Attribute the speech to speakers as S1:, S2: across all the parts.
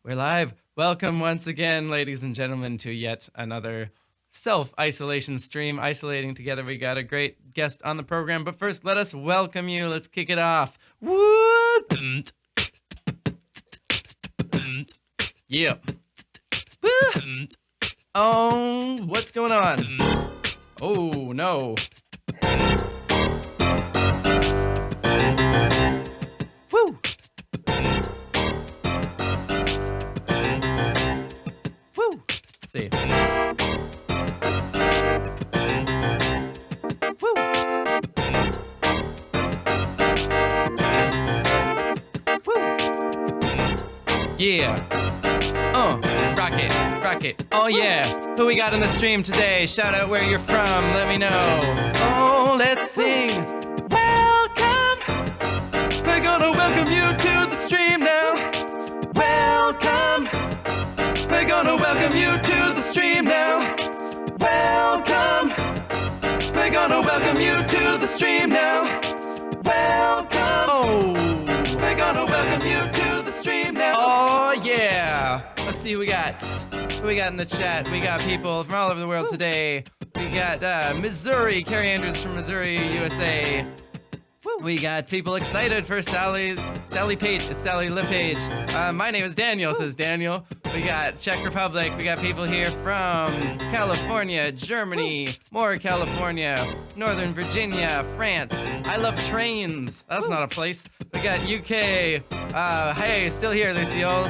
S1: We're live. Welcome once again, ladies and gentlemen, to yet another self-isolation stream. Isolating together, we got a great guest on the program. But first, let us welcome you. Let's kick it off. Woo! Yeah. Oh, what's going on? Oh, no. Woo! Woo! Let's see. Woo! Woo! Yeah. Rocket. Oh yeah. Who we got in the stream today? Shout out where you're from. Let me know. Oh, let's sing. Welcome. We're gonna welcome you to the stream now. Welcome. We're gonna welcome you to the stream now. Welcome. We're gonna welcome you to the stream now. Welcome. Oh. We're gonna welcome you to the stream now. Oh yeah. Let's see who we got. Who we got in the chat? We got people from all over the world today. We got Missouri, Carrie Andrews from Missouri, USA. We got people excited for Sally LePage. My name is Daniel, says Daniel. We got Czech Republic. We got people here from California, Germany, more California, Northern Virginia, France. I love trains. That's not a place. We got UK. Hey, still here, Lucille.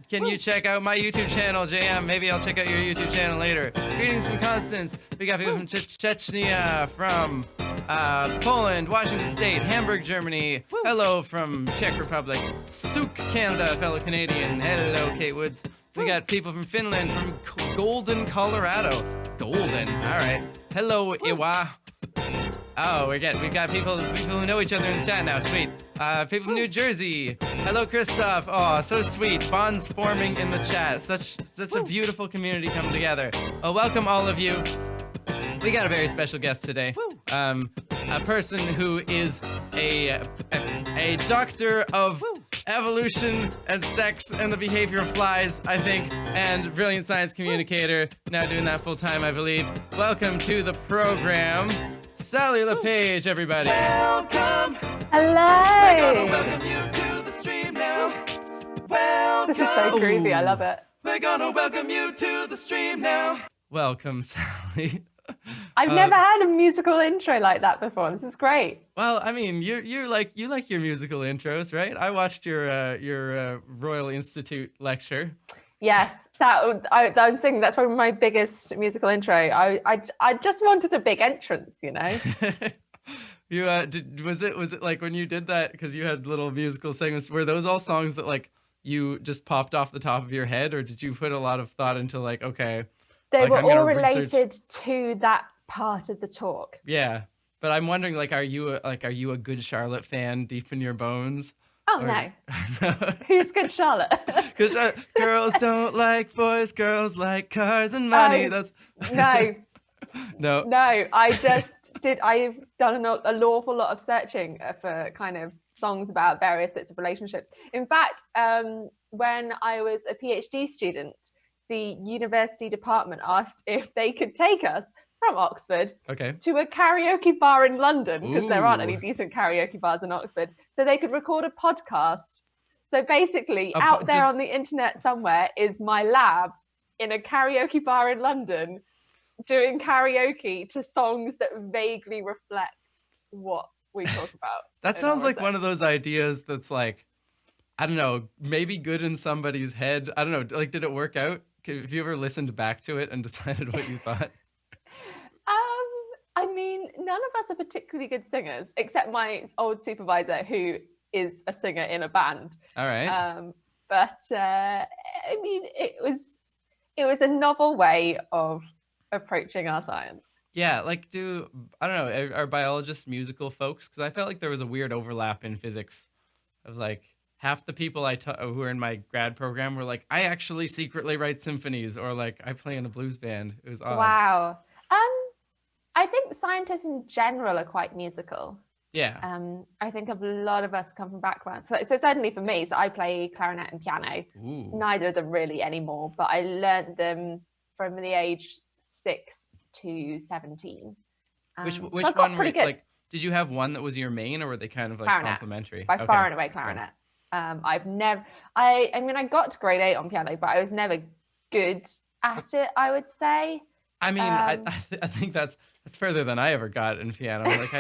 S1: Can you check out my YouTube channel, JM? Maybe I'll check out your YouTube channel later. Greetings from Constance. We got people from Chechnya, from Poland, Washington State, Hamburg, Germany. Hello from Czech Republic. Souk, Canada, fellow Canadian. Hello, Kate Woods. We got people from Finland, from Golden, Colorado. Golden, all right. Hello, Iwa. Oh, we got people who know each other in the chat now. Sweet. People from New Jersey. Hello, Christoph. Oh, so sweet. Bonds forming in the chat. Such a beautiful community come together. Oh, welcome all of you. We got a very special guest today. A person who is a doctor of evolution and sex and the behavior of flies, I think, and brilliant science communicator. Now doing that full time, I believe. Welcome to the program, Sally LePage, everybody. Welcome.
S2: Hello.
S1: We're gonna welcome you to the stream now. Welcome.
S2: This is so groovy. I love it.
S1: We're gonna welcome you to the stream now. Welcome, Sally.
S2: I've never had a musical intro like that before. This is great.
S1: Well, I mean, you like your musical intros, right? I watched your Royal Institute lecture.
S2: Yes, I was thinking that's probably my biggest musical intro. I just wanted a big entrance, you know.
S1: You was it like when you did that, because you had little musical segments, were those all songs that like you just popped off the top of your head, or did you put a lot of thought into like, okay,
S2: they
S1: like,
S2: were
S1: all
S2: related to that part of the talk?
S1: Yeah, but I'm wondering, like, are you a Good Charlotte fan deep in your bones?
S2: Oh, no. Who's Good Charlotte?
S1: Because girls don't like boys, girls like cars and money. That's
S2: no.
S1: No.
S2: I've done an awful lot of searching for kind of songs about various bits of relationships. In fact, when I was a PhD student, the university department asked if they could take us from Oxford to a karaoke bar in London, because there aren't any decent karaoke bars in Oxford, so they could record a podcast. So basically, out there on the internet somewhere is my lab in a karaoke bar in London doing karaoke to songs that vaguely reflect what we talk about.
S1: That sounds like one of those ideas that's like, I don't know, maybe good in somebody's head. I don't know, like, did it work out? Have you ever listened back to it and decided what you thought?
S2: I mean, none of us are particularly good singers, except my old supervisor, who is a singer in a band.
S1: All right.
S2: But I mean, it was a novel way of approaching our science.
S1: Yeah, like, I don't know, are biologists musical folks? Because I felt like there was a weird overlap in physics of like, half the people who are in my grad program were like, I actually secretly write symphonies, or like, I play in a blues band. It was odd.
S2: Wow. I think scientists in general are quite musical.
S1: Yeah.
S2: I think a lot of us come from backgrounds. So certainly for me, so I play clarinet and piano.
S1: Ooh.
S2: Neither of them really anymore, but I learned them from the age 6 to 17.
S1: Which
S2: So
S1: which
S2: I got
S1: one were
S2: pretty good.
S1: like? Did you have one that was your main, or were they kind of like
S2: Clarinet,
S1: complementary?
S2: by
S1: Okay.
S2: far and away clarinet. I've never, I mean, I got to grade 8 on piano, but I was never good at it, I would say.
S1: I mean,
S2: Um,
S1: I think that's further than I ever got in piano. Like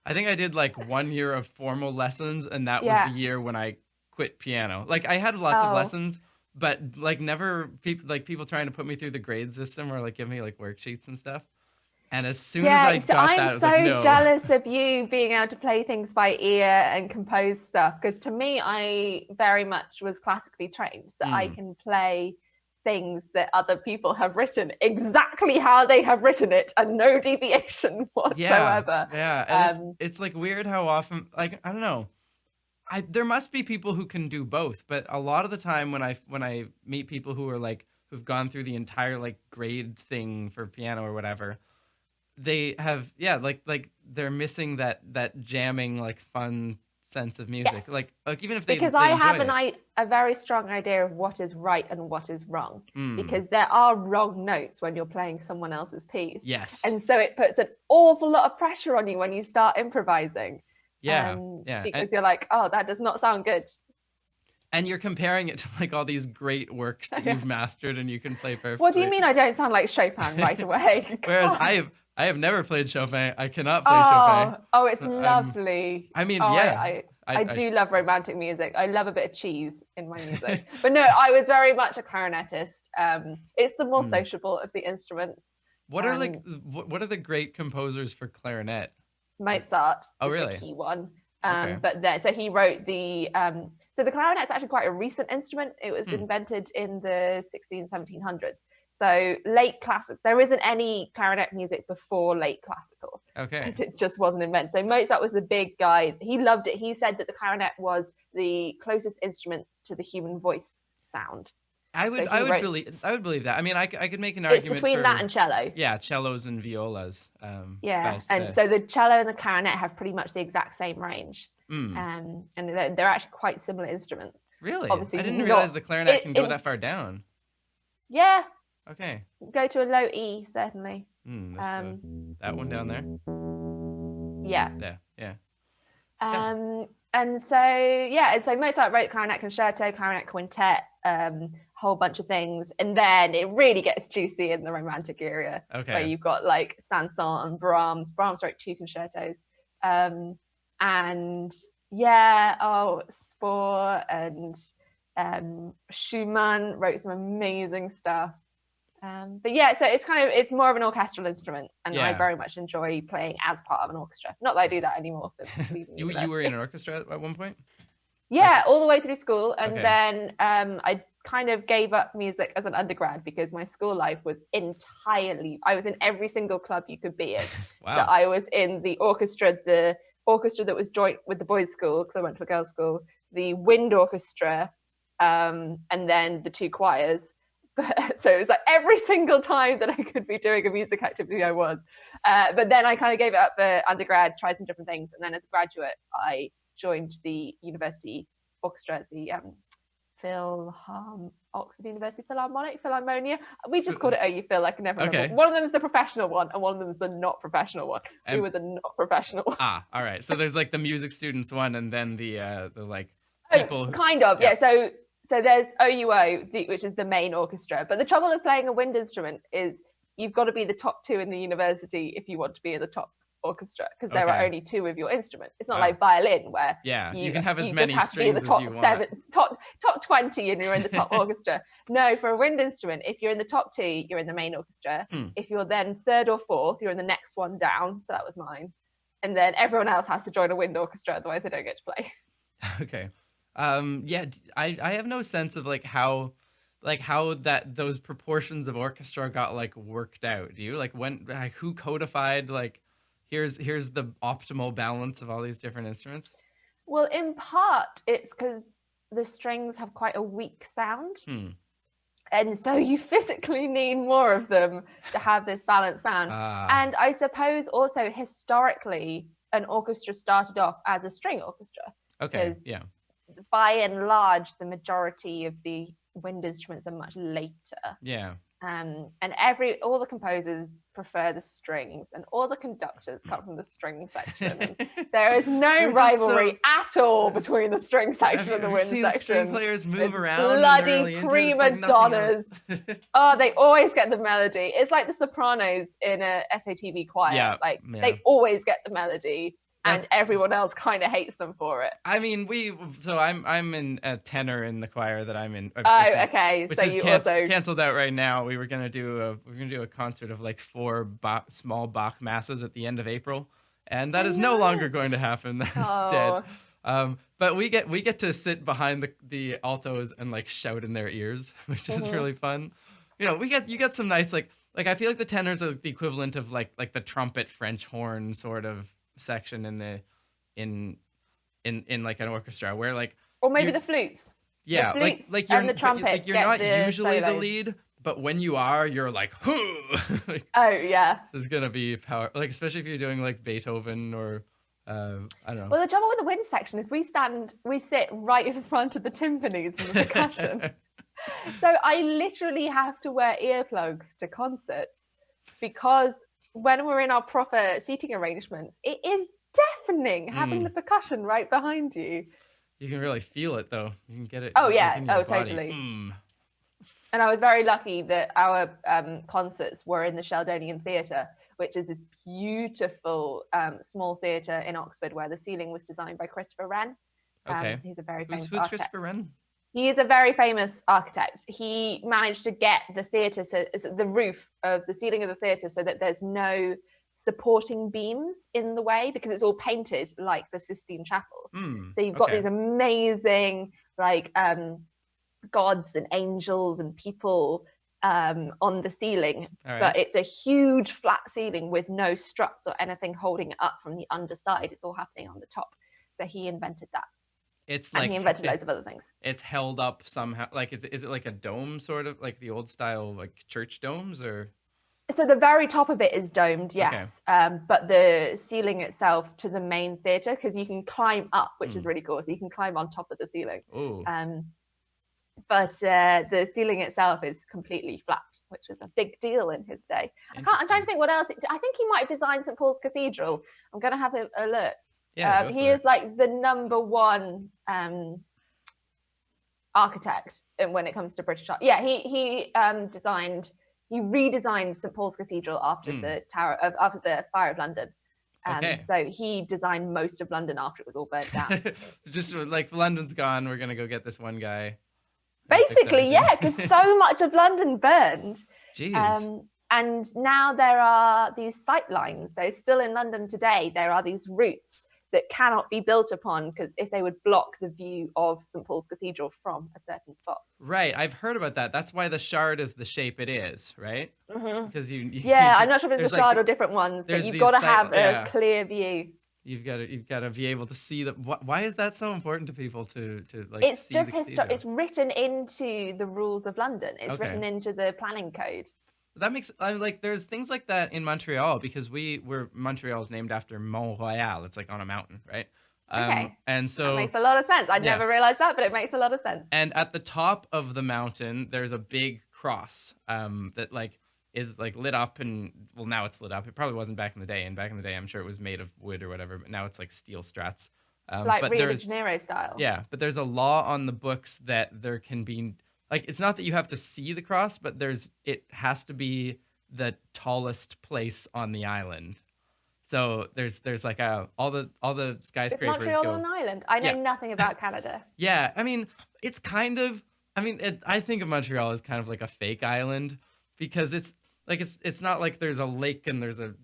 S1: I think I did like 1 year of formal lessons, and that was the
S2: yeah.
S1: year when I quit piano. Like I had lots of
S2: Oh,
S1: lessons, but like never people trying to put me through the grade system or like give me like worksheets and stuff. And as soon as I
S2: yeah. So
S1: got
S2: I'm
S1: that, I was like,
S2: so
S1: no.
S2: jealous of you being able to play things by ear and compose stuff. Because to me, I very much was classically trained. So I
S1: Mm,
S2: can play things that other people have written exactly how they have written it and no deviation
S1: yeah,
S2: whatsoever.
S1: yeah, and
S2: Um,
S1: it's like weird how often like I don't know. There must be people who can do both, but a lot of the time when I meet people who are like who've gone through the entire like grade thing for piano or whatever, they have yeah like they're missing that jamming like fun sense of music.
S2: yes.
S1: Like even if
S2: Because
S1: they
S2: I
S1: enjoy
S2: have
S1: it.
S2: a very strong idea of what is right and what is wrong.
S1: Mm,
S2: Because there are wrong notes when you're playing someone else's piece.
S1: yes.
S2: And so it puts an awful lot of pressure on you when you start improvising.
S1: Yeah. Yeah.
S2: Because you're like, oh, that does not sound good.
S1: And you're comparing it to like all these great works that you've mastered and you can play
S2: What do you
S1: perfectly.
S2: mean I don't sound like Chopin right away?
S1: Whereas
S2: God.
S1: I have never played Chopin. I cannot play Chopin.
S2: Oh, it's
S1: I'm
S2: lovely.
S1: I mean,
S2: Oh,
S1: yeah.
S2: I
S1: I
S2: do love romantic music. I love a bit of cheese in my music. But no, I was very much a clarinetist. It's the more
S1: Hmm.
S2: sociable of the instruments.
S1: What are like
S2: Um,
S1: what are the great composers for clarinet? Like,
S2: Mozart
S1: oh
S2: is the
S1: really?
S2: key one.
S1: Okay.
S2: But then, so he wrote so the clarinet's actually quite a recent instrument. It was
S1: Hmm.
S2: invented in the 1700s. So late classic, there isn't any clarinet music before late classical
S1: Okay.
S2: because it just wasn't invented. So Mozart was the big guy. He loved it. He said that the clarinet was the closest instrument to the human voice sound. So he wrote,
S1: I would believe that. I mean, I could make an
S2: it's
S1: argument
S2: between that
S1: for
S2: and cello.
S1: yeah, cellos and violas.
S2: Yeah,
S1: But
S2: and so the cello and the clarinet have pretty much the exact same range,
S1: mm,
S2: and they're actually quite similar instruments.
S1: really? I
S2: Obviously,
S1: didn't realize
S2: not
S1: the clarinet
S2: it.
S1: can go
S2: it
S1: that far down.
S2: yeah,
S1: Okay.
S2: go to a low E certainly.
S1: This that one down there.
S2: Yeah,
S1: Yeah, yeah, yeah.
S2: and so yeah, and so Mozart wrote clarinet concerto, clarinet quintet, whole bunch of things, and then it really gets juicy in the Romantic era, where
S1: Okay.
S2: you've got like Saint-Saëns and Brahms. Brahms wrote 2 concertos, and yeah, oh, Spohr and Schumann wrote some amazing stuff. But yeah, so it's more of an orchestral instrument, and I
S1: Yeah.
S2: very much enjoy playing as part of an orchestra. Not that I do that anymore since leaving
S1: You were in
S2: university.
S1: an orchestra at one point? Like
S2: Yeah, all the way through school, and
S1: okay.
S2: then I kind of gave up music as an undergrad because my school life was entirely. I was in every single club you could be in. So
S1: Wow.
S2: I was in the orchestra that was joint with the boys' school because I went to a girls' school, the wind orchestra, and then the 2 choirs. So it was like every single time that I could be doing a music activity, I was. But then I kind of gave it up for undergrad, tried some different things, and then as a graduate, I joined the university orchestra, the Oxford University Philharmonia. We just called it OU Phil. I can never remember.
S1: Okay.
S2: One of them is the professional one, and one of them is the not professional one. We
S1: And
S2: were the not professional one.
S1: all right. So there's like the music students one, and then the like
S2: Oh,
S1: people.
S2: kind of,
S1: Yeah.
S2: yeah. So there's OUO, which is the main orchestra. But the trouble with playing a wind instrument is you've got to be the top 2 in the university if you want to be in the top orchestra, because there are
S1: Okay.
S2: only 2 of your instrument. It's not
S1: Wow.
S2: like violin where
S1: Yeah, you
S2: you
S1: can have as
S2: just
S1: many
S2: have to be in the
S1: strings
S2: top
S1: as you want.
S2: 7, top 20, and you're in the top orchestra. No, for a wind instrument, if you're in the top 2, you're in the main orchestra. If you're then 3rd or 4th, you're in the next one down. So that was mine. And then everyone else has to join a wind orchestra, otherwise they don't get to play.
S1: Okay. Yeah, I have no sense of like how that those proportions of orchestra got like worked out. Do you like when like who codified like here's the optimal balance of all these different instruments?
S2: Well, in part, it's because the strings have quite a weak sound.
S1: Hmm.
S2: And so you physically need more of them to have this balanced sound.
S1: Ah.
S2: And I suppose also historically, an orchestra started off as a string orchestra.
S1: Okay.
S2: 'Cause
S1: Yeah.
S2: by and large, the majority of the wind instruments are much later.
S1: Yeah.
S2: And all the composers prefer the strings, and all the conductors come from the string section. There is no
S1: They're just
S2: rivalry at all between the string section and the
S1: Have you
S2: wind
S1: seen string
S2: section.
S1: players move
S2: It's
S1: around? And
S2: bloody
S1: they're really into it? It's
S2: prima
S1: like nothing else.
S2: Oh, they always get the melody. It's like the sopranos in a SATB choir.
S1: Yeah,
S2: Like
S1: yeah.
S2: they always get the melody,
S1: That's-
S2: and everyone else kind of hates them for it.
S1: I mean, I'm in a tenor in the choir that I'm in.
S2: Oh, okay.
S1: Which
S2: So
S1: is
S2: you also
S1: canceled out right now. We're gonna do a concert of like 4 small Bach masses at the end of April, and that is no longer going to happen. That's dead. But we get to sit behind the altos and like shout in their ears, which is really fun. You know, you get some nice like I feel like the tenors are the equivalent of like the trumpet French horn sort of section in like an orchestra where like,
S2: or maybe the flutes.
S1: yeah,
S2: the flutes
S1: like you're
S2: and the trumpets
S1: like you're
S2: get
S1: not
S2: the
S1: usually the
S2: solos.
S1: lead, but when you are, you're like, like,
S2: Oh yeah.
S1: there's gonna be power, like especially if you're doing like Beethoven or I don't know.
S2: Well, the trouble with the wind section is we sit right in front of the timpanis and the percussion. So I literally have to wear earplugs to concerts because when we're in our proper seating arrangements, it is deafening having the percussion right behind you.
S1: You can really feel it though. You can get it.
S2: Oh
S1: like,
S2: yeah,
S1: in your body.
S2: totally. And I was very lucky that our concerts were in the Sheldonian Theatre, which is this beautiful small theatre in Oxford where the ceiling was designed by Christopher Wren.
S1: Okay.
S2: He's a very famous
S1: Who's
S2: architect.
S1: Christopher Wren?
S2: He is a very famous architect. He managed to get the theatre, so the roof of the ceiling of the theatre, so that there's no supporting beams in the way because it's all painted like the Sistine Chapel. So you've got these amazing like gods and angels and people on the ceiling, but it's a huge flat ceiling with no struts or anything holding it up from the underside. It's all happening on the top. So he invented that.
S1: It's
S2: and
S1: like
S2: he invented loads of other things.
S1: It's held up somehow. Like, is it like a dome, sort of like the old style, like church domes, or?
S2: So the very top of it is domed, yes. Okay. But the ceiling itself to the main theatre, because you can climb up, which is really cool. So you can climb on top of the ceiling.
S1: Ooh.
S2: But the ceiling itself is completely flat, which was a big deal in his day. I'm trying to think what else. I think he might have designed St. Paul's Cathedral. I'm going to have a look.
S1: Yeah,
S2: he is like the #1 architect when it comes to British art. Yeah, he redesigned St. Paul's Cathedral after the fire of London. So he designed most of London after it was all burnt down.
S1: Just like London's gone, we're gonna go get this one guy.
S2: Basically, yeah, because so much of London burned.
S1: Jeez.
S2: And now there are these sight lines. So still in London today, there are these routes that cannot be built upon because if they would block the view of St. Paul's Cathedral from a certain spot.
S1: Right, I've heard about that. That's why the Shard is the shape it is, right? Because
S2: I'm not sure if it's the Shard or different ones, but you've got to have a clear view.
S1: You've got to be able to see the. Why is that so important to people to like?
S2: It's just it's written into the rules of London. It's written into the planning code.
S1: That makes like there's things like that in Montreal because Montreal's named after Mont Royal. It's like on a mountain, right?
S2: Okay.
S1: And so
S2: that makes a lot of sense. I'd never realized that, but it makes a lot of sense.
S1: And at the top of the mountain, there's a big cross that like is like lit up, and well, now it's lit up. It probably wasn't back in the day, and back in the day, I'm sure it was made of wood or whatever. But now it's like steel struts,
S2: like Rio de Janeiro style.
S1: Yeah, but there's a law on the books that there can be. Like, it's not that you have to see the cross, but it has to be the tallest place on the island. So there's like all the skyscrapers.
S2: Is Montreal on an island? I know nothing about Canada.
S1: Yeah, I mean, it's kind of. I mean, I think of Montreal as kind of like a fake island because it's not like there's a lake and there's a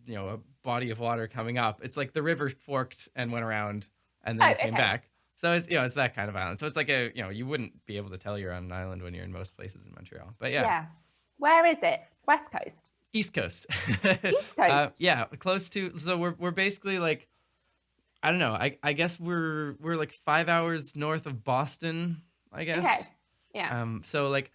S1: body of water coming up. It's like the river forked and went around and then came back. So it's it's that kind of island. So it's like you wouldn't be able to tell you're on an island when you're in most places in Montreal. But yeah.
S2: Yeah. Where is it? West Coast.
S1: East Coast.
S2: East Coast.
S1: Yeah, close to. So we're basically like, I don't know. I guess we're like 5 hours north of Boston. I guess.
S2: Okay. Yeah.
S1: So like,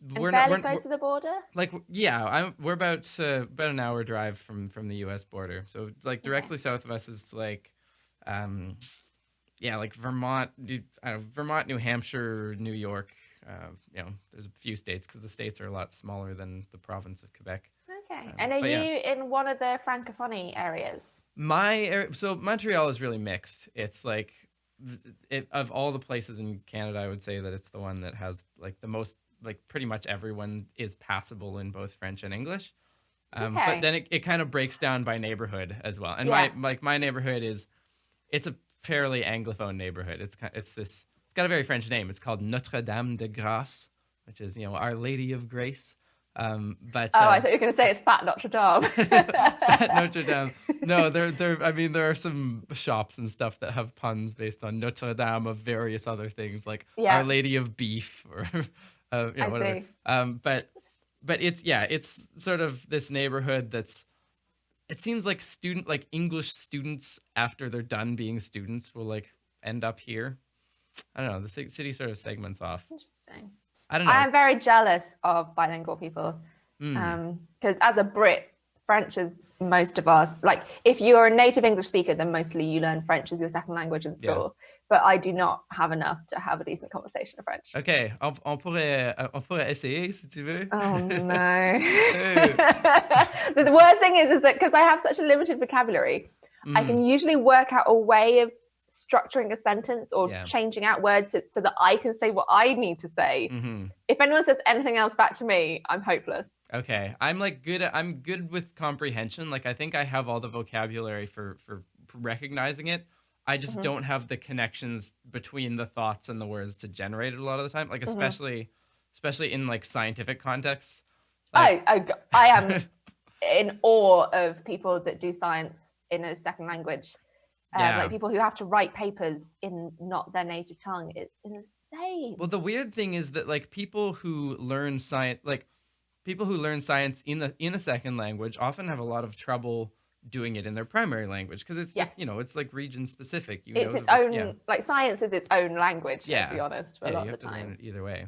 S2: And
S1: we're not
S2: fairly
S1: we're,
S2: close
S1: we're
S2: to the border?
S1: like yeah, we're about an hour drive from the U.S. border. So like
S2: Okay.
S1: directly south of us is like, um, yeah, like Vermont, Vermont, New Hampshire, New York. There's a few states because the states are a lot smaller than the province of Quebec.
S2: Okay. And are
S1: But yeah,
S2: you in one of the Francophone areas?
S1: so Montreal is really mixed. It's like of all the places in Canada, I would say that it's the one that has like the most, like pretty much everyone is passable in both French and English. But
S2: Okay.
S1: then it kind of breaks down by neighborhood as well. And
S2: Yeah.
S1: my neighborhood it's a fairly anglophone neighborhood. It's got a very French name. It's called Notre Dame de Grâce, which is Our Lady of Grace. But
S2: Oh, I thought you were going to say it's Fat Notre Dame.
S1: Fat Notre Dame. No, I mean, there are some shops and stuff that have puns based on Notre Dame of various other things, like Our
S2: Yeah,
S1: Lady of Beef or
S2: I
S1: whatever.
S2: see.
S1: But it's sort of this neighborhood that's. It seems like English students after they're done being students will like end up here. I don't know. The city sort of segments off.
S2: Interesting.
S1: I don't
S2: I
S1: know.
S2: am very jealous of bilingual people
S1: Mm,
S2: because as a Brit, French is most of us. Like, if you're a native English speaker, then mostly you learn French as your second language in
S1: yeah.
S2: school. But I do not have enough to have a decent conversation in French.
S1: Ok, on pourrait essayer si tu veux.
S2: Oh no.
S1: Hey.
S2: The worst thing is that because I have such a limited vocabulary, I can usually work out a way of structuring a sentence or
S1: Yeah.
S2: changing out words so that I can say what I need to say.
S1: Mm-hmm.
S2: If anyone says anything else back to me, I'm hopeless.
S1: Okay, I'm good with comprehension. Like I think I have all the vocabulary for recognizing it. I just don't have the connections between the thoughts and the words to generate it a lot of the time. Like especially in like scientific contexts. Like,
S2: I am in awe of people that do science in a second language.
S1: Yeah.
S2: Like people who have to write papers in not their native tongue. It's insane.
S1: Well, the weird thing is that like people who learn science in a second language often have a lot of trouble doing it in their primary language because it's just it's like region specific.
S2: It's its own like science is its own language.
S1: Yeah.
S2: Let's be honest, for a lot
S1: you
S2: of the
S1: have to learn
S2: time.
S1: it either way.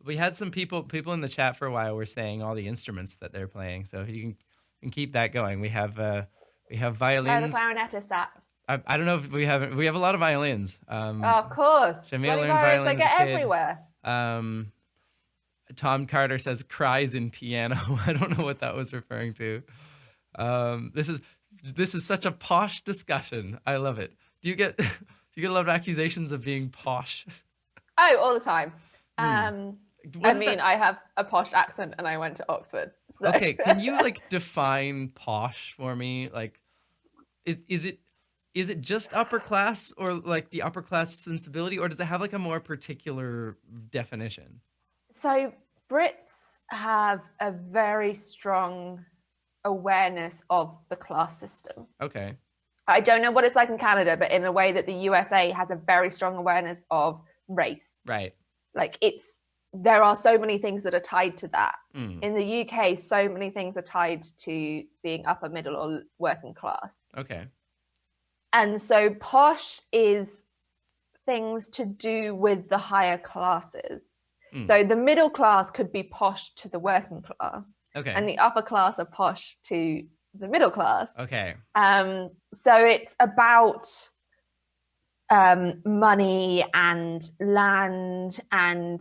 S1: We had some people in the chat for a while were saying all the instruments that they're playing, so you can keep that going. We have violins.
S2: The clarinetist at.
S1: I don't know if we have a lot of violins.
S2: Of course.
S1: Jamil learned
S2: Violins, they
S1: violins
S2: get
S1: as a kid.
S2: everywhere.
S1: Tom Carter says cries in piano. I don't know what that was referring to. This is such a posh discussion. I love it. Do you get a lot of accusations of being posh?
S2: Oh, all the time. I have a posh accent and I went to Oxford. So.
S1: Okay, can you like define posh for me? Like, is it just upper class or like the upper class sensibility, or does it have like a more particular definition?
S2: So Brits have a very strong awareness of the class system.
S1: Okay.
S2: I don't know what it's like in Canada, but in the way that the USA has a very strong awareness of race.
S1: Right.
S2: Like there are so many things that are tied to that.
S1: Mm.
S2: In the UK, so many things are tied to being upper middle or working class.
S1: Okay.
S2: And so posh is things to do with the higher classes. Mm. So the middle class could be posh to the working class.
S1: Okay.
S2: And the upper class are posh to the middle class.
S1: Okay.
S2: So it's about money and land and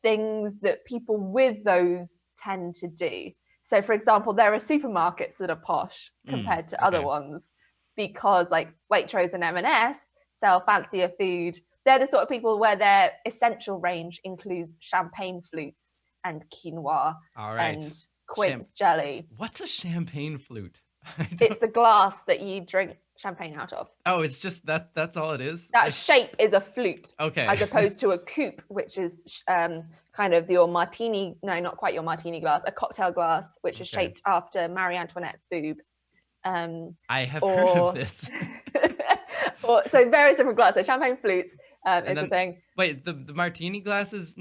S2: things that people with those tend to do. So for example, there are supermarkets that are posh compared to other ones because like Waitrose and M&S sell fancier food. They're the sort of people where their essential range includes champagne flutes and quinoa and quince jelly.
S1: What's a champagne flute?
S2: It's the glass that you drink champagne out of.
S1: Oh, it's just that's all it is?
S2: That shape is a flute.
S1: Okay.
S2: As opposed to a coupe, which is kind of your martini, no, not quite your martini glass, a cocktail glass, which is shaped after Marie Antoinette's boob.
S1: I have heard of this.
S2: So various different glasses. So champagne flutes is the thing.
S1: Wait, the martini glass is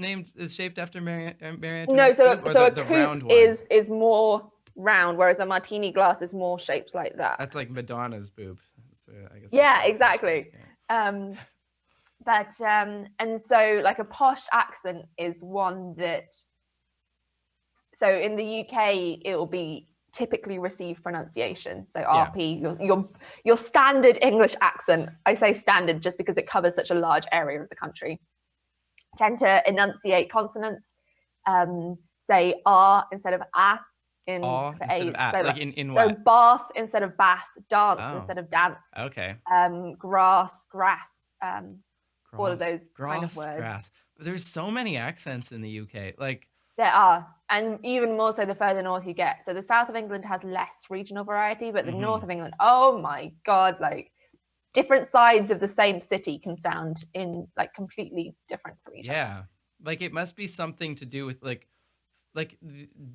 S1: shaped after Marie Antoinette's
S2: No, so
S1: boob,
S2: so
S1: the
S2: a
S1: round
S2: coupe
S1: one?
S2: is more round, whereas a martini glass is more shaped like that.
S1: That's like Madonna's boob. I guess.
S2: Yeah, exactly. And so like a posh accent is one that so in the UK, it will be typically received pronunciation. So
S1: Yeah.
S2: RP, your standard English accent. I say standard just because it covers such a large area of the country. Tend to enunciate consonants. Say R instead of A.
S1: Instead of
S2: so
S1: like in
S2: so
S1: what?
S2: bath instead of bath, dance
S1: Oh,
S2: instead of dance,
S1: okay.
S2: grass, all of those kind of
S1: Grass,
S2: words.
S1: grass. There's so many accents in the UK. Like,
S2: There are, and even more so the further north you get. So the south of England has less regional variety, but the north of England, oh my God, like different sides of the same city can sound in like completely different from each other.
S1: yeah, like it must be something to do with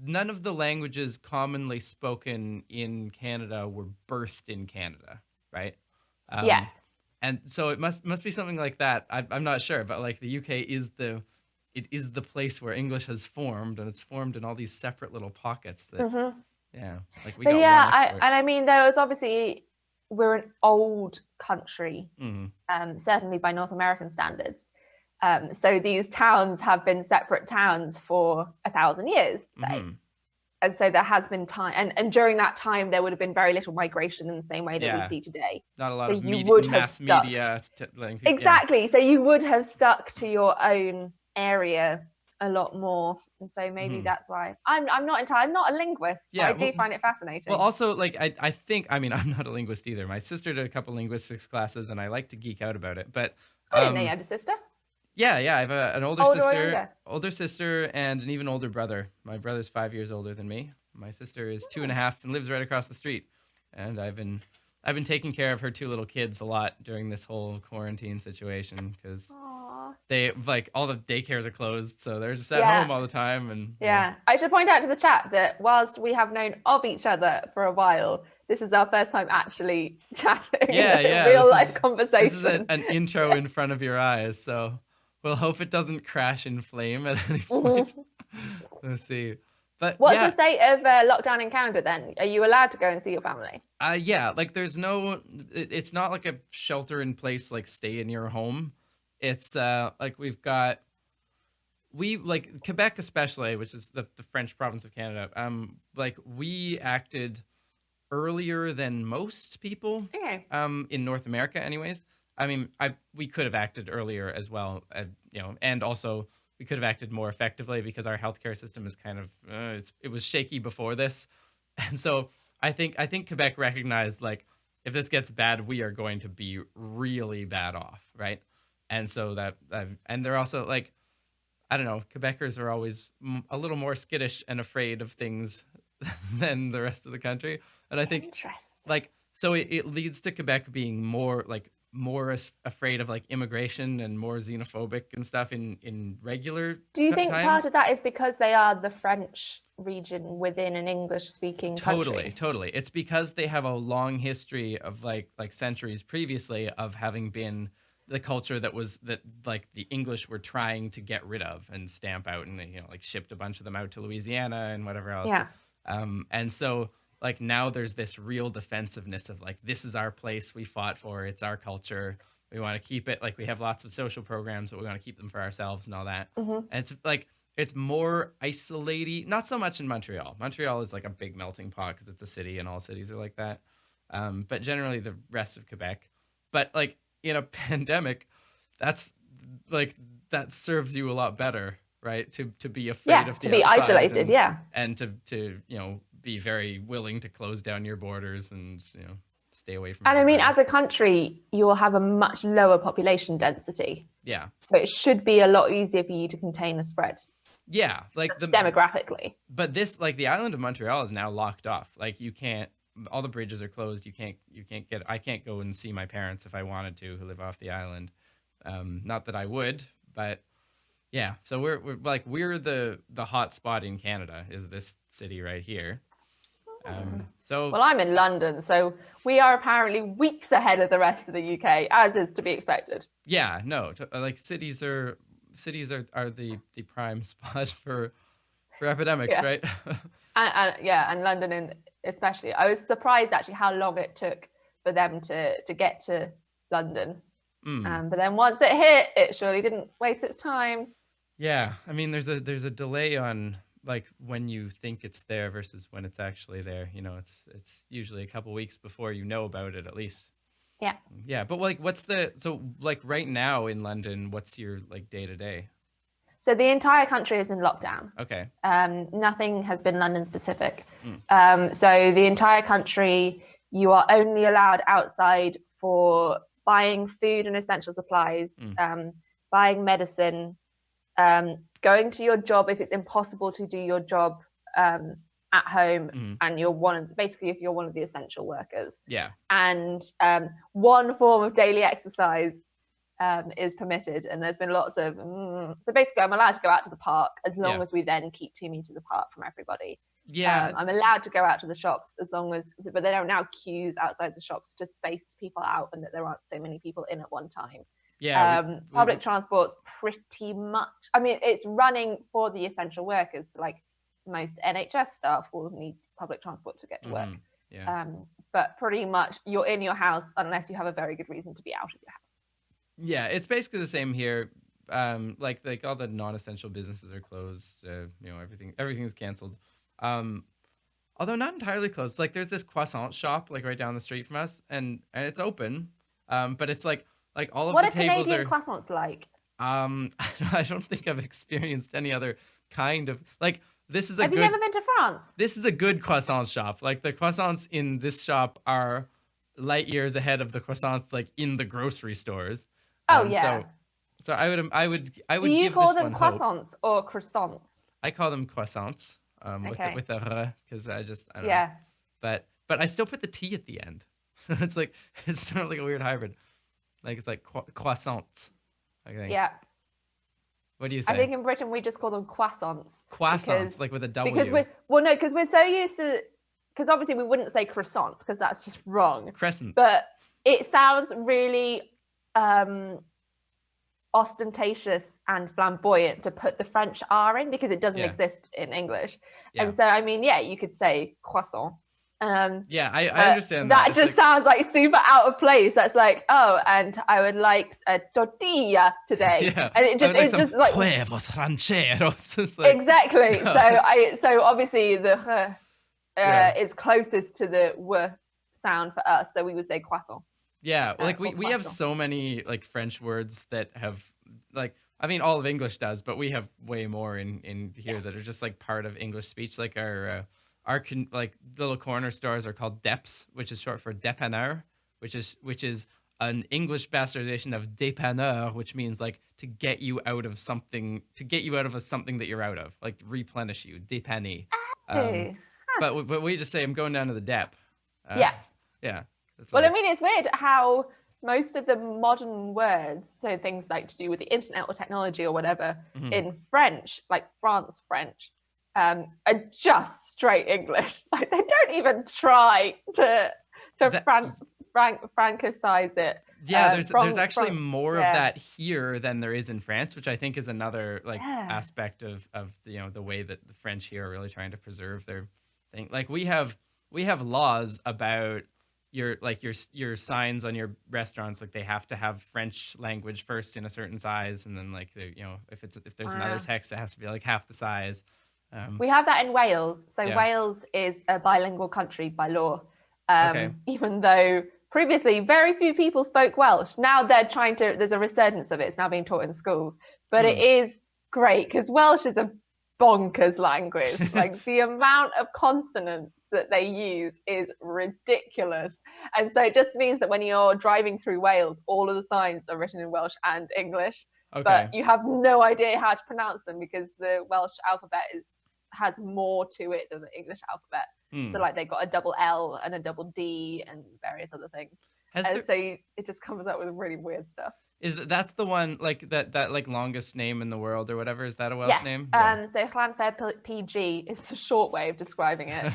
S1: none of the languages commonly spoken in Canada were birthed in Canada, right?
S2: Yeah.
S1: And so it must be something like that. I'm not sure, but like the UK is the place where English has formed, and it's formed in all these separate little pockets that yeah, like we
S2: But
S1: got
S2: yeah,
S1: one export.
S2: I mean, there was obviously, we're an old country, certainly by North American standards. So these towns have been separate towns for 1,000 years, say. And so there has been time, and during that time, there would have been very little migration in the same way that we see today.
S1: Not a lot
S2: so
S1: of
S2: you would
S1: mass
S2: have stuck.
S1: media.
S2: Exactly. So you would have stuck to your own area a lot more, and so maybe that's why I'm not a linguist, but I do find it fascinating.
S1: Well, also, like I think, I mean, I'm not a linguist either. My sister did a couple linguistics classes, and I like to geek out about it. But
S2: I didn't know you had a sister.
S1: Yeah, I have an older sister and an even older brother. My brother's 5 years older than me. My sister is 2.5 and lives right across the street. And I've been taking care of her 2 little kids a lot during this whole quarantine situation because they like all the daycares are closed, so they're just at home all the time. And
S2: I should point out to the chat that whilst we have known of each other for a while, this is our first time actually chatting. Real life conversation.
S1: This is an intro in front of your eyes, so we'll hope it doesn't crash in flame at any point. Let's see. But
S2: what's the state of lockdown in Canada then? Are you allowed to go and see your family?
S1: Yeah, like there's no, it's not like a shelter in place, like stay in your home. It's like like Quebec especially, which is the French province of Canada. Like we acted earlier than most people.
S2: Okay.
S1: In North America, anyways. I mean, we could have acted earlier as well, and also we could have acted more effectively because our healthcare system is kind of it was shaky before this, and so I think Quebec recognized like if this gets bad, we are going to be really bad off, right? And so and they're also like, I don't know, Quebecers are always a little more skittish and afraid of things than the rest of the country, and I think like so it leads to Quebec being more afraid of like immigration and more xenophobic and stuff in regular
S2: Do you think
S1: times.
S2: Part of that is because they are the French region within an English-speaking country?
S1: Totally. It's because they have a long history of like centuries previously of having been the culture that like the English were trying to get rid of and stamp out, and they, like shipped a bunch of them out to Louisiana and whatever else.
S2: Yeah.
S1: And so like now there's this real defensiveness of like, this is our place we fought for. It's our culture. We want to keep it. Like we have lots of social programs, but we want to keep them for ourselves and all that. And it's like, it's more isolating, not so much in Montreal. Montreal is like a big melting pot because it's a city and all cities are like that. But generally the rest of Quebec, but like in a pandemic, that serves you a lot better, right? To be afraid of
S2: to be isolated.
S1: And to, be very willing to close down your borders and stay away from.
S2: And I mean, as a country, you will have a much lower population density.
S1: Yeah.
S2: So it should be a lot easier for you to contain the spread.
S1: Yeah, like
S2: demographically.
S1: But this, like the island of Montreal, is now locked off. Like you can't. All the bridges are closed. You can't get. I can't go and see my parents if I wanted to, who live off the island. Not that I would, but. Yeah, so we're the hot spot in Canada is this city right here. Well,
S2: I'm in London, so we are apparently weeks ahead of the rest of the UK, as is to be expected.
S1: Yeah, no, like cities are the prime spot for epidemics, right?
S2: and London especially. I was surprised actually how long it took for them to get to London. But then once it hit, it surely didn't waste its time.
S1: Yeah, I mean, there's a delay on like when you think it's there versus when it's actually there. You know, it's usually a couple weeks before you know about it at least.
S2: Yeah.
S1: Yeah, but like, what's the so like right now in London? What's your like day to day?
S2: So the entire country is in lockdown.
S1: Okay.
S2: Nothing has been London specific.
S1: Mm.
S2: So the entire country, you are only allowed outside for buying food and essential supplies, buying medicine, going to your job if it's impossible to do your job at home, and you're basically if you're one of the essential workers.
S1: Yeah.
S2: And one form of daily exercise is permitted, and there's been lots of so basically I'm allowed to go out to the park as long as we then keep 2 meters apart from everybody. I'm allowed to go out to the shops as long as, but there are now queues outside the shops to space people out and that there aren't so many people in at one time. Public transport's pretty much, I mean, it's running for the essential workers, like most NHS staff will need public transport to get to work. But pretty much you're in your house unless you have a very good reason to be out of your house.
S1: Yeah, it's basically the same here. Like all the non-essential businesses are closed. You know, everything's canceled. Although not entirely closed. Like there's this croissant shop like right down the street from us, and it's open. But it's like all of
S2: what
S1: the tables
S2: Canadian
S1: are.
S2: croissants like?
S1: I don't think I've experienced any other kind of like. This is
S2: Have you never been to France?
S1: This is a good croissant shop. Like the croissants in this shop are light years ahead of the croissants like in the grocery stores.
S2: Oh yeah.
S1: So I would.
S2: Do you call them croissants or croissants?
S1: I call them croissants. With the r, because I don't know. But I still put the t at the end. It's like it's sort of like a weird hybrid. Like it's like croissants. I think.
S2: Yeah.
S1: What do you say?
S2: I think in Britain we just call them croissants.
S1: Croissants, like with a W.
S2: Because we're so used to, because obviously we wouldn't say croissant because that's just wrong.
S1: Crescents.
S2: But it sounds really ostentatious and flamboyant to put the French R in because it doesn't exist in English. And so, I mean, you could say croissant.
S1: I understand that.
S2: That just sounds like super out of place. That's like, oh, and I would like a tortilla today. And it's just like
S1: huevos rancheros. Like,
S2: exactly. So obviously the is closest to the w sound for us. So we would say croissant.
S1: Yeah, like we have so many like French words that have like, I mean all of English does, but we have way more in here that are just like part of English speech. Like our like little corner stores are called Deps, which is short for dépanneur, which is an English bastardization of dépanneur, which means like to get you out of something, something that you're out of, like replenish you, dépanner. But we just say I'm going down to the Dep. Yeah.
S2: Well, I mean, it's weird how most of the modern words, so things like to do with the internet or technology or whatever, in French, like France French, are just straight English. Like they don't even try to francicize it.
S1: Yeah, there's actually more of that here than there is in France, which I think is another like aspect of the way that the French here are really trying to preserve their thing. Like we have laws about your signs on your restaurants, like they have to have French language first in a certain size, and then like if there's another text, it has to be like half the size.
S2: We have that in Wales. So Wales is a bilingual country by law, even though previously very few people spoke Welsh. Now there's a resurgence of it. It's now being taught in schools, but it is great because Welsh is a bonkers language. Like the amount of consonants that they use is ridiculous, and so it just means that when you're driving through Wales, all of the signs are written in Welsh and English, but you have no idea how to pronounce them because the Welsh alphabet has more to it than the English alphabet. So like they got a double L and a double D and various other things, so it just comes up with really weird stuff.
S1: That's the one like that like longest name in the world or whatever? Is that a Welsh name?
S2: So Llanfair PG is the short way of describing it.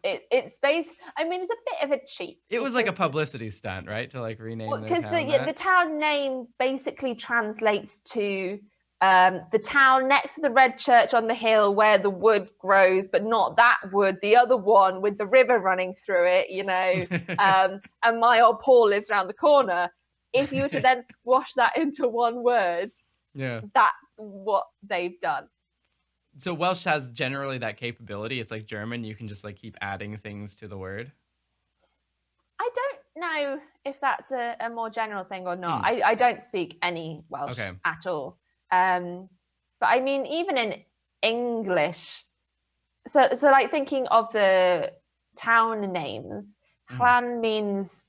S2: It's based. I mean, it's a bit of a cheat.
S1: It was like a publicity stunt, right? To like rename
S2: because the town name basically translates to the town next to the red church on the hill where the wood grows, but not that wood, the other one with the river running through it, and my old Paul lives around the corner. If you were to then squash that into one word, that's what they've done.
S1: So Welsh has generally that capability. It's like German. You can just like keep adding things to the word.
S2: I don't know if that's a more general thing or not.
S1: Hmm.
S2: I don't speak any Welsh
S1: Okay.
S2: at all. But I mean, even in English, so like thinking of the town names,
S1: Mhm.
S2: Llan means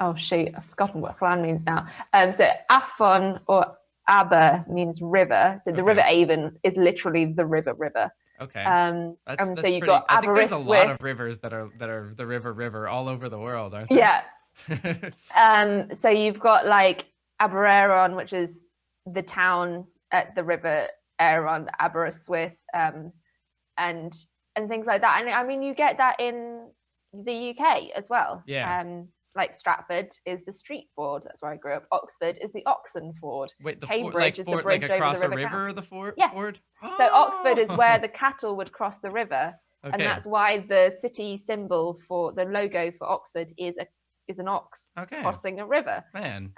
S2: oh shoot, I've forgotten what Llan means now. So Afon or Aber means river. So the
S1: Okay.
S2: River Avon is literally the river.
S1: Okay.
S2: And
S1: That's
S2: so you've
S1: pretty.
S2: got
S1: I think there's a lot
S2: Aberystwyth.
S1: of rivers that are the river all over the world, aren't there?
S2: Yeah. So you've got like Aberaeron, which is the town at the River Aeron, Aberystwyth, and things like that. And I mean, you get that in the UK as well.
S1: Yeah.
S2: Like Stratford is the Street Ford. That's where I grew up. Oxford is the Oxon Ford.
S1: Wait, the
S2: Cambridge
S1: ford,
S2: is the
S1: like
S2: bridge
S1: across
S2: over the
S1: a
S2: River
S1: river,
S2: Cam.
S1: the ford.
S2: Yeah.
S1: Ford.
S2: So Oxford is where
S1: Oh!
S2: the cattle would cross the river,
S1: Okay.
S2: and that's why the city symbol for the logo for Oxford is an ox
S1: Okay.
S2: crossing a river.
S1: Man.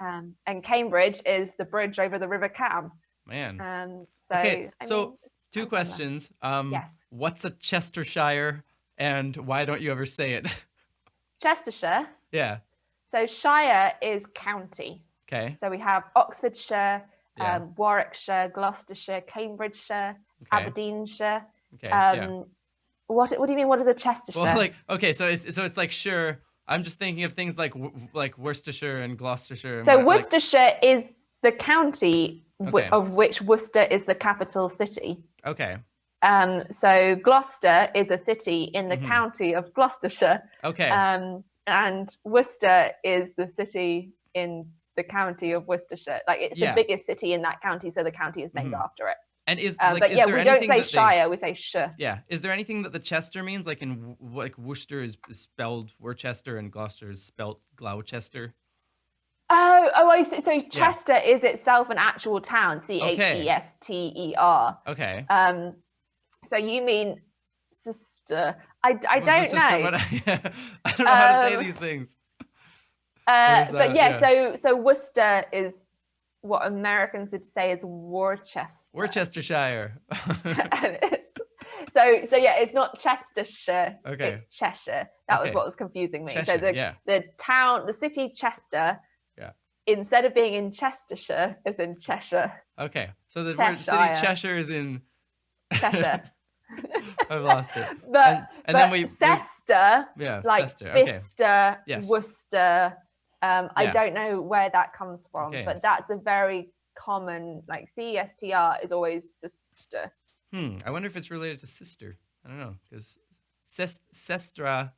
S2: And Cambridge is the bridge over the River Cam.
S1: Man.
S2: So
S1: Okay.
S2: I
S1: So
S2: mean,
S1: two questions.
S2: Yes.
S1: What's a Chestershire, and why don't you ever say it?
S2: Chestershire.
S1: Yeah.
S2: So Shire is county.
S1: Okay.
S2: So we have Oxfordshire,
S1: Yeah.
S2: Warwickshire, Gloucestershire, Cambridgeshire,
S1: Okay.
S2: Aberdeenshire.
S1: Okay. Yeah.
S2: What do you mean? What is a Chestershire?
S1: Well, like, okay, so it's like sure. I'm just thinking of things like like Worcestershire and Gloucestershire. And
S2: So
S1: like,
S2: Worcestershire is the county
S1: Okay.
S2: of which Worcester is the capital city.
S1: okay.
S2: So Gloucester is a city in the
S1: Mhm.
S2: county of Gloucestershire.
S1: Okay.
S2: And Worcester is the city in the county of Worcestershire. Like it's
S1: Yeah.
S2: the biggest city in that county, so the county is named
S1: Mhm.
S2: after it.
S1: And is
S2: But
S1: is
S2: yeah,
S1: there
S2: we don't
S1: anything
S2: say
S1: that
S2: Shire, we say Sh.
S1: Yeah. Is there anything that the Chester means? Like in like Worcester is spelled Worcester and Gloucester is spelled Gloucester.
S2: Oh, I see. So Chester is itself an actual town, Chester.
S1: Okay.
S2: So you mean sister? I
S1: What's the
S2: don't
S1: sister?
S2: know.
S1: I don't know how to say these things.
S2: But
S1: that?
S2: yeah, so Worcester is what Americans would say is Worcester.
S1: Worcestershire.
S2: And so yeah, it's not Chestershire.
S1: Okay.
S2: It's Cheshire. That was
S1: Okay.
S2: what was confusing me.
S1: Cheshire,
S2: so
S1: yeah.
S2: the town, the city Chester,
S1: Yeah.
S2: instead of being in Chestershire, is in Cheshire.
S1: Okay. So the word city
S2: Cheshire.
S1: Cheshire is in
S2: Cheshire.
S1: I've lost it.
S2: But
S1: and then we
S2: Cester,
S1: yeah,
S2: like
S1: Chester. Okay.
S2: Bicester,
S1: Yes.
S2: Worcester. I
S1: Yeah.
S2: don't know where that comes from,
S1: Okay.
S2: but that's a very common, like CESTR is always sister.
S1: I wonder if it's related to sister. I don't know because Sestra,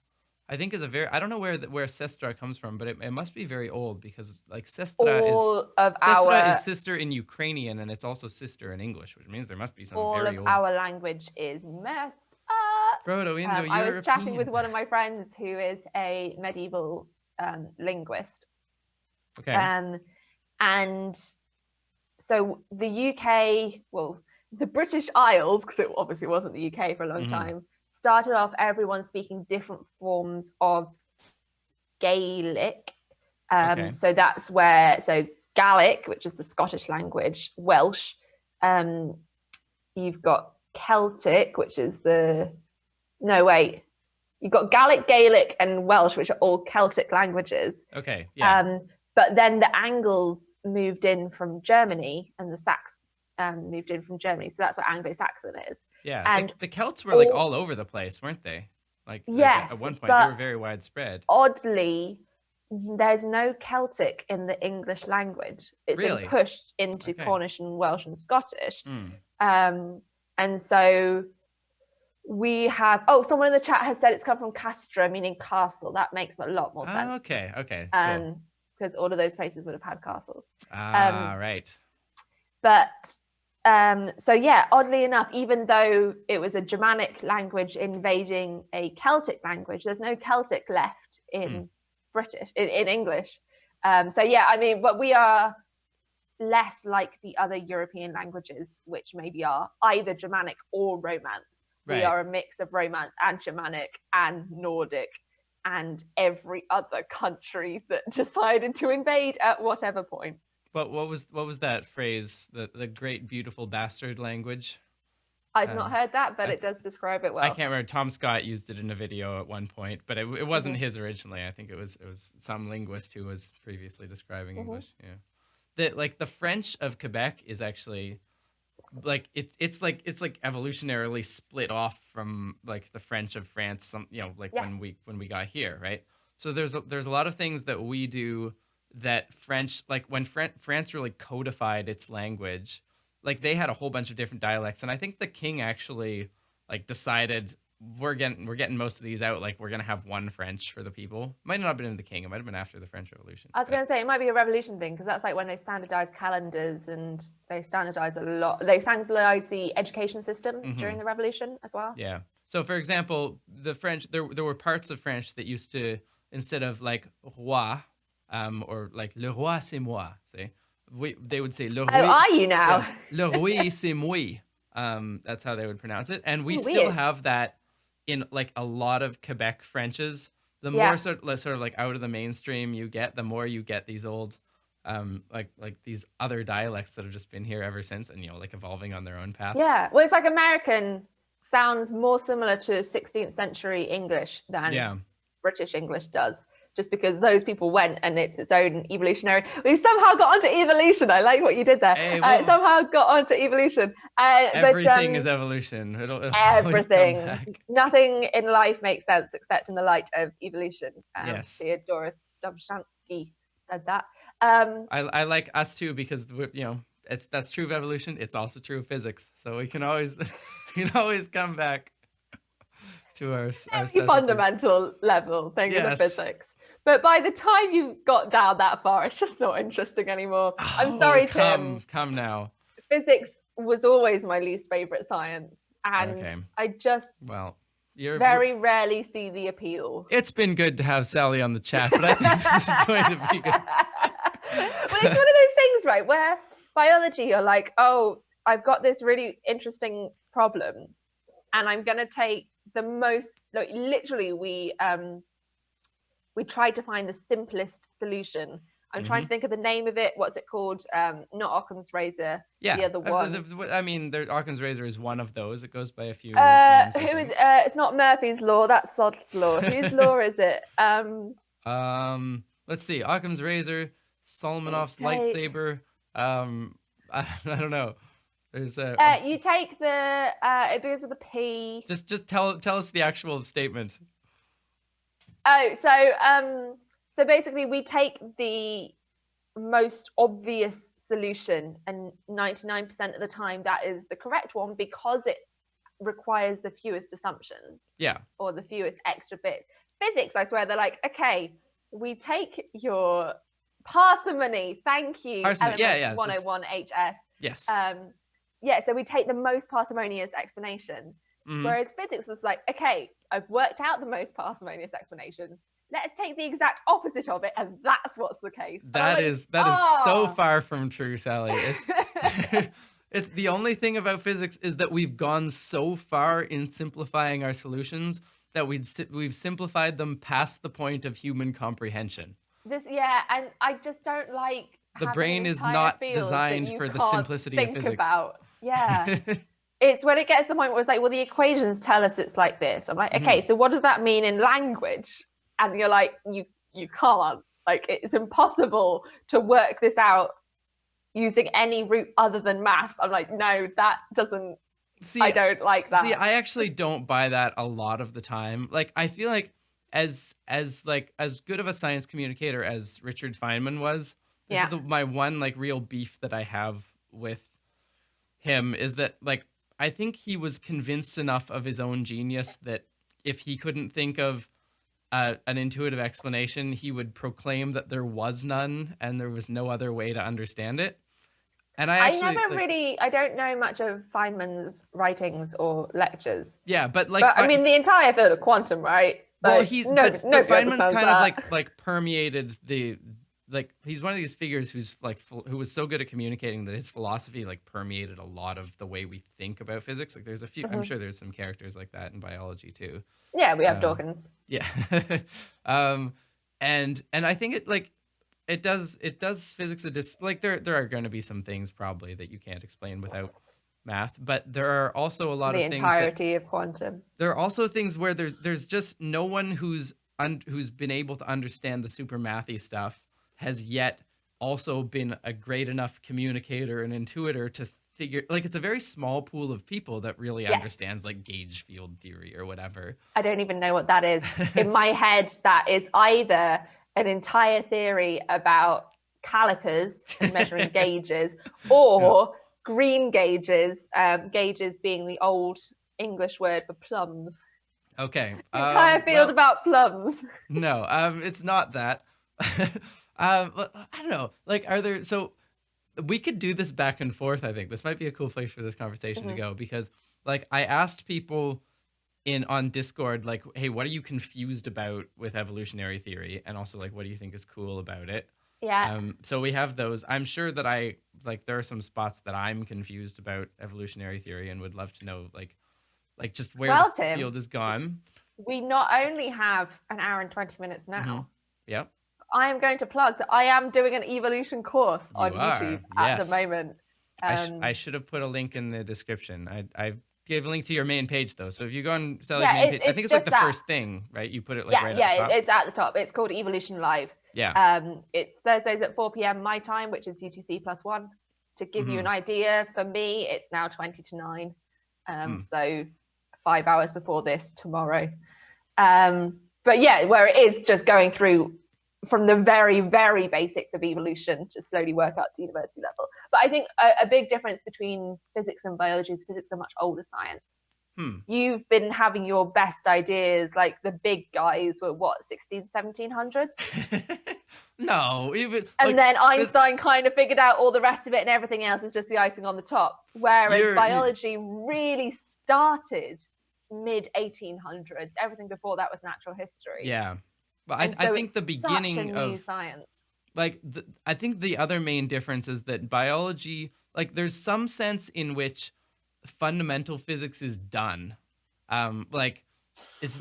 S1: I think is a very. I don't know where Sestra comes from, but it must be very old because like Sestra is sister in Ukrainian and it's also sister in English, which means there must be something very old.
S2: Our language is messed up.
S1: Proto-Indo-European.
S2: I was chatting with one of my friends who is a medieval linguist.
S1: Okay.
S2: And so the UK, well, the British Isles, because it obviously wasn't the UK for a long time, started off everyone speaking different forms of Gaelic. So that's where, so Gaelic, which is the Scottish language, Welsh, you've got Celtic, which is you've got Gaelic, Gaelic, and Welsh, which are all Celtic languages.
S1: Okay. Yeah.
S2: But then the Angles moved in from Germany, and the Sacs moved in from Germany. So that's what Anglo-Saxon is.
S1: Yeah.
S2: And
S1: the Celts were like all over the place, weren't they?
S2: Yes.
S1: At one point, they were very widespread.
S2: Oddly, there's no Celtic in the English language. It's been pushed into Cornish and Welsh and Scottish. And so we have, someone in the chat has said it's come from castra, meaning castle. That makes a lot more sense.
S1: Okay.
S2: Cool. Because all of those places would have had castles.
S1: Right.
S2: But so yeah, oddly enough, even though it was a Germanic language invading a Celtic language, there's no Celtic left in British, in English. So yeah, I mean, but we are less like the other European languages, which maybe are either Germanic or Romance.
S1: Right.
S2: We are a mix of Romance and Germanic and Nordic and every other country that decided to invade at whatever point.
S1: what was that phrase? The great beautiful bastard language.
S2: I've not heard that, but
S1: I-
S2: it does describe it well.
S1: I can't remember. Tom Scott used it in a video at one point, but it wasn't his originally. I think it was some linguist who was previously describing English. Yeah, the French of Quebec is actually like it's like evolutionarily split off from like the French of France.
S2: Yes.
S1: when we got here, right? So there's a lot of things that we do that French, like when France really codified its language, like they had a whole bunch of different dialects, and I think the king actually like decided we're getting most of these out. Like we're gonna have one French for the people. Might not have been the king. It might have been after the French Revolution.
S2: I was going to say it might be a revolution thing because that's like when they standardized calendars and they standardized a lot. They standardized the education system during the revolution as well.
S1: Yeah. So for example, the French, there were parts of French that used to, instead of like roi, or like le roi c'est moi, say, they would say le roi.
S2: Oh, are you now?
S1: Yeah, le roi c'est moi. That's how they would pronounce it, and we still
S2: Weird.
S1: have that in like a lot of Quebec Frenches. The more sort of like out of the mainstream you get, the more you get these old, like these other dialects that have just been here ever since, and like evolving on their own paths.
S2: Yeah. Well, it's like American sounds more similar to 16th century English than British English does, just because those people went and it's its own evolutionary. We somehow got onto evolution. I like what you did there.
S1: Hey, well,
S2: somehow got onto evolution.
S1: Everything is evolution. It'll
S2: everything.
S1: always come back.
S2: Nothing in life makes sense except in the light of evolution.
S1: Yes.
S2: Theodorus Dobzhansky said that.
S1: I like us too because that's true of evolution. It's also true of physics. So we can always come back to our specialties.
S2: Fundamental level things of physics. But by the time you got down that far, it's just not interesting anymore. I'm sorry, Tim.
S1: Come now.
S2: Physics was always my least favorite science, and I just very rarely see the appeal.
S1: It's been good to have Sally on the chat, but I think this is going to be good.
S2: Well, it's one of those things, right, where biology, you're like, oh, I've got this really interesting problem, and I'm going to take the most, like, literally, we tried to find the simplest solution. I'm trying to think of the name of it. What's it called? Not Occam's razor.
S1: Yeah,
S2: the other one.
S1: Occam's razor is one of those. It goes by a few.
S2: Names, it's not Murphy's law. That's Sod's law. Whose law is it?
S1: Let's see. Occam's razor, Solomonov's lightsaber. I don't know. There's
S2: you take the. It begins with a P.
S1: Just tell us the actual statement.
S2: Oh, so basically, we take the most obvious solution, and 99% of the time, that is the correct one because it requires the fewest assumptions.
S1: Yeah.
S2: Or the fewest extra bits. Physics, I swear, they're like, okay, we take your parsimony. Thank you.
S1: Parsimony. Yeah.
S2: 101 HS.
S1: Yes.
S2: So we take the most parsimonious explanation. Whereas physics is like, okay, I've worked out the most parsimonious explanation. Let's take the exact opposite of it, and that's what's the case.
S1: That is so far from true, Sally. It's the only thing about physics is that we've gone so far in simplifying our solutions that we've simplified them past the point of human comprehension.
S2: And I just don't like
S1: the brain is not designed for the simplicity of physics.
S2: It's when it gets to the point where it's like, well, the equations tell us it's like this. I'm like, okay, so what does that mean in language? And you're like, you can't. Like, it's impossible to work this out using any route other than math. I'm like, no, that doesn't. I don't like that.
S1: See, I actually don't buy that a lot of the time. Like, I feel like as good of a science communicator as Richard Feynman was, this is my one like real beef that I have with him is that like I think he was convinced enough of his own genius that if he couldn't think of an intuitive explanation, he would proclaim that there was none and there was no other way to understand it. And I
S2: don't know much of Feynman's writings or lectures.
S1: Yeah, but
S2: I mean, the entire field of quantum, right?
S1: Well, Feynman's kind of like permeated he's one of these figures who was so good at communicating that his philosophy like permeated a lot of the way we think about physics. Like there's a few, I'm sure there's some characters like that in biology too.
S2: Yeah, we have Dawkins.
S1: Yeah. And I think it like it does physics like there are going to be some things probably that you can't explain without math, but there are also a lot
S2: The
S1: of things that
S2: entirety of quantum.
S1: there are also things where there's just no one who's been able to understand the super mathy stuff has yet also been a great enough communicator and intuitor to figure, like, it's a very small pool of people that really
S2: Yes.
S1: understands like gauge field theory or whatever.
S2: I don't even know what that is. In my head, that is either an entire theory about calipers and measuring gauges, or green gauges, gauges being the old English word for plums.
S1: Okay.
S2: Entire field about plums.
S1: No, it's not that. I don't know. Like, are there, so we could do this back and forth. I think this might be a cool place for this conversation to go, because like I asked people on Discord, like, hey, what are you confused about with evolutionary theory? And also like, what do you think is cool about it?
S2: Yeah.
S1: So we have those. I'm sure that there are some spots that I'm confused about evolutionary theory and would love to know like just where the
S2: Tim,
S1: field has gone.
S2: We not only have an hour and 20 minutes now.
S1: Yep.
S2: I am going to plug that I am doing an evolution course on YouTube at the moment.
S1: I should have put a link in the description. I gave a link to your main page though. So if you go on Sally's main page, I think it's like the first thing, right? You put it like right at the top.
S2: It's at the top. It's called Evolution Live.
S1: Yeah.
S2: It's Thursdays at 4 p.m. my time, which is UTC +1. To give you an idea, for me, it's now 20 to 9. So 5 hours before this tomorrow. But yeah, where it is just going through from the very, very basics of evolution to slowly work up to university level. But I think a big difference between physics and biology is physics are much older science. You've been having your best ideas, like the big guys were what, 1700s?
S1: No, even.
S2: And then Einstein kind of figured out all the rest of it, and everything else is just the icing on the top. Whereas biology really started mid 1800s. Everything before that was natural history.
S1: Yeah. But I think the beginning of
S2: science.
S1: Like, I think the other main difference is that biology, like, there's some sense in which fundamental physics is done. Like, it's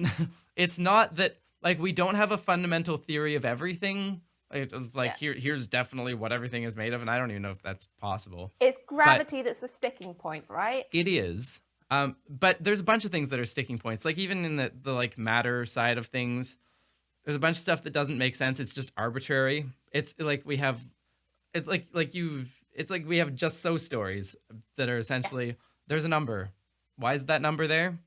S1: not that, like, we don't have a fundamental theory of everything. Here's definitely what everything is made of, and I don't even know if that's possible.
S2: It's gravity that's the sticking point, right?
S1: It is. But there's a bunch of things that are sticking points. Like, even in the like matter side of things, there's a bunch of stuff that doesn't make sense. It's just arbitrary. It's like we have just so stories that are essentially there's a number. Why is that number there?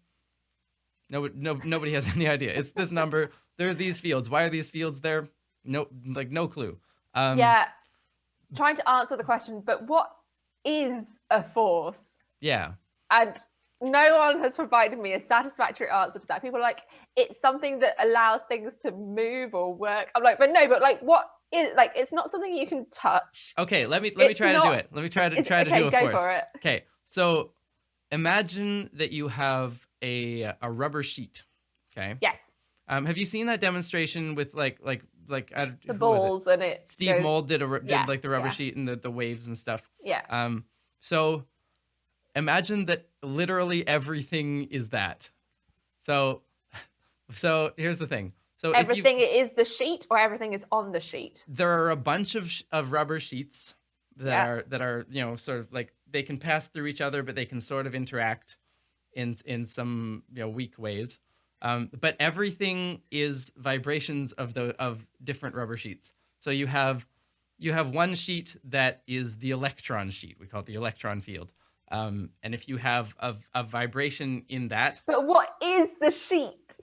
S1: Nobody has any idea. It's this number. There's these fields. Why are these fields there? No clue.
S2: Trying to answer the question, but what is a force?
S1: Yeah.
S2: And no one has provided me a satisfactory answer to that. People are like, it's something that allows things to move or work. I'm like, but what is, like, it's not something you can touch.
S1: Okay, let me try to do it. Let me try to do a force.
S2: Go for it.
S1: Okay, so imagine that you have a rubber sheet. Okay.
S2: Yes.
S1: Have you seen that demonstration with like
S2: the balls and it?
S1: Steve Mould did like the rubber sheet and the waves and stuff.
S2: Yeah.
S1: So imagine that literally everything is that. So here's the thing. So
S2: everything is the sheet, or everything is on the sheet?
S1: There are a bunch of rubber sheets that are sort of like they can pass through each other, but they can sort of interact in some weak ways. But everything is vibrations of different rubber sheets. So you have one sheet that is the electron sheet. We call it the electron field. And if you have a vibration in that.
S2: But what is the sheet?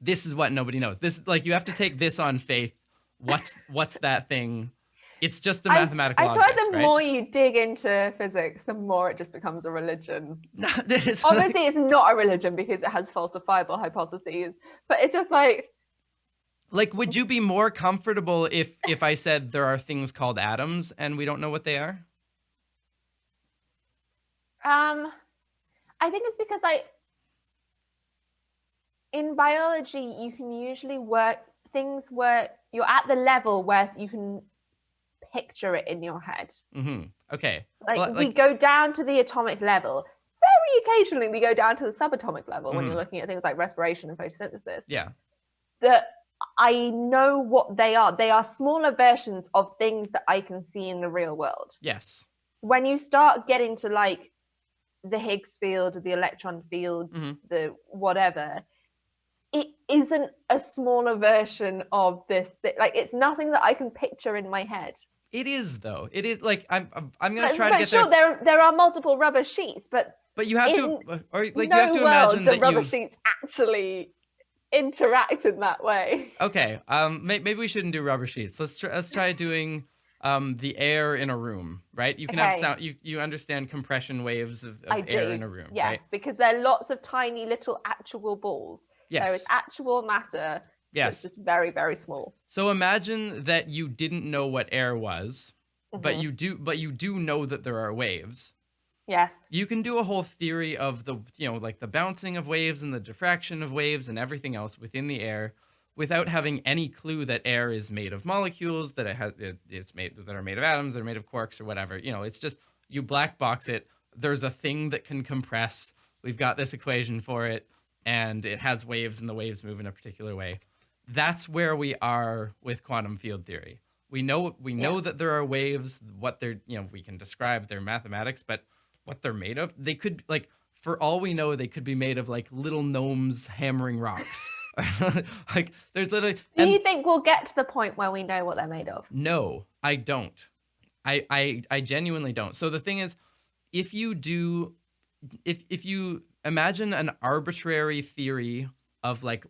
S1: This is what nobody knows. This, like, you have to take this on faith. What's that thing? It's just a mathematical object,
S2: I swear the more you dig into physics, the more it just becomes a religion. Obviously, it's not a religion because it has falsifiable hypotheses, but it's just like...
S1: Like, would you be more comfortable if I said there are things called atoms and we don't know what they are?
S2: I think it's because in biology, you can usually work things where you're at the level where you can picture it in your head.
S1: Mm-hmm. Okay.
S2: We go down to the atomic level. Very occasionally, we go down to the subatomic level when you're looking at things like respiration and photosynthesis.
S1: Yeah.
S2: I know what they are. They are smaller versions of things that I can see in the real world.
S1: Yes.
S2: When you start getting to like the Higgs field, the electron field, the whatever, it isn't a smaller version of this. Like, it's nothing that I can picture in my head.
S1: It is, though. It is like I'm gonna try to get
S2: sure,
S1: there.
S2: there are multiple rubber sheets, but
S1: you have to, or like
S2: no
S1: you have to imagine
S2: the
S1: that
S2: rubber sheets actually interact in that way.
S1: Okay. Maybe we shouldn't do rubber sheets. Let's try doing the air in a room, right? You can have sound. You understand compression waves of air in a room,
S2: yes,
S1: right?
S2: because there are lots of tiny little actual balls.
S1: Yes.
S2: There is actual matter.
S1: Yes.
S2: It's just very, very small.
S1: So imagine that you didn't know what air was, but you do know that there are waves.
S2: Yes.
S1: You can do a whole theory of the, like the bouncing of waves and the diffraction of waves and everything else within the air without having any clue that air is made of molecules, that that are made of atoms, that are made of quarks or whatever. It's just you black box it. There's a thing that can compress. We've got this equation for it, and it has waves, and the waves move in a particular way. That's where we are with quantum field theory. We know that there are waves. What they're, we can describe their mathematics, but what they're made of, they could, like, for all we know, they could be made of like little gnomes hammering rocks. Like, there's literally.
S2: Do you think we'll get to the point where we know what they're made of?
S1: No, I don't. I genuinely don't. So the thing is, if you imagine an arbitrary theory of like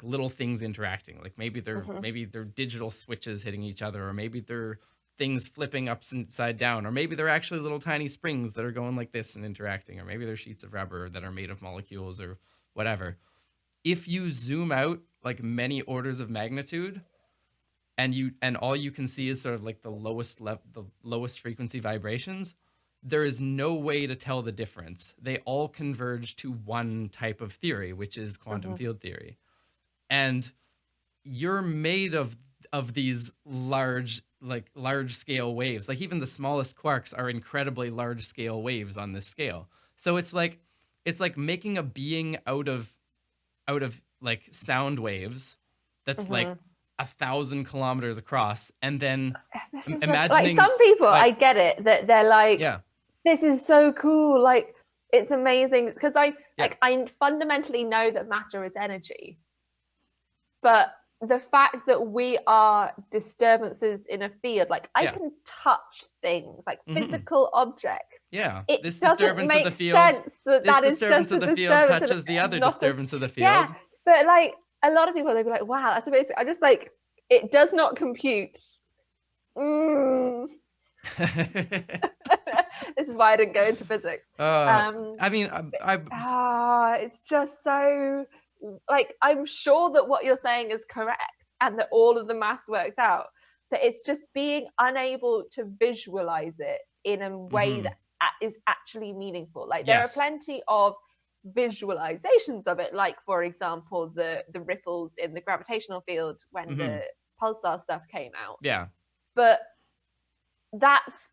S1: little things interacting, like maybe they're digital switches hitting each other, or maybe they're things flipping upside down, or maybe they're actually little tiny springs that are going like this and interacting, or maybe they're sheets of rubber that are made of molecules or whatever. If you zoom out like many orders of magnitude, and all you can see is sort of like the lowest frequency vibrations, there is no way to tell the difference. They all converge to one type of theory, which is quantum field theory. And you're made of these large scale waves. Like, even the smallest quarks are incredibly large scale waves on this scale. So it's like making a being out of like sound waves that's like 1,000 kilometers across, and then imagining,
S2: like, some people, I get it, that they're like, this is so cool, like, it's amazing, because I fundamentally know that matter is energy, but the fact that we are disturbances in a field, like, I can touch things, like physical objects.
S1: Yeah,
S2: this disturbance of the field. This
S1: disturbance of the field touches the other disturbance of the field.
S2: Yeah, but like, a lot of people, they'd be like, wow, that's amazing. I just, like, it does not compute. This is why I didn't go into physics.
S1: I mean,
S2: it's just so, like, I'm sure that what you're saying is correct and that all of the maths works out, but it's just being unable to visualize it in a way that is actually meaningful. Like, there are plenty of visualizations of it, like, for example, the ripples in the gravitational field when the pulsar stuff came out.
S1: Yeah.
S2: But that's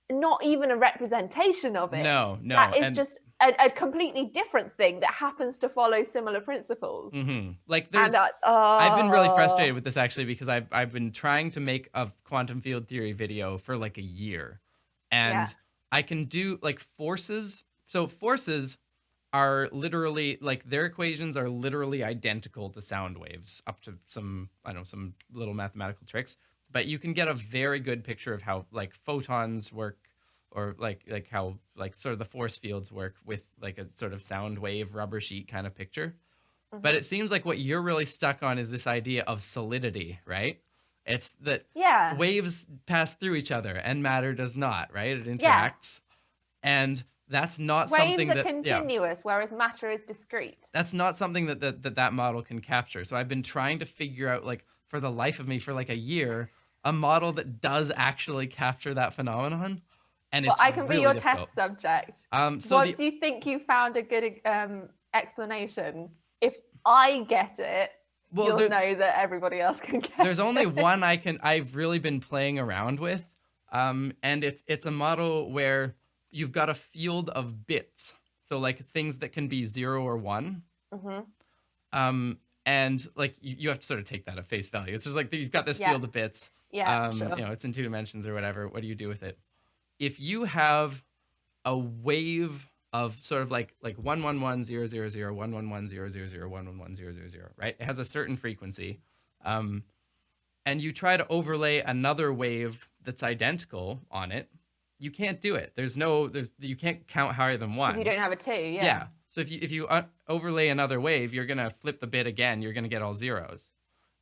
S2: not even a representation of it.
S1: No.
S2: That is just a completely different thing that happens to follow similar principles.
S1: Like, there's, I've been really frustrated with this, actually, because I've been trying to make a quantum field theory video for like a year, and I can do like forces. So forces are literally, like, their equations are literally identical to sound waves, up to some little mathematical tricks. But you can get a very good picture of how, like, photons work, or like how, like, sort of the force fields work with, like, a sort of sound wave rubber sheet kind of picture. But it seems like what you're really stuck on is this idea of solidity, right? It's that waves pass through each other and matter does not, right? It interacts. And that's not something that...
S2: Waves are continuous, whereas matter is discrete.
S1: That's not something that model can capture. So I've been trying to figure out, like, for the life of me, for like a year, a model that does actually capture that phenomenon. And it's
S2: I can
S1: really
S2: be your
S1: difficult.
S2: test subject.
S1: So
S2: Once you think you found a good explanation, if I get it, you'll know that everybody else can get it.
S1: There's only one I've really been playing around with, and it's a model where you've got a field of bits, so like things that can be 0 or 1. And like you have to sort of take that at face value. It's just like you've got this
S2: Yeah.
S1: field of bits.
S2: Yeah, sure.
S1: You know, it's in 2 dimensions or whatever. What do you do with it? If you have a wave of sort of like 111,000, 111,000, 111,000, right? It has a certain frequency. And you try to overlay another wave that's identical on it, you can't do it. You can't count higher than 1.
S2: Because you don't have a 2, yeah.
S1: Yeah. So if you overlay another wave, you're gonna flip the bit again. You're gonna get all zeros.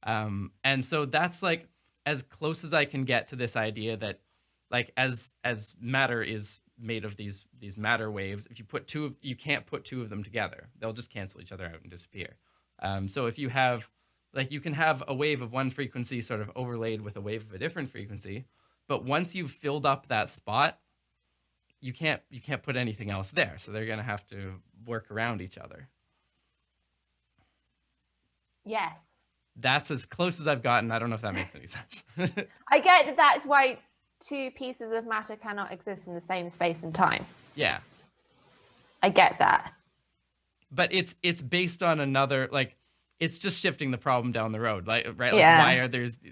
S1: And so that's like as close as I can get to this idea that, like, as matter is made of these matter waves, if you put you can't put 2 of them together. They'll just cancel each other out and disappear. So if you have, like, you can have a wave of one frequency sort of overlaid with a wave of a different frequency, but once you've filled up that spot, you can't put anything else there. So they're gonna have to work around each other.
S2: Yes.
S1: That's as close as I've gotten. I don't know if that makes any sense.
S2: I get that that's why 2 pieces of matter cannot exist in the same space and time.
S1: Yeah.
S2: I get that.
S1: But it's based on another, like, it's just shifting the problem down the road, like, right? Like,
S2: Yeah.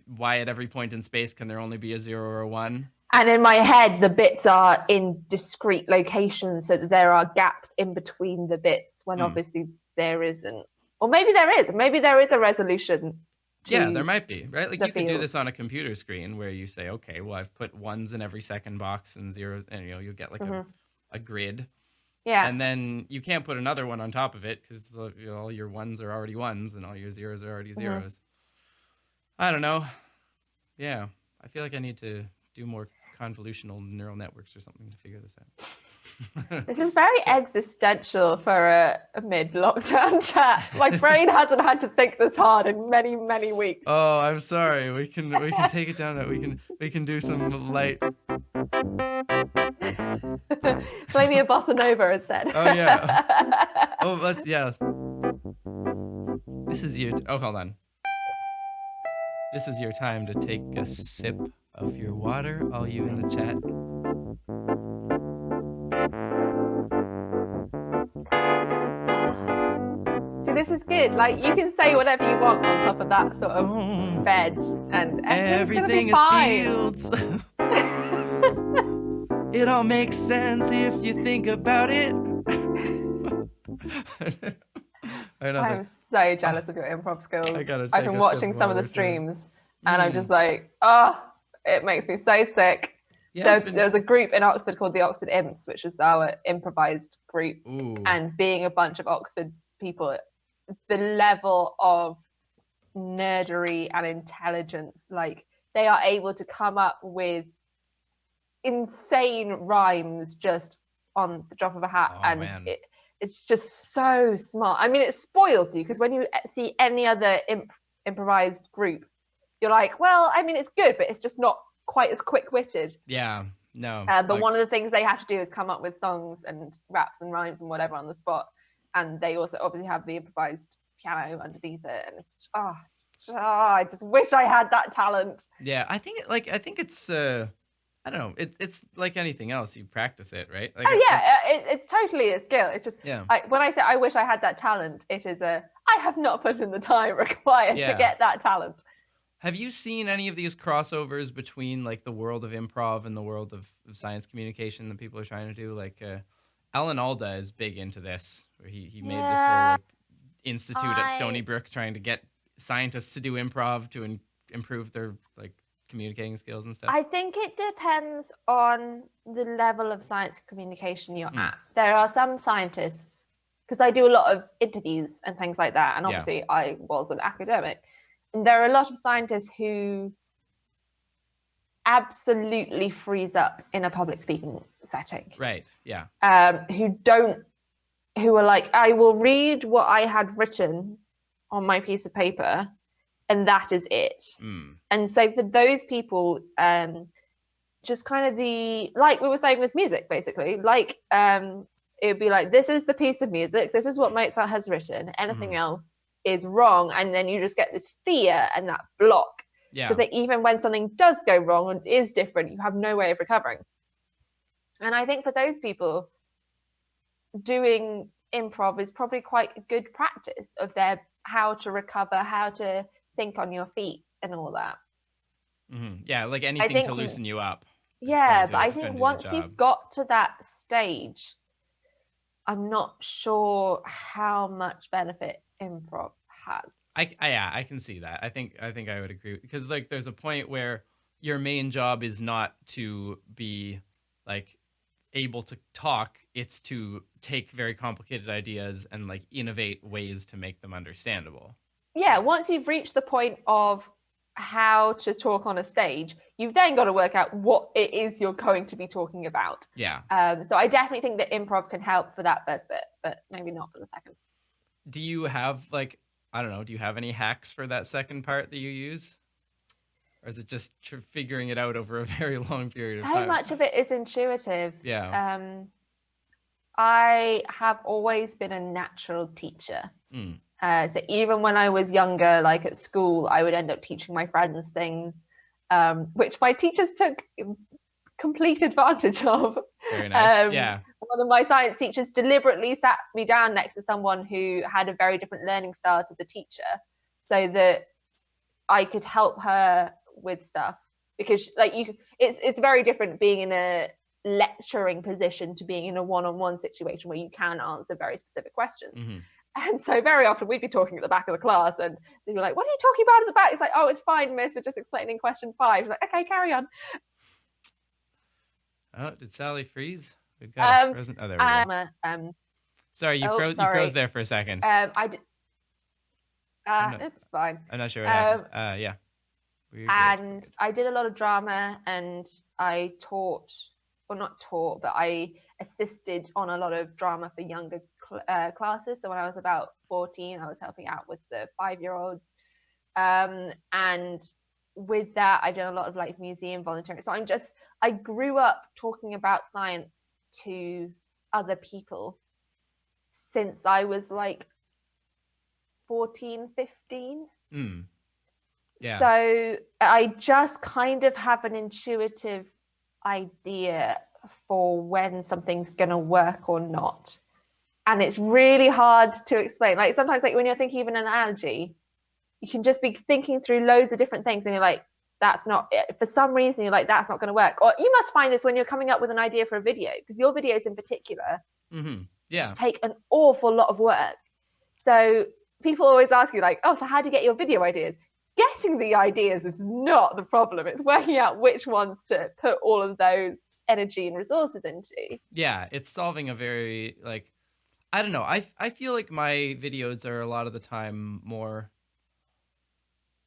S1: why at every point in space can there only be a 0 or a 1?
S2: And in my head, the bits are in discrete locations, so that there are gaps in between the bits when obviously there isn't. Or maybe there is. Maybe there is a resolution.
S1: Yeah, there might be, right? Like, you could do
S2: field.
S1: this on a computer screen where you say, okay, well, I've put 1s in every second box and 0s, and you'll get like a grid.
S2: Yeah.
S1: And then you can't put another one on top of it because all your 1s are already 1s and all your 0s are already 0s. I don't know. Yeah, I feel like I need to do more convolutional neural networks or something to figure this out.
S2: This is very existential for a mid-lockdown chat. My brain hasn't had to think this hard in many, many weeks.
S1: Oh, I'm sorry. We can take it down. We can do some light.
S2: Play me a bossa nova instead.
S1: Oh yeah. Oh, This is your. Oh, hold on. This is your time to take a sip of your water, all you in the chat.
S2: See, this is good. Like, you can say whatever you want on top of that sort of bed, and
S1: Everything is fields. It all makes sense if you think about it.
S2: I'm so jealous of your improv skills.
S1: I've
S2: been watching some of the streams, and I'm just like, oh, it makes me so sick.
S1: Yeah,
S2: there's a group in Oxford called the Oxford Imps, which is our improvised group.
S1: Ooh.
S2: And being a bunch of Oxford people, the level of nerdery and intelligence, like, they are able to come up with insane rhymes just on the drop of a hat. It's just so smart. I mean, it spoils you because when you see any other improvised group, you're like, well, I mean, it's good, but it's just not quite as quick-witted.
S1: Yeah, no.
S2: But one of the things they have to do is come up with songs and raps and rhymes and whatever on the spot. And they also obviously have the improvised piano underneath it. And it's, I just wish I had that talent.
S1: Yeah, I think it's, I don't know. It's like anything else. You practice it, right? Like,
S2: it's totally a skill. It's just, when I say I wish I had that talent, it is I have not put in the time required to get that talent.
S1: Have you seen any of these crossovers between, like, the world of improv and the world of science communication that people are trying to do? Like, Alan Alda is big into this, where he made this whole, like, institute at Stony Brook trying to get scientists to do improv to improve their, like, communicating skills and stuff.
S2: I think it depends on the level of science communication you're at. There are some scientists, because I do a lot of interviews and things like that, and obviously I was an academic, and there are a lot of scientists who absolutely freeze up in a public speaking setting.
S1: Right, yeah.
S2: Who are like, I will read what I had written on my piece of paper, and that is it. And so for those people, just kind of like we were saying with music, basically, like, it would be like, this is the piece of music, this is what Mozart has written, anything else is wrong. And then you just get this fear and that block. So that even when something does go wrong and is different, you have no way of recovering. And I think for those people, doing improv is probably quite a good practice of their how to recover, how to think on your feet and all that.
S1: Yeah, like
S2: I
S1: anything to
S2: think,
S1: loosen you up.
S2: yeah, but I
S1: It's
S2: think
S1: going to do the
S2: once
S1: job.
S2: you've got to that stage, I'm not sure how much benefit improv has.
S1: Yeah, I can see that. I think I would agree because like there's a point where your main job is not to be like able to talk, it's to take very complicated ideas and like innovate ways to make them understandable.
S2: Yeah, once you've reached the point of how to talk on a stage, you've then got to work out what it is you're going to be talking about.
S1: Yeah.
S2: So I definitely think that improv can help for that first bit, but maybe not for the second.
S1: Do you have like, I don't know, do you have any hacks for that second part that you use? Or is it just figuring it out over a very long period of
S2: So
S1: time?
S2: much of it is intuitive.
S1: Yeah.
S2: I have always been a natural teacher.
S1: Mm.
S2: So even when I was younger, like at school, I would end up teaching my friends things, which my teachers took complete advantage of.
S1: Very nice. Yeah.
S2: One of my science teachers deliberately sat me down next to someone who had a very different learning style to the teacher, so that I could help her with stuff. Because like it's very different being in a lecturing position to being in a one-on-one situation where you can answer very specific questions.
S1: Mm-hmm.
S2: And so very often we'd be talking at the back of the class and they'd be like, what are you talking about at the back? It's like, oh, it's fine, miss. We're just explaining question 5. It's like, okay, carry on.
S1: Oh, did Sally freeze? We've got a frozen. Oh, there we go. Sorry, you froze. You froze there for a second.
S2: I did. It's fine.
S1: I'm not sure what happened. Yeah.
S2: And I did a lot of drama, and I taught, or not taught, but I assisted on a lot of drama for younger classes. So when I was about 14, I was helping out with the 5-year-olds, and with that, I did a lot of like museum volunteering. So I grew up talking about science to other people since I was like 14, 15.
S1: Yeah.
S2: So I just kind of have an intuitive idea for when something's going to work or not. And it's really hard to explain. Like sometimes like when you're thinking of an analogy, you can just be thinking through loads of different things and you're like, that's not it. For some reason, you're like, that's not going to work. Or you must find this when you're coming up with an idea for a video, because your videos in particular take an awful lot of work. So people always ask you like, oh, so how do you get your video ideas? Getting the ideas is not the problem. It's working out which ones to put all of those energy and resources into.
S1: Yeah, it's solving a very like, I don't know. I feel like my videos are a lot of the time more,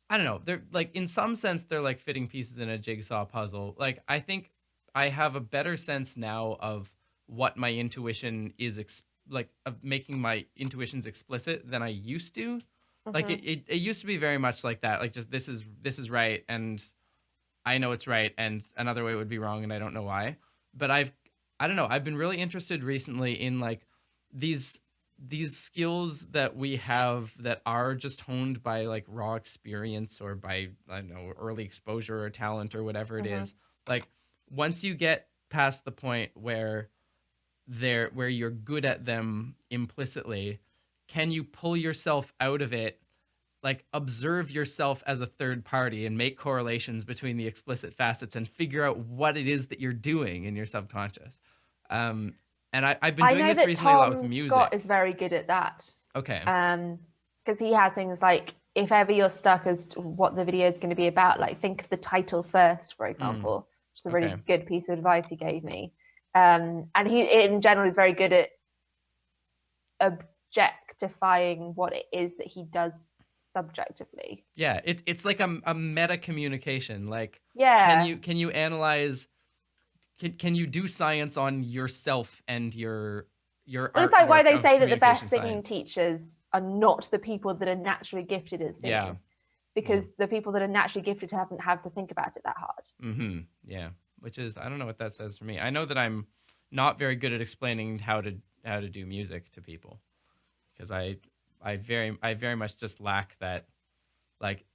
S1: I don't know. They're like, in some sense, they're like fitting pieces in a jigsaw puzzle. Like, I think I have a better sense now of what my intuition is, like of making my intuitions explicit than I used to. Like it used to be very much like that. Like just this is right, and I know it's right, and another way would be wrong, and I don't know why. But I don't know. I've been really interested recently in like these skills that we have that are just honed by like raw experience or by, I don't know, early exposure or talent or whatever it is. Like once you get past the point where you're good at them implicitly, can you pull yourself out of it, like observe yourself as a third party and make correlations between the explicit facets and figure out what it is that you're doing in your subconscious? And I've been doing this recently a lot with music.
S2: Scott is very good at that.
S1: Okay.
S2: Because he has things like, if ever you're stuck as to what the video is going to be about, like think of the title first, for example, which is a really good piece of advice he gave me. And he, in general, is very good at objectifying what it is that he does subjectively.
S1: Yeah, it's like a meta communication. Like,
S2: yeah,
S1: can you analyze? Can you do science on yourself and your
S2: well, it's like why they say that the best singing teachers are not the people that are naturally gifted at singing.
S1: Yeah.
S2: Because the people that are naturally gifted haven't had to think about it that hard.
S1: Yeah, which is, I don't know what that says for me. I know that I'm not very good at explaining how to do music to people, because I very much just lack that. Like,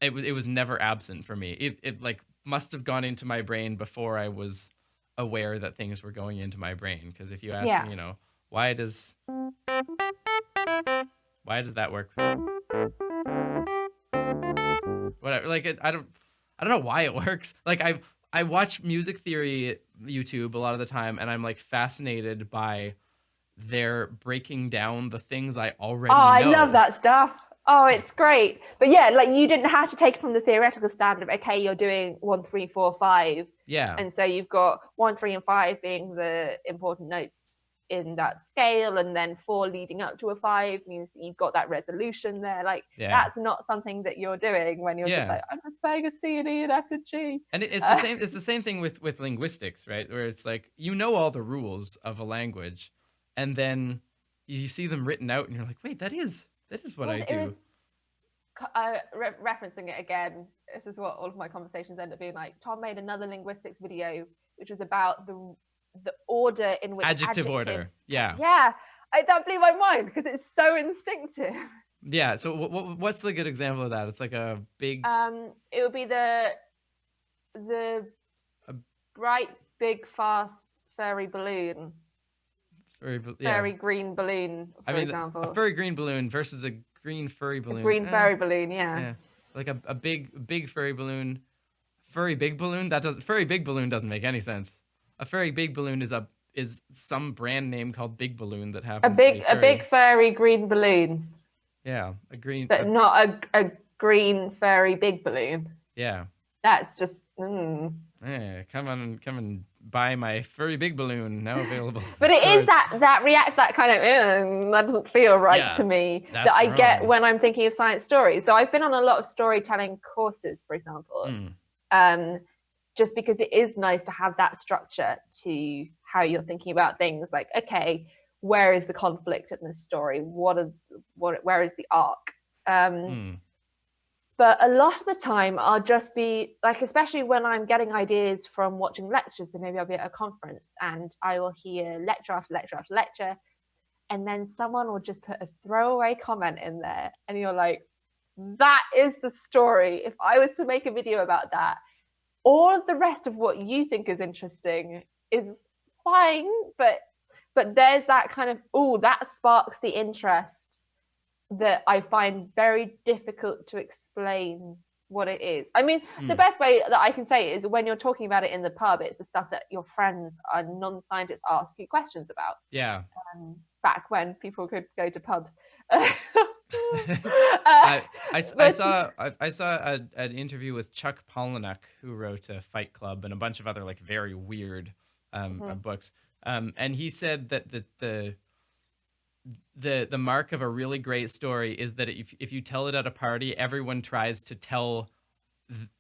S1: it was never absent for me. It like must have gone into my brain before I was aware that things were going into my brain. Because if you ask me, you know, why does Why does that work? Whatever. Like I don't know why it works. Like I watch music theory YouTube a lot of the time, and I'm like fascinated by their breaking down the things I
S2: Oh,
S1: already
S2: I
S1: know.
S2: love that stuff. Oh, it's great. But yeah, like you didn't have to take it from the theoretical standard of, okay, you're doing 1, 3, 4, 5.
S1: Yeah.
S2: And so you've got 1, 3, and 5 being the important notes in that scale, and then 4 leading up to a 5 means that you've got that resolution there. Like
S1: Yeah.
S2: that's not something that you're doing when you're just
S1: Yeah.
S2: like, I'm just playing a C and E and F and G.
S1: And it's the same. It's the same thing with linguistics, right? Where it's like you know all the rules of a language, and then you see them written out, and you're like, wait, that is what I do.
S2: Referencing it again, this is what all of my conversations end up being like. Tom made another linguistics video, which was about the order in which
S1: Adjective order. Yeah.
S2: Yeah, that blew my mind because it's so instinctive.
S1: Yeah. So what's the good example of that? It's like a big.
S2: It would be the bright, big, fast, furry balloon. Furry green balloon, for example.
S1: A furry green balloon versus a green furry balloon.
S2: A green furry balloon, yeah.
S1: Like a big furry balloon. Furry big balloon? Furry big balloon doesn't make any sense. A furry big balloon is some brand name called Big Balloon that happens
S2: a big furry green balloon.
S1: Yeah, a green.
S2: But not a green furry big balloon.
S1: Yeah.
S2: That's just.
S1: Yeah, come and buy my furry big balloon, now available.
S2: But it is that react, that kind of that doesn't feel right to me, that I get when I'm thinking of science stories. So I've been on a lot of storytelling courses, for example, just because it is nice to have that structure to how you're thinking about things. Like, okay, where is the conflict in this story? Where is the arc? But a lot of the time I'll just be like, especially when I'm getting ideas from watching lectures, so maybe I'll be at a conference and I will hear lecture after lecture after lecture, and then someone will just put a throwaway comment in there and you're like, that is the story. If I was to make a video about that, all of the rest of what you think is interesting is fine, but there's that kind of, that sparks the interest that I find very difficult to explain what it is. I mean, the best way that I can say it is when you're talking about it in the pub, it's the stuff that your friends and non-scientists ask you questions about.
S1: Yeah.
S2: Back when people could go to pubs.
S1: I saw an interview with Chuck Palahniuk, who wrote Fight Club and a bunch of other like very weird books. And he said that the mark of a really great story is that if you tell it at a party, everyone tries to tell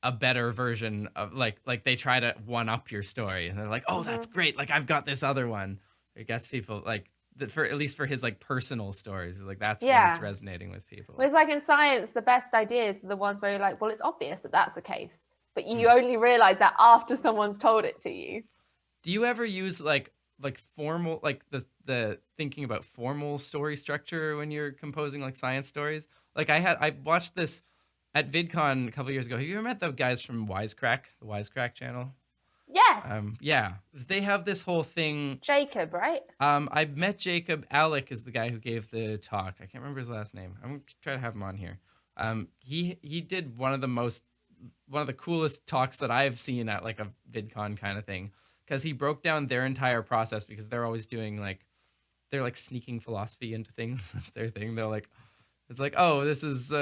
S1: a better version of like they try to one up your story, and they're like, oh, that's great, like I've got this other one. I guess people like that, for at least for his like personal stories, like that's when it's resonating with people.
S2: Well, it's like in science, the best ideas are the ones where you're like, well, it's obvious that that's the case, but you only realize that after someone's told it to you.
S1: Do you ever use like formal, like the thinking about formal story structure when you're composing like science stories? Like I watched this at VidCon a couple years ago. Have you ever met the guys from Wisecrack, the Wisecrack channel?
S2: Yes.
S1: Yeah, they have this whole thing.
S2: Jacob, right?
S1: I met Jacob. Alec is the guy who gave the talk. I can't remember his last name. I'm gonna try to have him on here. He did one of the coolest talks that I've seen at like a VidCon kind of thing, because he broke down their entire process, because they're always doing they're like sneaking philosophy into things. That's their thing. They're like, it's like, oh, this is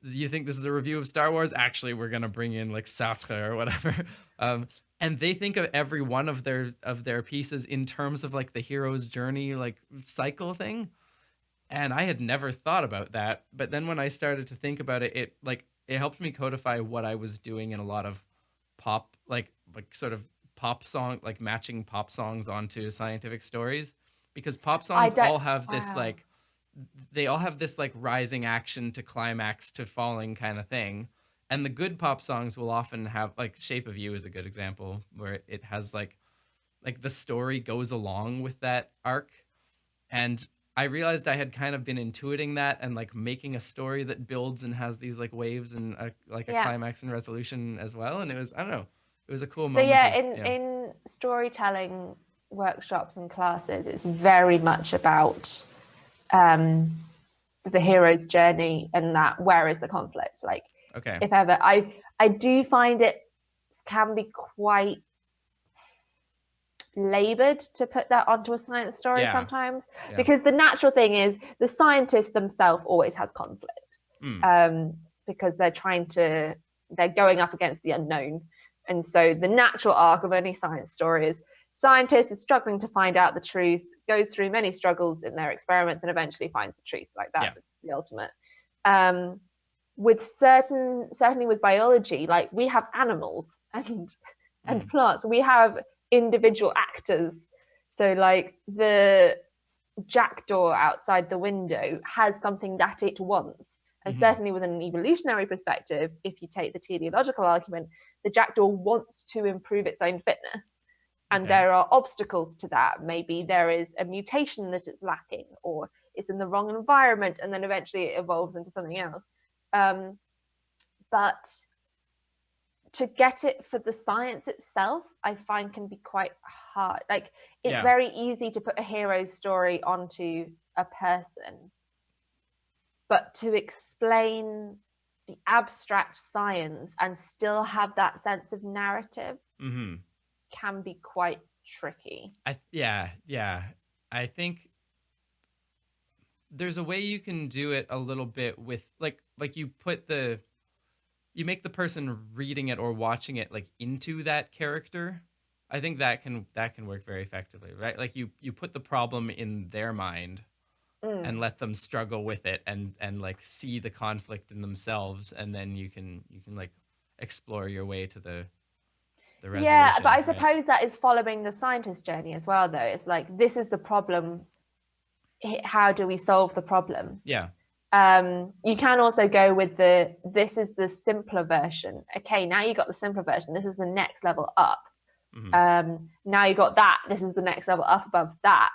S1: you think this is a review of Star Wars? Actually, we're gonna bring in like Sartre or whatever. And they think of every one of their pieces in terms of like the hero's journey, like cycle thing. And I had never thought about that. But then when I started to think about it, it helped me codify what I was doing in a lot of pop, like sort of pop song, like matching pop songs onto scientific stories, because pop songs all have this like, they all have this like rising action to climax to falling kind of thing. And the good pop songs will often have, like Shape of You is a good example, where it has like the story goes along with that arc. And I realized I had kind of been intuiting that and like making a story that builds and has these like waves and a climax and resolution as well. And it was, I don't know, it was a cool moment.
S2: So in storytelling workshops and classes, it's very much about the hero's journey and that where is the conflict. Like,
S1: Okay.
S2: if ever, I do find it can be quite labored to put that onto a science story
S1: Yeah.
S2: sometimes,
S1: Yeah.
S2: because the natural thing is the scientist themselves always has conflict, because they're going up against the unknown. And so the natural arc of any science story is scientist is struggling to find out the truth, goes through many struggles in their experiments, and eventually finds the truth. Like, that is the ultimate. With certainly with biology, like, we have animals and plants. We have individual actors. So, like, the jackdaw outside the window has something that it wants. And certainly within an evolutionary perspective, if you take the teleological argument, the jackdaw wants to improve its own fitness. And there are obstacles to that. Maybe there is a mutation that it's lacking, or it's in the wrong environment, and then eventually it evolves into something else. But to get it for the science itself, I find can be quite hard. Like, it's very easy to put a hero's story onto a person, but to explain the abstract science and still have that sense of narrative can be quite tricky.
S1: I think there's a way you can do it a little bit with like you make the person reading it or watching it like into that character. I think that can work very effectively, right? Like, you put the problem in their mind and let them struggle with it and like see the conflict in themselves, and then you can like explore your way to the resolution.
S2: Yeah, but I suppose that is following the scientist journey as well, though. It's like, this is the problem. How do we solve the problem?
S1: Yeah.
S2: You can also go with this is the simpler version. Okay, now you got the simpler version. This is the next level up. Now you got that. This is the next level up above that.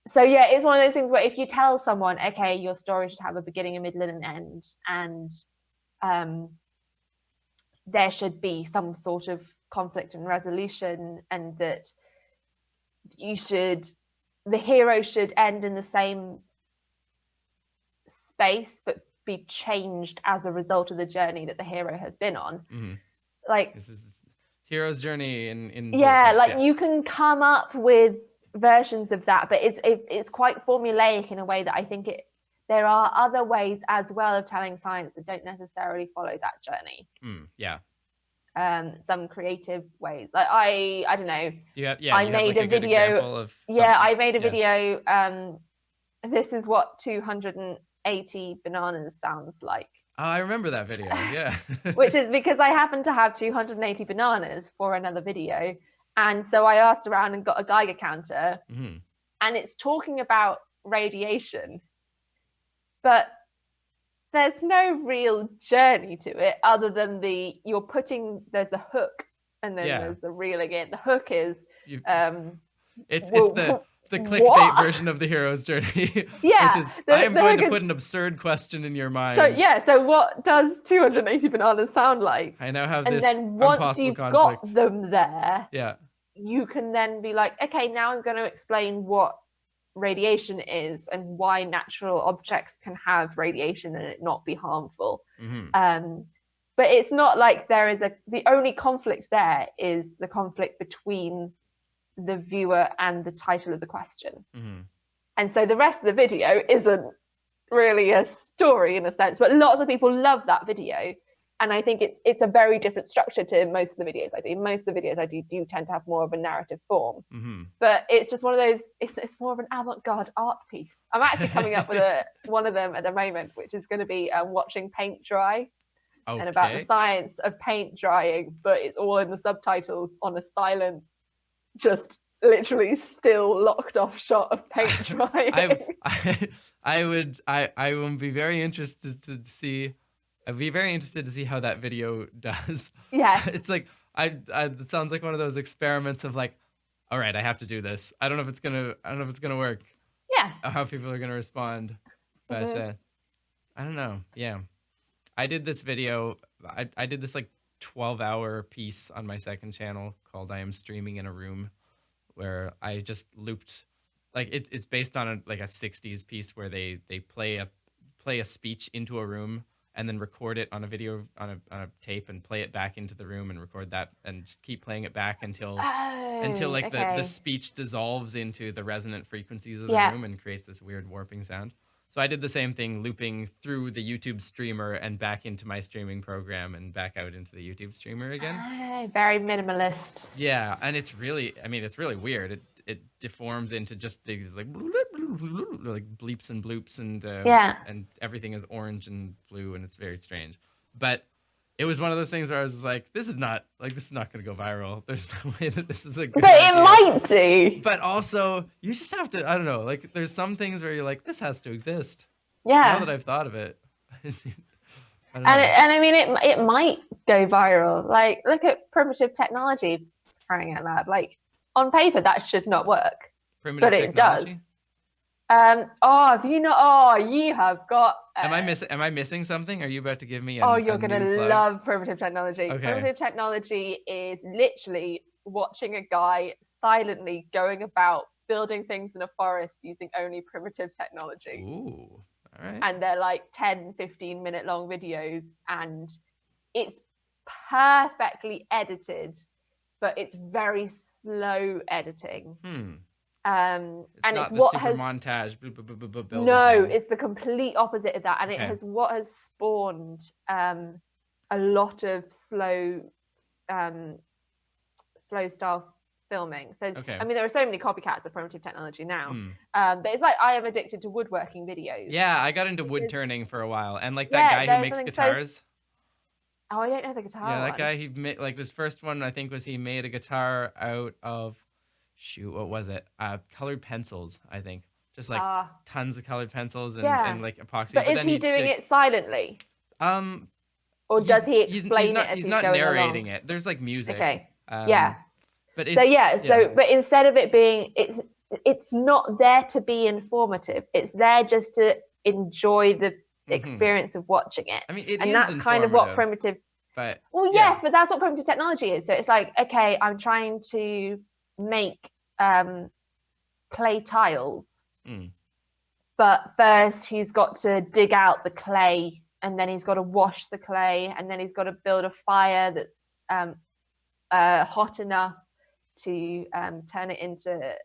S2: So yeah, it's one of those things where if you tell someone, okay, your story should have a beginning, a middle, and an end, and there should be some sort of conflict and resolution, and that the hero should end in the same space but be changed as a result of the journey that the hero has been on. Like,
S1: this is hero's journey in
S2: you can come up with versions of that, but it's quite formulaic in a way that I think there are other ways as well of telling science that don't necessarily follow that journey. Some creative ways. Like, I don't know.
S1: I made a video.
S2: I made a video. This is what 280 bananas sounds like.
S1: Oh, I remember that video. Yeah.
S2: Which is because I happen to have 280 bananas for another video. And so I asked around and got a Geiger counter. And it's talking about radiation. But there's no real journey to it other than there's the hook and then there's the reeling in. The hook is
S1: it's the clickbait version of the hero's journey.
S2: Yeah.
S1: Which is, I am going to put an absurd question in your mind.
S2: So what does 280 bananas sound like?
S1: I now have this.
S2: And then once you've got them there, you can then be like, okay, now I'm going to explain what radiation is and why natural objects can have radiation and it not be harmful. But it's not like the only conflict there is the conflict between the viewer and the title of the question. And so the rest of the video isn't really a story in a sense, but lots of people love that video. And I think it's a very different structure to most of the videos I do. Most of the videos I do tend to have more of a narrative form. But it's just one of those, it's more of an avant-garde art piece. I'm actually coming up with one of them at the moment, which is going to be watching paint dry.
S1: Okay.
S2: And about the science of paint drying, but it's all in the subtitles on a silent, just literally still locked off shot of paint drying.
S1: I would be very interested to see. I'd be very interested to see how that video does.
S2: Yeah.
S1: It's like it sounds like one of those experiments of like, all right, I have to do this. I don't know if it's gonna work.
S2: Yeah.
S1: Or how people are gonna respond. But I don't know. Yeah. I did this video. I did this like 12-hour piece on my second channel called I Am Streaming in a Room, where I just looped like it's based on like a 60s piece where they play a speech into a room and then record it on a video on a tape and play it back into the room and record that and just keep playing it back until
S2: Oh,
S1: like the
S2: okay.
S1: speech dissolves into the resonant frequencies of the
S2: Yeah.
S1: room and creates this weird warping sound. So I did the same thing, looping through the YouTube streamer and back into my streaming program and back out into the YouTube streamer again.
S2: Oh, very minimalist.
S1: Yeah, and it's really, I mean, it's really weird. It deforms into just these like bleeps and bloops and everything is orange and blue and it's very strange. But it was one of those things where I was just like, this is not going to go viral. There's no way that this is a good
S2: But it
S1: idea.
S2: might do.
S1: But also, you just have to, I don't know, like there's some things where you're like, this has to exist.
S2: Yeah.
S1: Now that I've thought of it. I don't know.
S2: And I mean, it might go viral. Like, look at primitive technology, crying out loud. Like, on paper, that should not work.
S1: Primitive
S2: but it does.
S1: technology?
S2: Have you not? Oh, you have got.
S1: Am I missing something? Are you about to give me
S2: you're gonna love primitive technology.
S1: Okay.
S2: Primitive technology is literally watching a guy silently going about building things in a forest using only primitive technology.
S1: Ooh, all right.
S2: And they're like 10, 15-minute long videos, and it's perfectly edited, but it's very slow editing. And
S1: not
S2: it's
S1: the
S2: what
S1: super
S2: has
S1: montage.
S2: no, it's the complete opposite of that, and
S1: Okay.
S2: it has what has spawned a lot of slow style filming. So
S1: Okay.
S2: I mean, there are so many copycats of primitive technology now, but it's like I am addicted to woodworking videos.
S1: Yeah, I got into wood turning for a while, and like that
S2: Yeah,
S1: guy who
S2: there's
S1: makes
S2: something so
S1: guitars.
S2: Oh, I don't know the guitar.
S1: Yeah, that
S2: one.
S1: guy. He made like this first one. I think was he made a guitar out of what was it? Colored pencils. I think just like tons of colored pencils and,
S2: Yeah.
S1: and like epoxy.
S2: But is
S1: then
S2: he doing it silently, or
S1: he's-
S2: does he explain it as
S1: he's not
S2: going
S1: narrating
S2: along?
S1: it. There's like music.
S2: Okay.
S1: Yeah. But
S2: So but instead of it being, it's not there to be informative. It's there just to enjoy the experience of watching it.
S1: I mean, it
S2: and
S1: is
S2: that's kind of what
S1: informative,
S2: primitive.
S1: But
S2: Well, yes, but that's what primitive technology is. So it's like, okay, I'm trying to make clay tiles, but first he's got to dig out the clay, and then he's got to wash the clay, and then he's got to build a fire that's hot enough to turn it into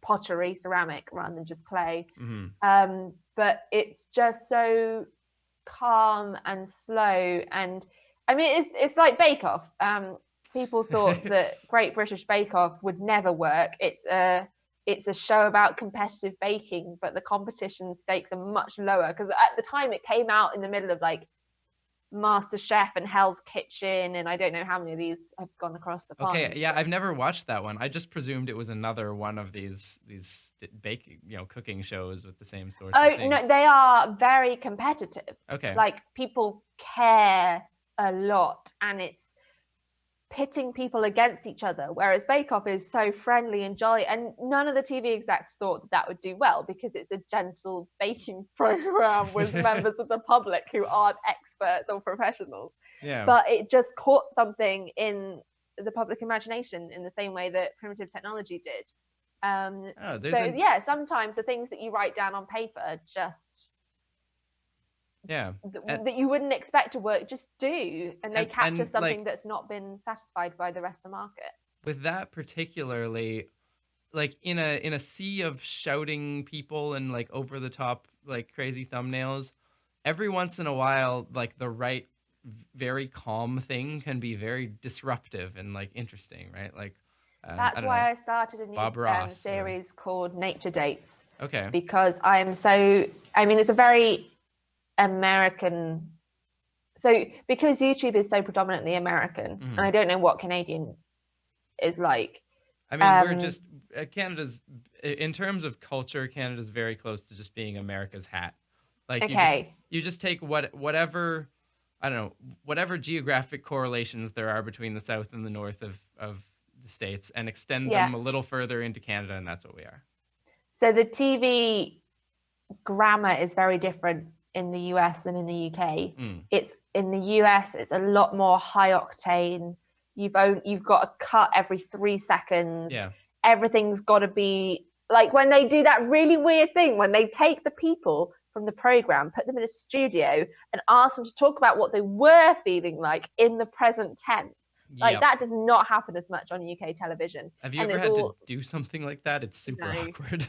S2: pottery, ceramic, rather than just clay. But it's just so calm and slow, and I mean, it's like Bake Off. People thought that Great British Bake Off would never work. It's a show about competitive baking, but the competition stakes are much lower because at the time it came out in the middle of like MasterChef and Hell's Kitchen, and I don't know how many of these have gone across the pond.
S1: Okay, yeah, I've never watched that one. I just presumed it was another one of these baking, cooking shows with the same sorts of things.
S2: No, they are very competitive.
S1: Okay.
S2: Like, people care a lot, and it's pitting people against each other, whereas Bake Off is so friendly and jolly, and none of the TV execs thought that would do well because it's a gentle baking program with members of the public who aren't experts or professionals.
S1: Yeah.
S2: But it just caught something in the public imagination in the same way that primitive technology did. Sometimes the things that you write down on paper just that you wouldn't expect to work just do, and they capture something that's not been satisfied by the rest of the market.
S1: With that particularly, like in a sea of shouting people and like over the top like crazy thumbnails, every once in a while like the right very calm thing can be very disruptive and like interesting, right? Like
S2: that's why I started a new series called Nature Dates.
S1: Okay.
S2: Because it's a very American, so because YouTube is so predominantly American, and I don't know what Canadian is like.
S1: I mean, we're just Canada's, in terms of culture, Canada's very close to just being America's hat. Like, you just take whatever geographic correlations there are between the South and the North of the States and extend them a little further into Canada, and that's what we are.
S2: So the TV grammar is very different in the US than in the UK. It's in the US, it's a lot more high octane. You've got a cut every 3 seconds.
S1: Yeah.
S2: Everything's got to be like when they do that really weird thing when they take the people from the program, put them in a studio and ask them to talk about what they were feeling like in the present tense. Like
S1: Yep.
S2: that does not happen as much on UK television.
S1: Have you
S2: And
S1: ever
S2: it's
S1: had
S2: all,
S1: to do something like that? It's super
S2: No.
S1: awkward.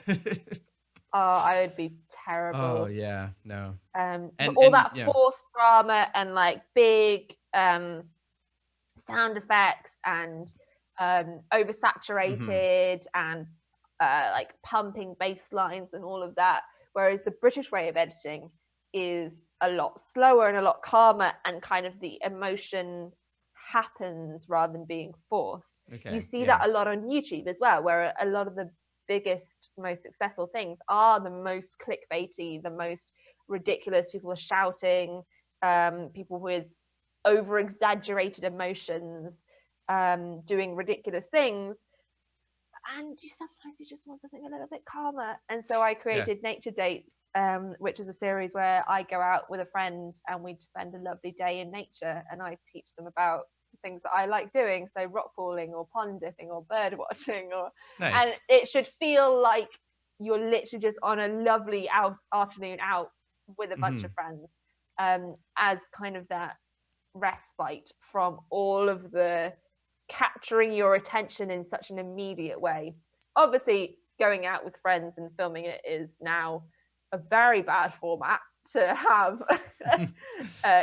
S2: oh, I would be
S1: Oh
S2: terrible.
S1: yeah, no.
S2: But
S1: And
S2: all that
S1: yeah.
S2: forced drama and like big sound effects and oversaturated and like pumping bass lines and all of that. Whereas the British way of editing is a lot slower and a lot calmer, and kind of the emotion happens rather than being forced.
S1: Okay.
S2: You see
S1: yeah.
S2: that a lot on YouTube as well, where a lot of the biggest, most successful things are the most clickbaity, the most ridiculous. People are shouting, people with over exaggerated emotions, doing ridiculous things. And sometimes you just want something a little bit calmer. And so I created Nature Dates, which is a series where I go out with a friend and we spend a lovely day in nature, and I teach them about things that I like doing, so rock pooling or pond dipping or bird watching, or
S1: Nice.
S2: and it should feel like you're literally just on a lovely afternoon out with a bunch of friends, as kind of that respite from all of the capturing your attention in such an immediate way. Obviously, going out with friends and filming it is now a very bad format to have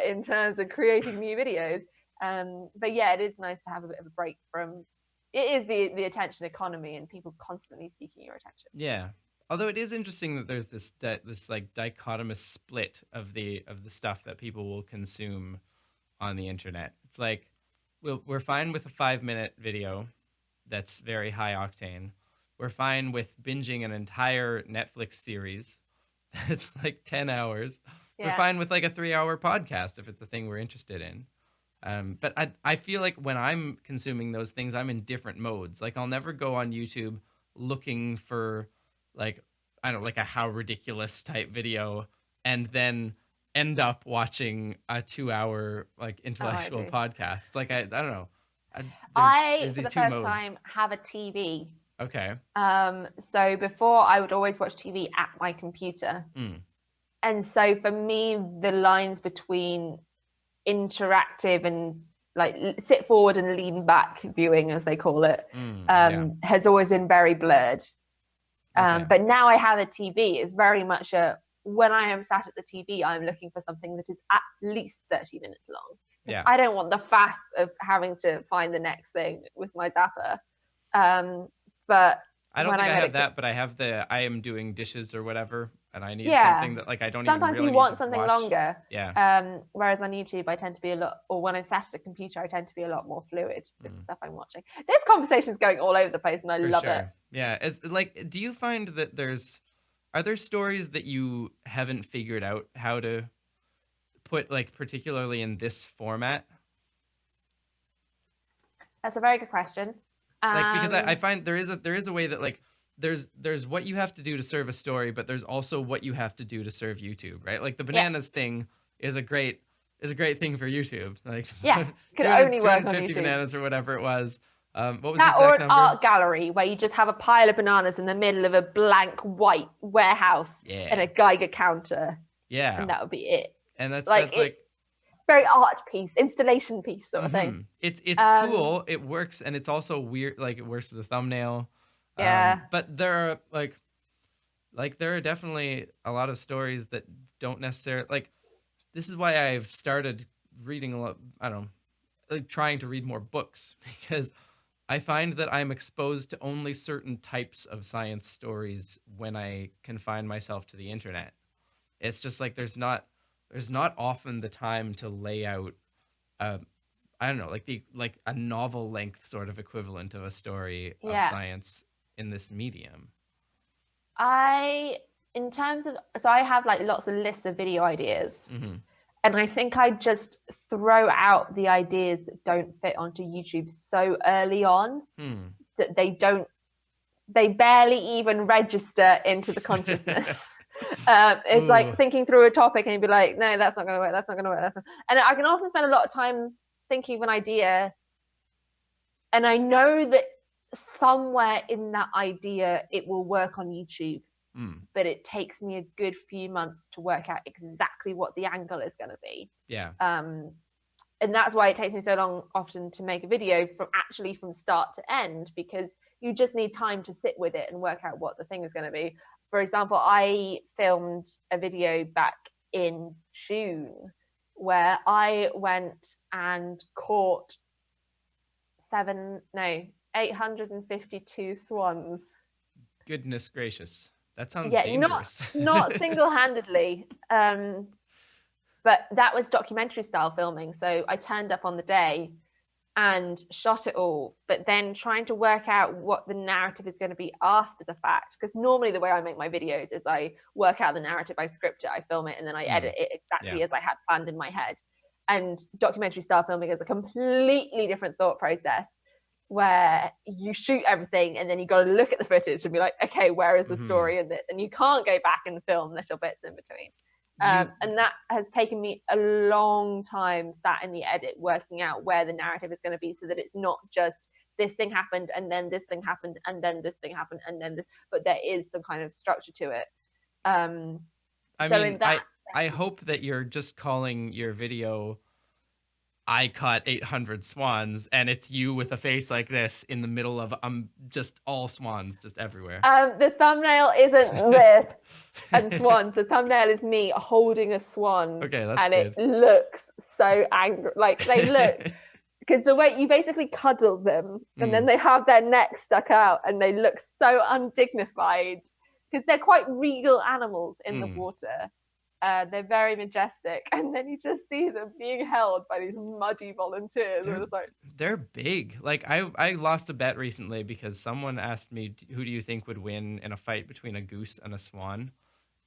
S2: in terms of creating new videos. But yeah, it is nice to have a bit of a break from. It is the attention economy and people constantly seeking your attention.
S1: Yeah. Although it is interesting that there's this like dichotomous split of the stuff that people will consume on the internet. It's like we're fine with a 5-minute video that's very high octane. We're fine with binging an entire Netflix series that's like 10 hours.
S2: Yeah.
S1: We're fine with like a 3-hour podcast if it's a thing we're interested in. But I feel like when I'm consuming those things, I'm in different modes. Like I'll never go on YouTube looking for like, I don't know, like a how ridiculous type video and then end up watching a 2-hour like intellectual podcast. Like I don't know.
S2: There's for the first time have a TV.
S1: Okay.
S2: So before I would always watch TV at my computer. And so for me, the lines between interactive and like sit forward and lean back viewing, as they call it, has always been very blurred. But now I have a TV. It's very much when I am sat at the TV, I'm looking for something that is at least 30 minutes long.
S1: Yeah.
S2: I don't want the faff of having to find the next thing with my zapper. But
S1: I don't think I have that, but I have I am doing dishes or whatever, and I need something that like I don't
S2: sometimes
S1: even really
S2: you want
S1: need to
S2: something
S1: watch.
S2: longer.
S1: Yeah.
S2: Whereas on YouTube, I tend to be or when I'm sat at a computer, I tend to be a lot more fluid with the stuff I'm watching. This conversation's going all over the place, and I love it.
S1: Yeah. It's like, do you find that are there stories that you haven't figured out how to put, like, particularly in this format?
S2: That's a very good question.
S1: Like, because I find there is a way that like there's what you have to do to serve a story, but there's also what you have to do to serve YouTube, right? Like the bananas thing is a great thing for YouTube. Like
S2: could only work on YouTube.
S1: bananas or whatever it was. What was
S2: that,
S1: the exact
S2: or an
S1: number?
S2: art gallery where you just have a pile of bananas in the middle of a blank white warehouse and a Geiger counter.
S1: Yeah,
S2: and that would be it.
S1: And that's like
S2: very art piece, installation piece sort of thing.
S1: It's cool. It works, and it's also weird. Like it works as a thumbnail.
S2: Yeah.
S1: But there are there are definitely a lot of stories that don't necessarily like. This is why I've started reading a lot. I don't know, like trying to read more books, because I find that I'm exposed to only certain types of science stories when I confine myself to the internet. It's just like there's not often the time to lay out I don't know, like a novel length sort of equivalent of a story of science in this medium.
S2: I have like lots of lists of video ideas. And I think I just throw out the ideas that don't fit onto YouTube so early on that they barely even register into the consciousness. It's like thinking through a topic and you'd be like, no, that's not going to work. That's not going to work. And I can often spend a lot of time thinking of an idea. And I know that somewhere in that idea, it will work on YouTube.
S1: Mm.
S2: But it takes me a good few months to work out exactly what the angle is going to be.
S1: Yeah.
S2: And that's why it takes me so long often to make a video from start to end, because you just need time to sit with it and work out what the thing is going to be. For example, I filmed a video back in June where I went and caught 852 swans.
S1: Goodness gracious. That sounds
S2: Yeah,
S1: dangerous.
S2: not single-handedly. But that was documentary style filming. So I turned up on the day and shot it all, but then trying to work out what the narrative is going to be after the fact. Because normally the way I make my videos is I work out the narrative, I script it, I film it, and then I edit it exactly as I had planned in my head. And documentary style filming is a completely different thought process, where you shoot everything and then you got to look at the footage and be like, okay, where is the story in this? And you can't go back and film little bits in between. And that has taken me a long time sat in the edit working out where the narrative is going to be, so that it's not just this thing happened and then this thing happened and then this thing happened and then but there is some kind of structure to it.
S1: I hope that you're just calling your video I caught 800 swans, and it's you with a face like this in the middle of just all swans just everywhere.
S2: The thumbnail isn't this and swans. The thumbnail is me holding a swan.
S1: Okay, that's
S2: and
S1: good.
S2: It looks so angry. Like they look, because the way you basically cuddle them, and then they have their neck stuck out, and they look so undignified because they're quite regal animals in the water. They're very majestic, and then you just see them being held by these muddy volunteers.
S1: They're big. Like I lost a bet recently because someone asked me, who do you think would win in a fight between a goose and a swan?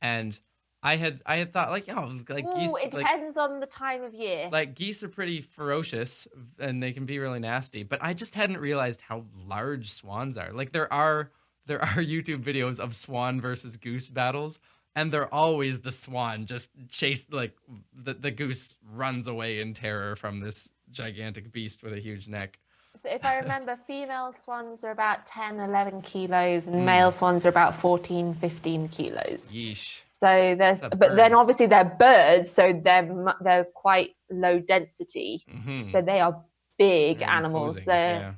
S1: And I had thought like, geese.
S2: It depends on the time of year.
S1: Like geese are pretty ferocious and they can be really nasty, but I just hadn't realized how large swans are. Like there are YouTube videos of swan versus goose battles. And they're always the swan just chased, like the goose runs away in terror from this gigantic beast with a huge neck.
S2: So if I remember, female swans are about 10, 11 kilos and male swans are about 14, 15 kilos.
S1: Yeesh.
S2: So then obviously they're birds, so they're quite low density. So they are big animals. They're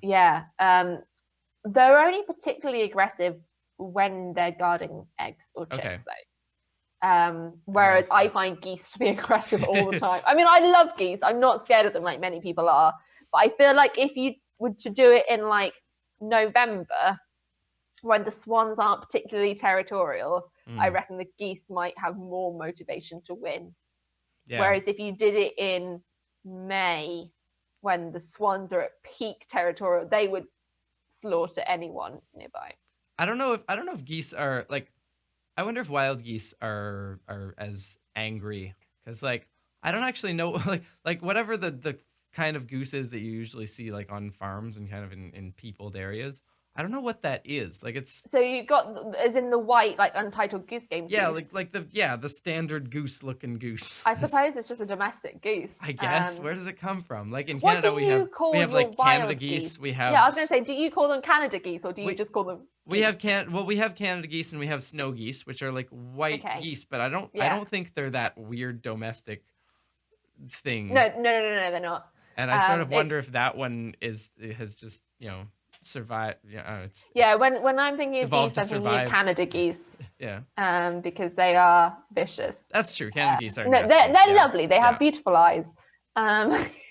S2: only particularly aggressive when they're guarding eggs or chicks though. Whereas I find geese to be aggressive all the time. I mean, I love geese. I'm not scared of them like many people are. But I feel like if you were to do it in like November, when the swans aren't particularly territorial, I reckon the geese might have more motivation to win. Yeah. Whereas if you did it in May, when the swans are at peak territorial, they would slaughter anyone nearby.
S1: I don't know if geese are like. I wonder if wild geese are as angry, because like I don't actually know like whatever the kind of goose is that you usually see like on farms and kind of in peopled areas. I don't know what that is. Like it's
S2: so you got as in the white like Untitled Goose Game.
S1: Yeah,
S2: goose.
S1: the standard goose looking goose.
S2: I suppose it's just a domestic goose.
S1: I guess. Where does it come from? Like in Canada we have like Canada geese. We have
S2: I was gonna say, do you call them Canada geese or do you just call them?
S1: We have Canada geese and we have snow geese, which are like white geese, but I don't think they're that weird domestic thing.
S2: No, they're not.
S1: And I sort of wonder if that one has just survived.
S2: When I'm thinking of geese, I'm thinking of Canada geese. Because they are vicious.
S1: That's true. Canada geese are.
S2: No, they're lovely. They have beautiful eyes.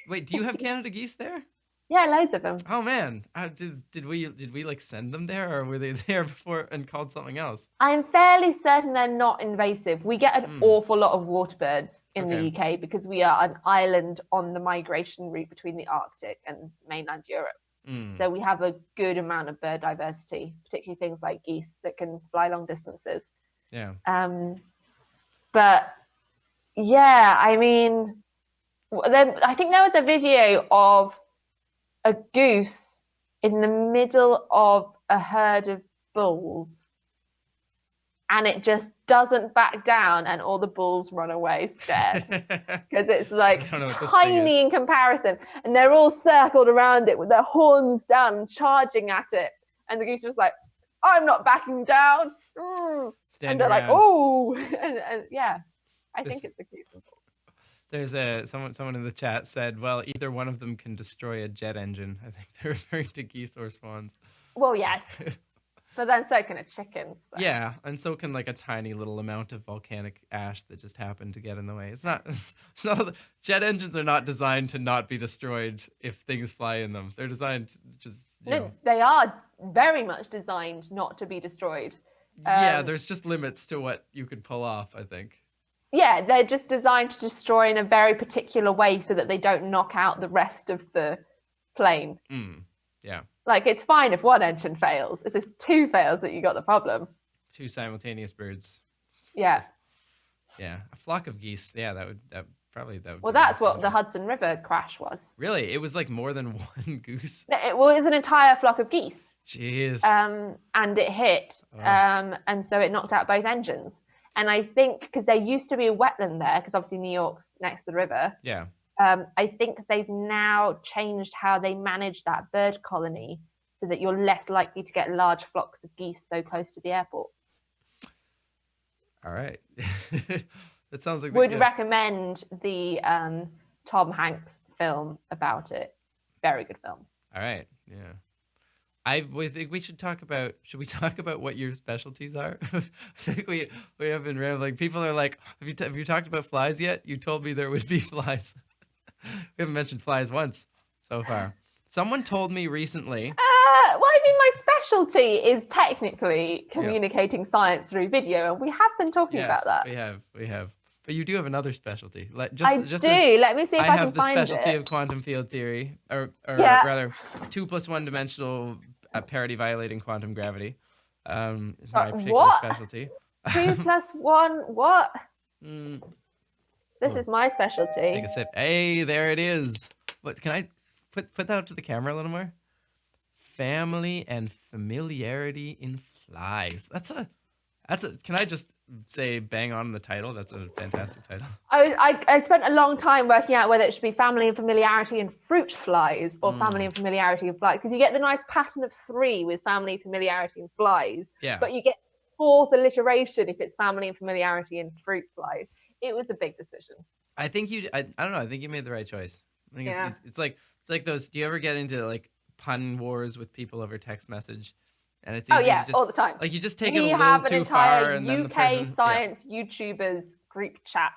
S1: Wait, do you have Canada geese there?
S2: Yeah, loads of them.
S1: Oh man, did we like send them there, or were they there before and called something else?
S2: I'm fairly certain they're not invasive. We get an awful lot of water birds in the UK because we are an island on the migration route between the Arctic and mainland Europe. So we have a good amount of bird diversity, particularly things like geese that can fly long distances.
S1: Yeah.
S2: But yeah, I mean, I think there was a video of a goose in the middle of a herd of bulls, and it just doesn't back down, and all the bulls run away scared because it's like tiny in comparison, and they're all circled around it with their horns down, charging at it, And the geese are just like, I'm not backing down. And they're like, oh, and yeah, I think it's the geese.
S1: There's someone in the chat said, well, either one of them can destroy a jet engine. I think they're referring to geese or swans.
S2: Well, yes, but then so can a chicken. So.
S1: Yeah, and so can like a tiny little amount of volcanic ash that just happened to get in the way. It's not jet engines are not designed to not be destroyed if things fly in them. They're designed to just
S2: They are very much designed not to be destroyed.
S1: Yeah, there's just limits to what you could pull off, I think.
S2: Yeah, they're just designed to destroy in a very particular way so that they don't knock out the rest of the plane.
S1: Yeah.
S2: Like, it's fine if one engine fails. It's just two fails that you got the problem.
S1: Two simultaneous birds.
S2: Yeah.
S1: Yeah. A flock of geese. Yeah, that would probably.
S2: Well, that's what the Hudson River crash was.
S1: Really? It was like more than one goose?
S2: It was an entire flock of geese.
S1: Jeez.
S2: And it hit. And so it knocked out both engines. And I think because there used to be a wetland there, because obviously New York's next to the river.
S1: Yeah.
S2: I think they've now changed how they manage that bird colony so that you're less likely to get large flocks of geese so close to the airport.
S1: All right. That sounds like...
S2: Would recommend the Tom Hanks film about it. Very good film.
S1: All right. Yeah. I think we should talk about. Should we talk about what your specialties are? I think we have been rambling. People are like, have you talked about flies yet? You told me there would be flies. We haven't mentioned flies once so far. Someone told me recently.
S2: Well, I mean, my specialty is technically communicating science through video, and we have been talking about that.
S1: We have. But you do have another specialty.
S2: I do. Let me see if I can find it.
S1: I have the specialty of quantum field theory, or rather, 2 + 1 dimensional parity violating quantum gravity. Is my particular specialty.
S2: 2 + 1 what? This is my specialty.
S1: Take a sip. Hey, there it is. What can I put that up to the camera a little more? Family and familiarity in flies. That's a. Can I just say bang on the title? That's a fantastic title.
S2: I spent a long time working out whether it should be family and familiarity in fruit flies or family and familiarity in flies, because you get the nice pattern of 3 with family, familiarity, and flies.
S1: Yeah.
S2: But you get 4th alliteration if it's family and familiarity in fruit flies. It was a big decision.
S1: I think I don't know. I think you made the right choice. I think it's like those. Do you ever get into like pun wars with people over text message? And it's easy to just,
S2: all the time.
S1: Like you just take it a little too far, and then the person.
S2: UK science YouTubers group chat,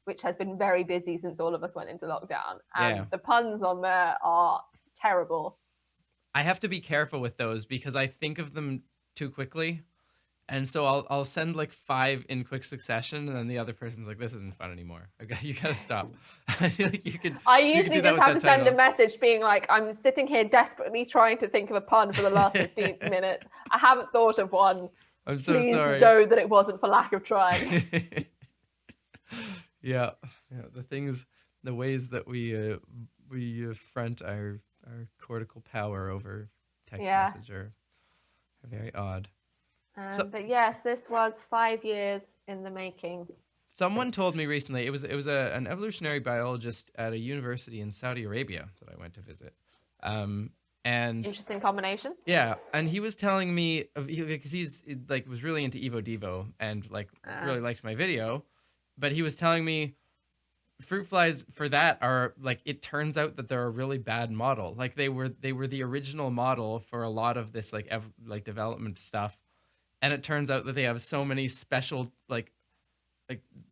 S2: which has been very busy since all of us went into lockdown, and the puns on there are terrible.
S1: I have to be careful with those because I think of them too quickly, and so I'll send like 5 in quick succession, and then the other person's like, "This isn't fun anymore. You gotta stop." I feel like you could.
S2: I usually just have to send a message being like, "I'm sitting here desperately trying to think of a pun for the last 15 minutes. I haven't thought of one.
S1: I'm so
S2: Please
S1: sorry.
S2: know that it wasn't for lack of trying."
S1: Yeah. The ways that we front our cortical power over text message are very odd.
S2: But yes, this was 5 years in the making.
S1: Someone told me recently, it was an evolutionary biologist at a university in Saudi Arabia that I went to visit. And
S2: interesting combination.
S1: Yeah, and he was telling me, because he's like was really into Evo Devo and like really liked my video, but he was telling me fruit flies for that are like, it turns out that they're a really bad model. Like they were the original model for a lot of this like development stuff. And it turns out that they have so many special,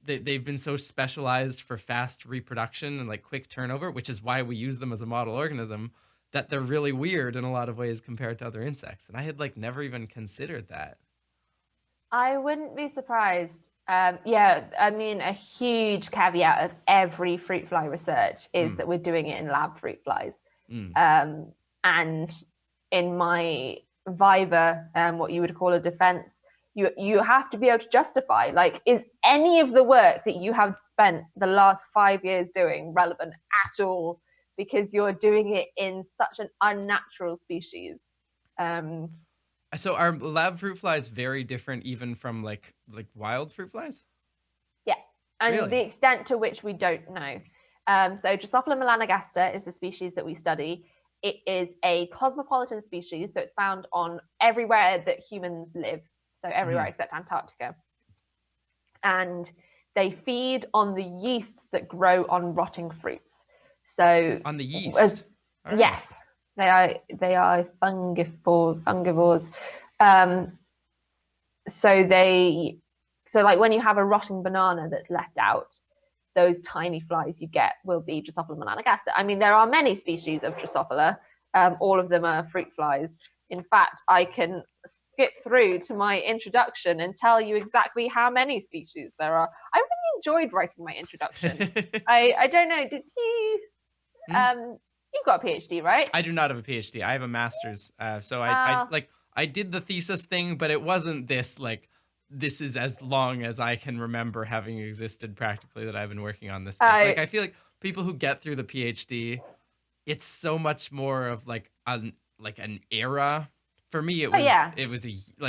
S1: they've been so specialized for fast reproduction and like quick turnover, which is why we use them as a model organism, that they're really weird in a lot of ways compared to other insects. And I had like never even considered that.
S2: I wouldn't be surprised. Yeah, I mean, a huge caveat of every fruit fly research is that we're doing it in lab fruit flies. And in my Viva, what you would call a defense, you have to be able to justify, like, is any of the work that you have spent the last 5 years doing relevant at all, because you're doing it in such an unnatural species.
S1: So are lab fruit flies very different even from like wild fruit flies?
S2: Yeah, and
S1: really?
S2: The extent to which we don't know. So Drosophila melanogaster is the species that we study. it is a cosmopolitan species, so it's found on everywhere that humans live, so everywhere except Antarctica. And they feed on the yeasts that grow on rotting fruits. So
S1: on the yeast.
S2: Yes, they are fungivores. So like when you have a rotting banana that's left out, those tiny flies you get will be Drosophila melanogaster. I mean, there are many species of Drosophila. All of them are fruit flies. In fact, I can skip through to my introduction and tell you exactly how many species there are. I really enjoyed writing my introduction. I don't know, did you? You've got a PhD, right?
S1: I do not have a PhD. I have a master's. So I did the thesis thing, but it wasn't this like, this is as long as I can remember having existed practically that I've been working on this thing. Like I feel like people who get through the PhD, it's so much more of like an era. For me, it was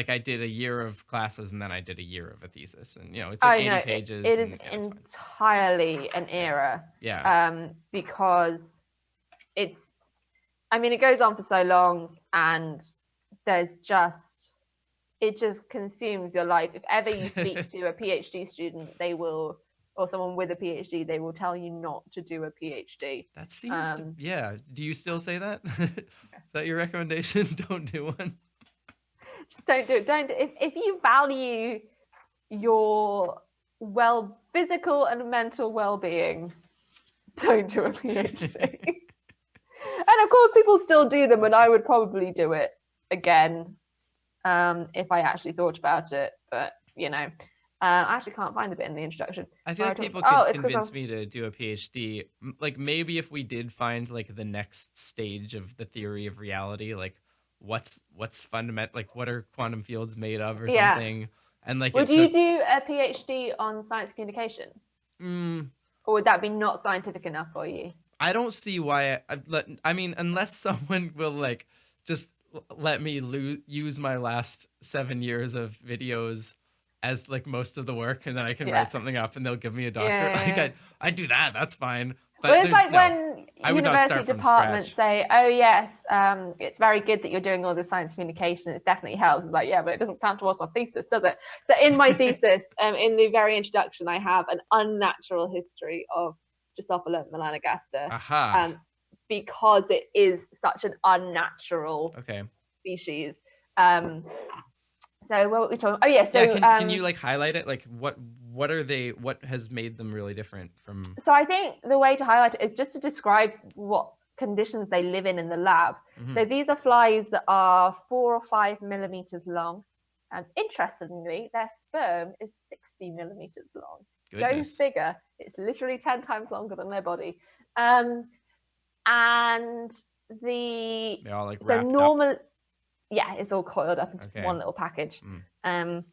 S1: I did a year of classes and then I did a year of a thesis, and it's like 80 pages.
S2: It is entirely an era.
S1: Yeah.
S2: Because it goes on for so long, and it just consumes your life. If ever you speak to a PhD student, or someone with a PhD, they will tell you not to do a PhD.
S1: That seems yeah. Do you still say that? Is that your recommendation? Don't do one.
S2: Just don't do it. If you value your physical and mental well-being, don't do a PhD. And of course, people still do them, and I would probably do it again if I actually thought about it. But I actually can't find the bit in the introduction.
S1: I feel like people could convince me to do a PhD. Like maybe if we did find like the next stage of the theory of reality, like what's fundamental, like what are quantum fields made of or something. And like,
S2: would you do a PhD on science communication? Or would that be not scientific enough for you?
S1: I don't see why. I mean, unless someone will like just let me use my last 7 years of videos as like most of the work, and then I can write something up and they'll give me a doctorate. Like I do that. That's fine. But
S2: it's like when university departments say, "Oh yes, it's very good that you're doing all this science communication. It definitely helps." It's like, yeah, but it doesn't count towards my thesis, does it? So in my thesis, in the very introduction, I have an unnatural history of Drosophila melanogaster, because it is such an unnatural species. So what were we talking? Oh yeah, so
S1: can you like highlight it? Like what are they? What has made them really different from?
S2: So I think the way to highlight it is just to describe what conditions they live in the lab. So these are flies that are 4 or 5 millimeters long. And interestingly, their sperm is 60 millimeters long.
S1: Goodness.
S2: Go figure. It's literally 10 times longer than their body. And
S1: they're all like wrapped up.
S2: Yeah, it's all coiled up into one little package. And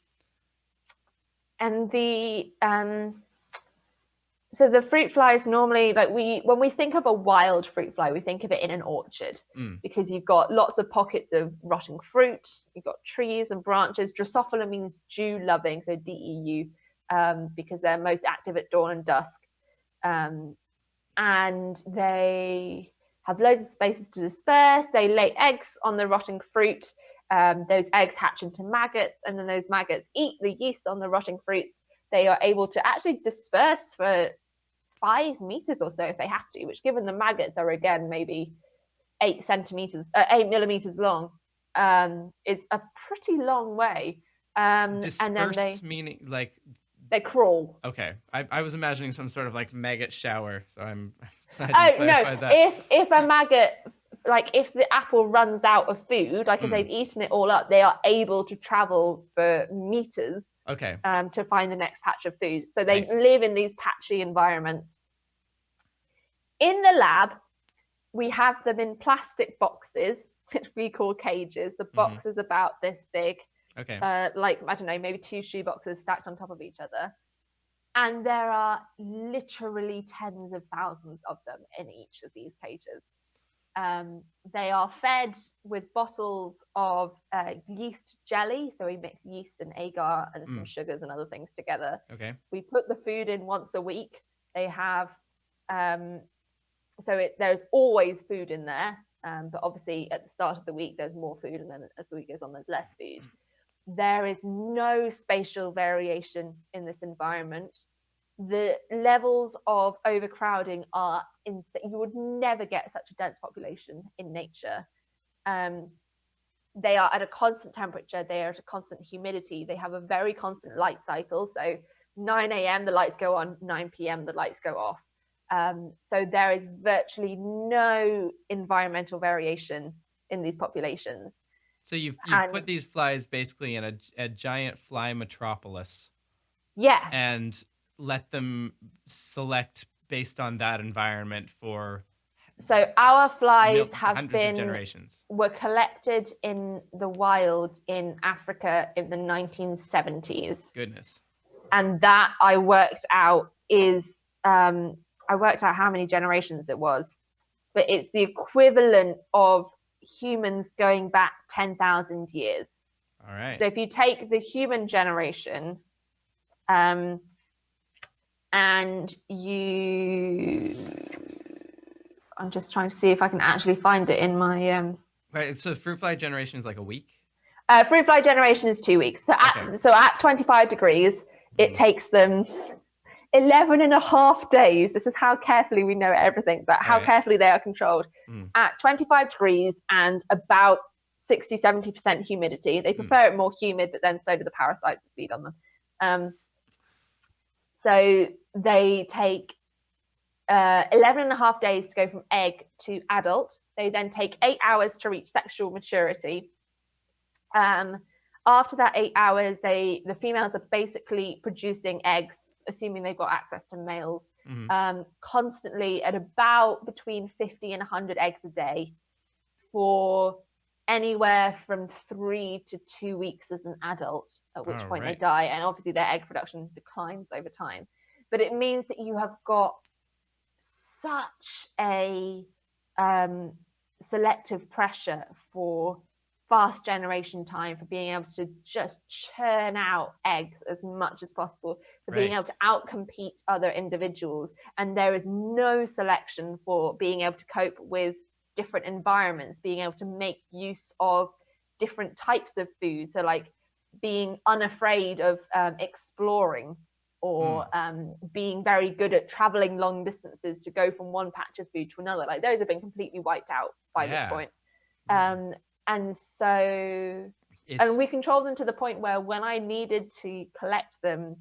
S2: so the fruit flies normally, like when we think of a wild fruit fly, we think of it in an orchard because you've got lots of pockets of rotting fruit, you've got trees and branches. Drosophila means dew loving, so DEU, because they're most active at dawn and dusk. And they have loads of spaces to disperse. They lay eggs on the rotting fruit. Those eggs hatch into maggots, and then those maggots eat the yeast on the rotting fruits. They are able to actually disperse for 5 meters or so if they have to, which given the maggots are again maybe 8 millimeters long, is a pretty long way.
S1: Disperse,
S2: and then
S1: meaning like
S2: they crawl.
S1: Okay, I was imagining some sort of like maggot shower, so I'm.
S2: No, if a maggot, like if the apple runs out of food, like if they've eaten it all up, they are able to travel for meters to find the next patch of food. So they live in these patchy environments. In the lab, we have them in plastic boxes, which we call cages. The box is about this big, like, I don't know, maybe 2 shoe boxes stacked on top of each other. And there are literally tens of thousands of them in each of these cages. They are fed with bottles of yeast jelly. So we mix yeast and agar and some sugars and other things together. We put the food in once a week. They have, there's always food in there. But obviously at the start of the week there's more food, and then as the week goes on there's less food. There is no spatial variation in this environment. The levels of overcrowding are insane. You would never get such a dense population in nature. They are at a constant temperature, they are at a constant humidity, they have a very constant light cycle. So 9 a.m. the lights go on, 9 p.m. the lights go off. So there is virtually no environmental variation in these populations.
S1: So you've put these flies basically in a giant fly metropolis.
S2: Yeah.
S1: And let them select based on that environment for.
S2: So our flies were collected in the wild in Africa in the 1970s.
S1: Goodness.
S2: And that I worked out how many generations it was, but it's the equivalent of humans going back 10,000 years.
S1: All right.
S2: So if you take the human generation, and I'm just trying to see if I can actually find it in my.
S1: Right. So fruit fly generation is like a week?
S2: Fruit fly generation is 2 weeks. So at 25 degrees, it takes them 11 and a half days. This is how carefully we know everything, but how carefully they are controlled. At 25 degrees and about 60-70% humidity. They prefer it more humid, but then so do the parasites that feed on them. So they take 11 and a half days to go from egg to adult. They then take 8 hours to reach sexual maturity. After that 8 hours, the females are basically producing eggs, assuming they've got access to males, constantly at about between 50 and 100 eggs a day for anywhere from 3 to 2 weeks as an adult, at which point they die. And obviously their egg production declines over time. But it means that you have got such a selective pressure for fast generation time, for being able to just churn out eggs as much as possible, for being able to outcompete other individuals. And there is no selection for being able to cope with different environments, being able to make use of different types of food. So like being unafraid of exploring, or being very good at traveling long distances to go from one patch of food to another. Like those have been completely wiped out by this point. And so, and we control them to the point where when I needed to collect them,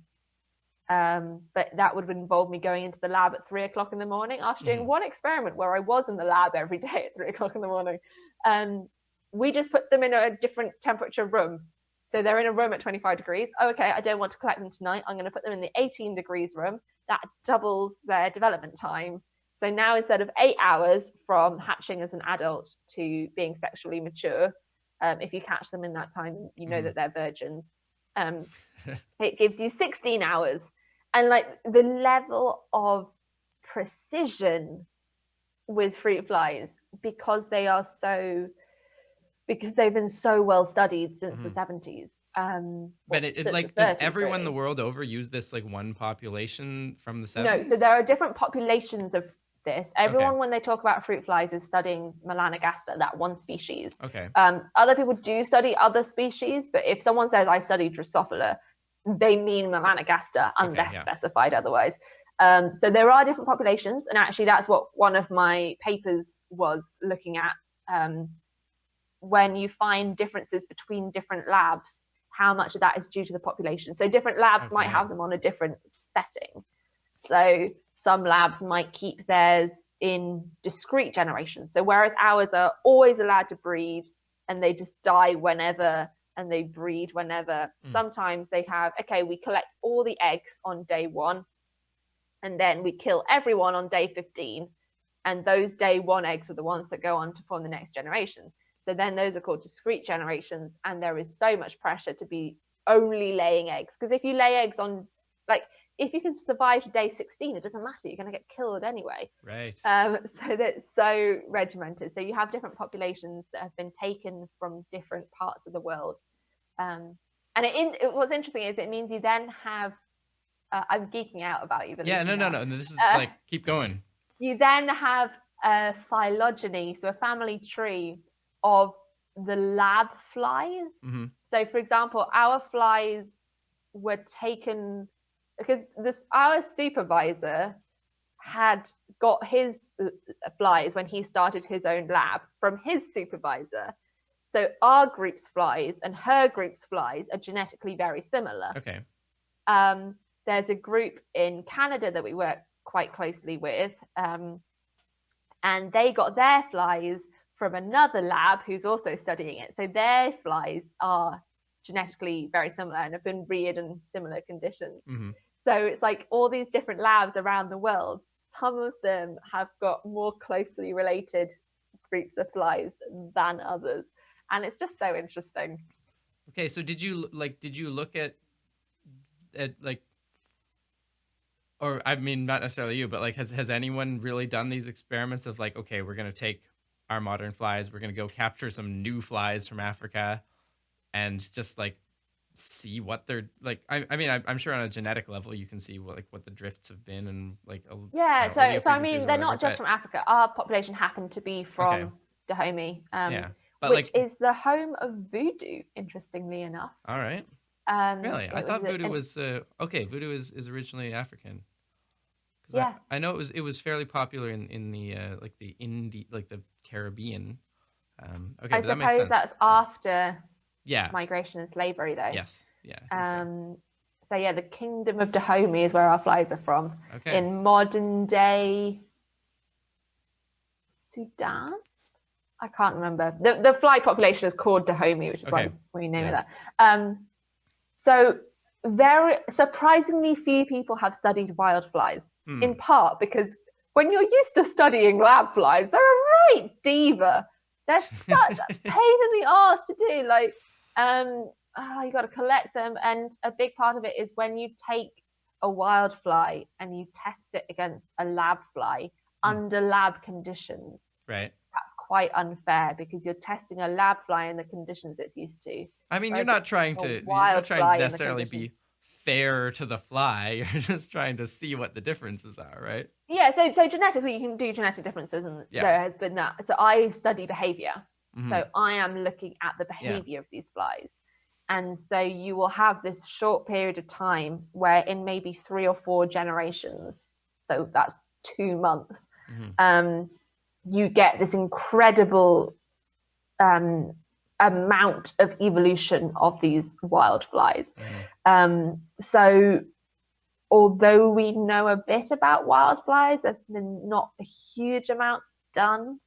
S2: but that would involve me going into the lab at 3 o'clock in the morning after doing one experiment where I was in the lab every day at 3 o'clock in the morning. We just put them in a different temperature room. So they're in a room at 25 degrees. Oh, okay, I don't want to collect them tonight. I'm going to put them in the 18 degrees room. That doubles their development time. So now instead of 8 hours from hatching as an adult to being sexually mature, if you catch them in that time, you know that they're virgins. It gives you 16 hours. And like the level of precision with fruit flies, because they've been so well studied since the 70s.
S1: But does everyone the world over use this like one population from the 70s?
S2: No, so there are different populations of this. Everyone, when they talk about fruit flies, is studying Melanogaster, that one species.
S1: Okay.
S2: Other people do study other species, but if someone says I studied Drosophila, they mean Melanogaster unless specified otherwise. So there are different populations, and actually that's what one of my papers was looking at. When you find differences between different labs, how much of that is due to the population. So different labs might have them on a different setting. So some labs might keep theirs in discrete generations. So whereas ours are always allowed to breed and they just die whenever and they breed whenever, sometimes they have, okay, we collect all the eggs on day 1 and then we kill everyone on day 15. And those day 1 eggs are the ones that go on to form the next generation. So then those are called discrete generations, and there is so much pressure to be only laying eggs. Because if you lay eggs on, like, if you can survive to day 16, it doesn't matter. You're going to get killed anyway.
S1: Right.
S2: So that's so regimented. So you have different populations that have been taken from different parts of the world. And what's interesting is it means you then have, I'm geeking out about evolution.
S1: Yeah, no. This is keep going.
S2: You then have a phylogeny, so a family tree of the lab flies.
S1: Mm-hmm.
S2: So, for example, our flies were taken because our supervisor had got his flies when he started his own lab from his supervisor. So our group's flies and her group's flies are genetically very similar.
S1: Okay.
S2: There's a group in Canada that we work quite closely with, and they got their flies from another lab who's also studying it. So their flies are genetically very similar and have been reared in similar conditions.
S1: Mm-hmm.
S2: So it's like all these different labs around the world, some of them have got more closely related groups of flies than others. And it's just so interesting.
S1: Okay, so did you look at like, or I mean, not necessarily you, but like, has anyone really done these experiments of like, okay, we're gonna take our modern flies, we're gonna go capture some new flies from Africa, and just like see what they're like? I mean, I'm sure on a genetic level you can see what the drifts have been and like
S2: yeah. So I mean, they're not just
S1: but...
S2: from Africa. Our population happened to be from Dahomey.
S1: Yeah. But
S2: which is the home of voodoo, interestingly enough.
S1: All right. Really? I thought voodoo was okay. Voodoo is originally African.
S2: Yeah.
S1: I know it was fairly popular in the like the Caribbean. Okay,
S2: I
S1: but that makes
S2: suppose
S1: sense.
S2: that's after
S1: Yeah.
S2: migration and slavery, though.
S1: Yes. Yeah.
S2: So yeah, the Kingdom of Dahomey is where our flies are from.
S1: Okay.
S2: In modern day Sudan. I can't remember. The fly population is called Dahomey, which is why we name it that. So very surprisingly few people have studied wildflies, in part because when you're used to studying lab flies, they're a right diva. They're such a pain in the arse to do. Like, you got to collect them, and a big part of it is when you take a wildfly and you test it against a lab fly under lab conditions.
S1: Right.
S2: Quite unfair because you're testing a lab fly in the conditions it's used to.
S1: I mean, you're not trying to necessarily be fair to the fly. You're just trying to see what the differences are, right?
S2: Yeah. So genetically, you can do genetic differences, and there has been that. So I study behavior. Mm-hmm. So I am looking at the behavior of these flies, and so you will have this short period of time where, in maybe 3 or 4 generations, so that's 2 months. Mm-hmm. You get this incredible amount of evolution of these wildflies. So although we know a bit about wildflies, there's been not a huge amount done.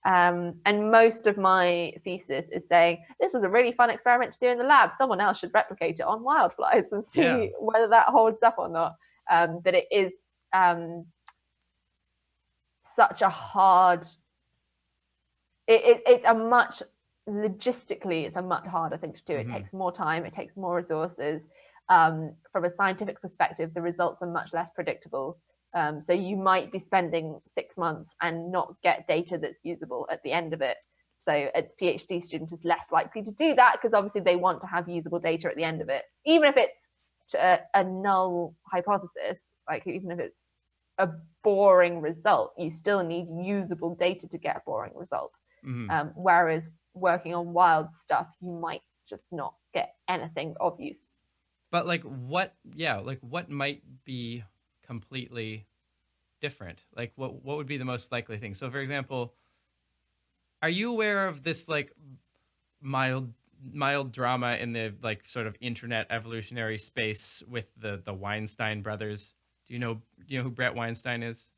S2: And most of my thesis is saying, this was a really fun experiment to do in the lab. Someone else should replicate it on wildflies and see whether that holds up or not. But it is... such a hard it's a much harder thing to do. It takes more time, it takes more resources. From a scientific perspective, the results are much less predictable. So you might be spending 6 months and not get data that's usable at the end of it. So a PhD student is less likely to do that because obviously they want to have usable data at the end of it, even if it's a null hypothesis, like even if it's a boring result, you still need usable data to get a boring result. Whereas working on wild stuff, you might just not get anything of use.
S1: But what might be completely different? Like what would be the most likely thing? So for example, are you aware of this like mild drama in the like sort of internet evolutionary space with the Weinstein brothers? Do you know who Brett Weinstein is?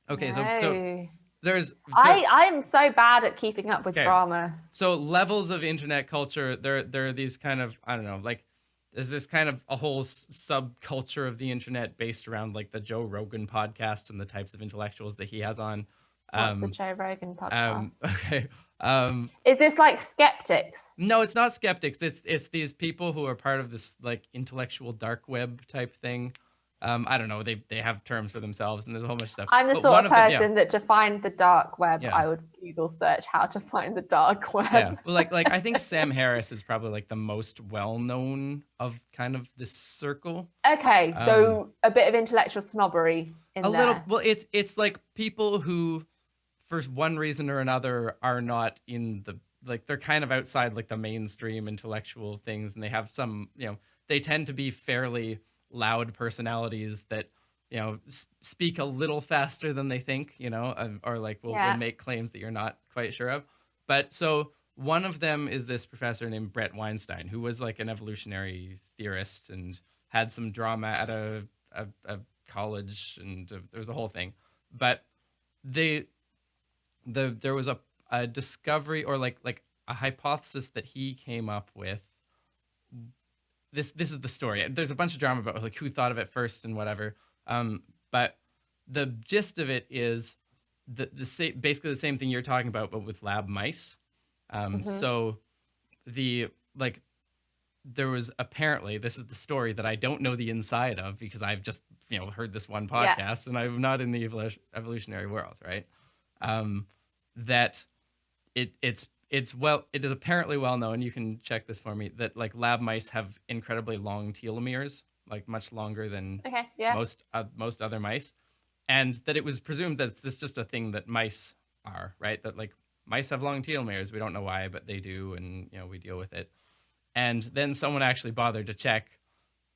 S1: Okay,
S2: no.
S1: so there's
S2: I am so bad at keeping up with drama.
S1: So levels of internet culture, there are these kind of, I don't know, like there's this kind of a whole subculture of the internet based around like the Joe Rogan podcast and the types of intellectuals that he has on.
S2: What's the Joe Rogan podcast?
S1: Okay.
S2: Is this like skeptics?
S1: No, it's not skeptics. It's these people who are part of this like intellectual dark web type thing. I don't know. They have terms for themselves, and there's a whole bunch of stuff.
S2: I'm the sort of person that to find the dark web, I would Google search how to find the dark web.
S1: Yeah, well, like I think Sam Harris is probably like the most well known of kind of this circle.
S2: Okay, so a bit of intellectual snobbery in
S1: A little.
S2: there.
S1: Well, it's like people who, for one reason or another, are not in the, like, they're kind of outside like the mainstream intellectual things, and they have some, they tend to be fairly loud personalities that, speak a little faster than they think, or like will
S2: Yeah.
S1: make claims that you're not quite sure of. But so one of them is this professor named Brett Weinstein, who was like an evolutionary theorist and had some drama at a college, and there was a whole thing. But they there was a discovery, or like a hypothesis that he came up with. This is the story. There's a bunch of drama about like who thought of it first and whatever. But the gist of it is basically the same thing you're talking about, but with lab mice. So the like there was, apparently, this is the story that I don't know the inside of because I've just heard this one podcast and I'm not in the evolutionary world, right? That it is apparently well known. You can check this for me, that like lab mice have incredibly long telomeres, like much longer than most other mice, and that it was presumed that it's just a thing that mice are, right? That like mice have long telomeres. We don't know why, but they do, and we deal with it. And then someone actually bothered to check,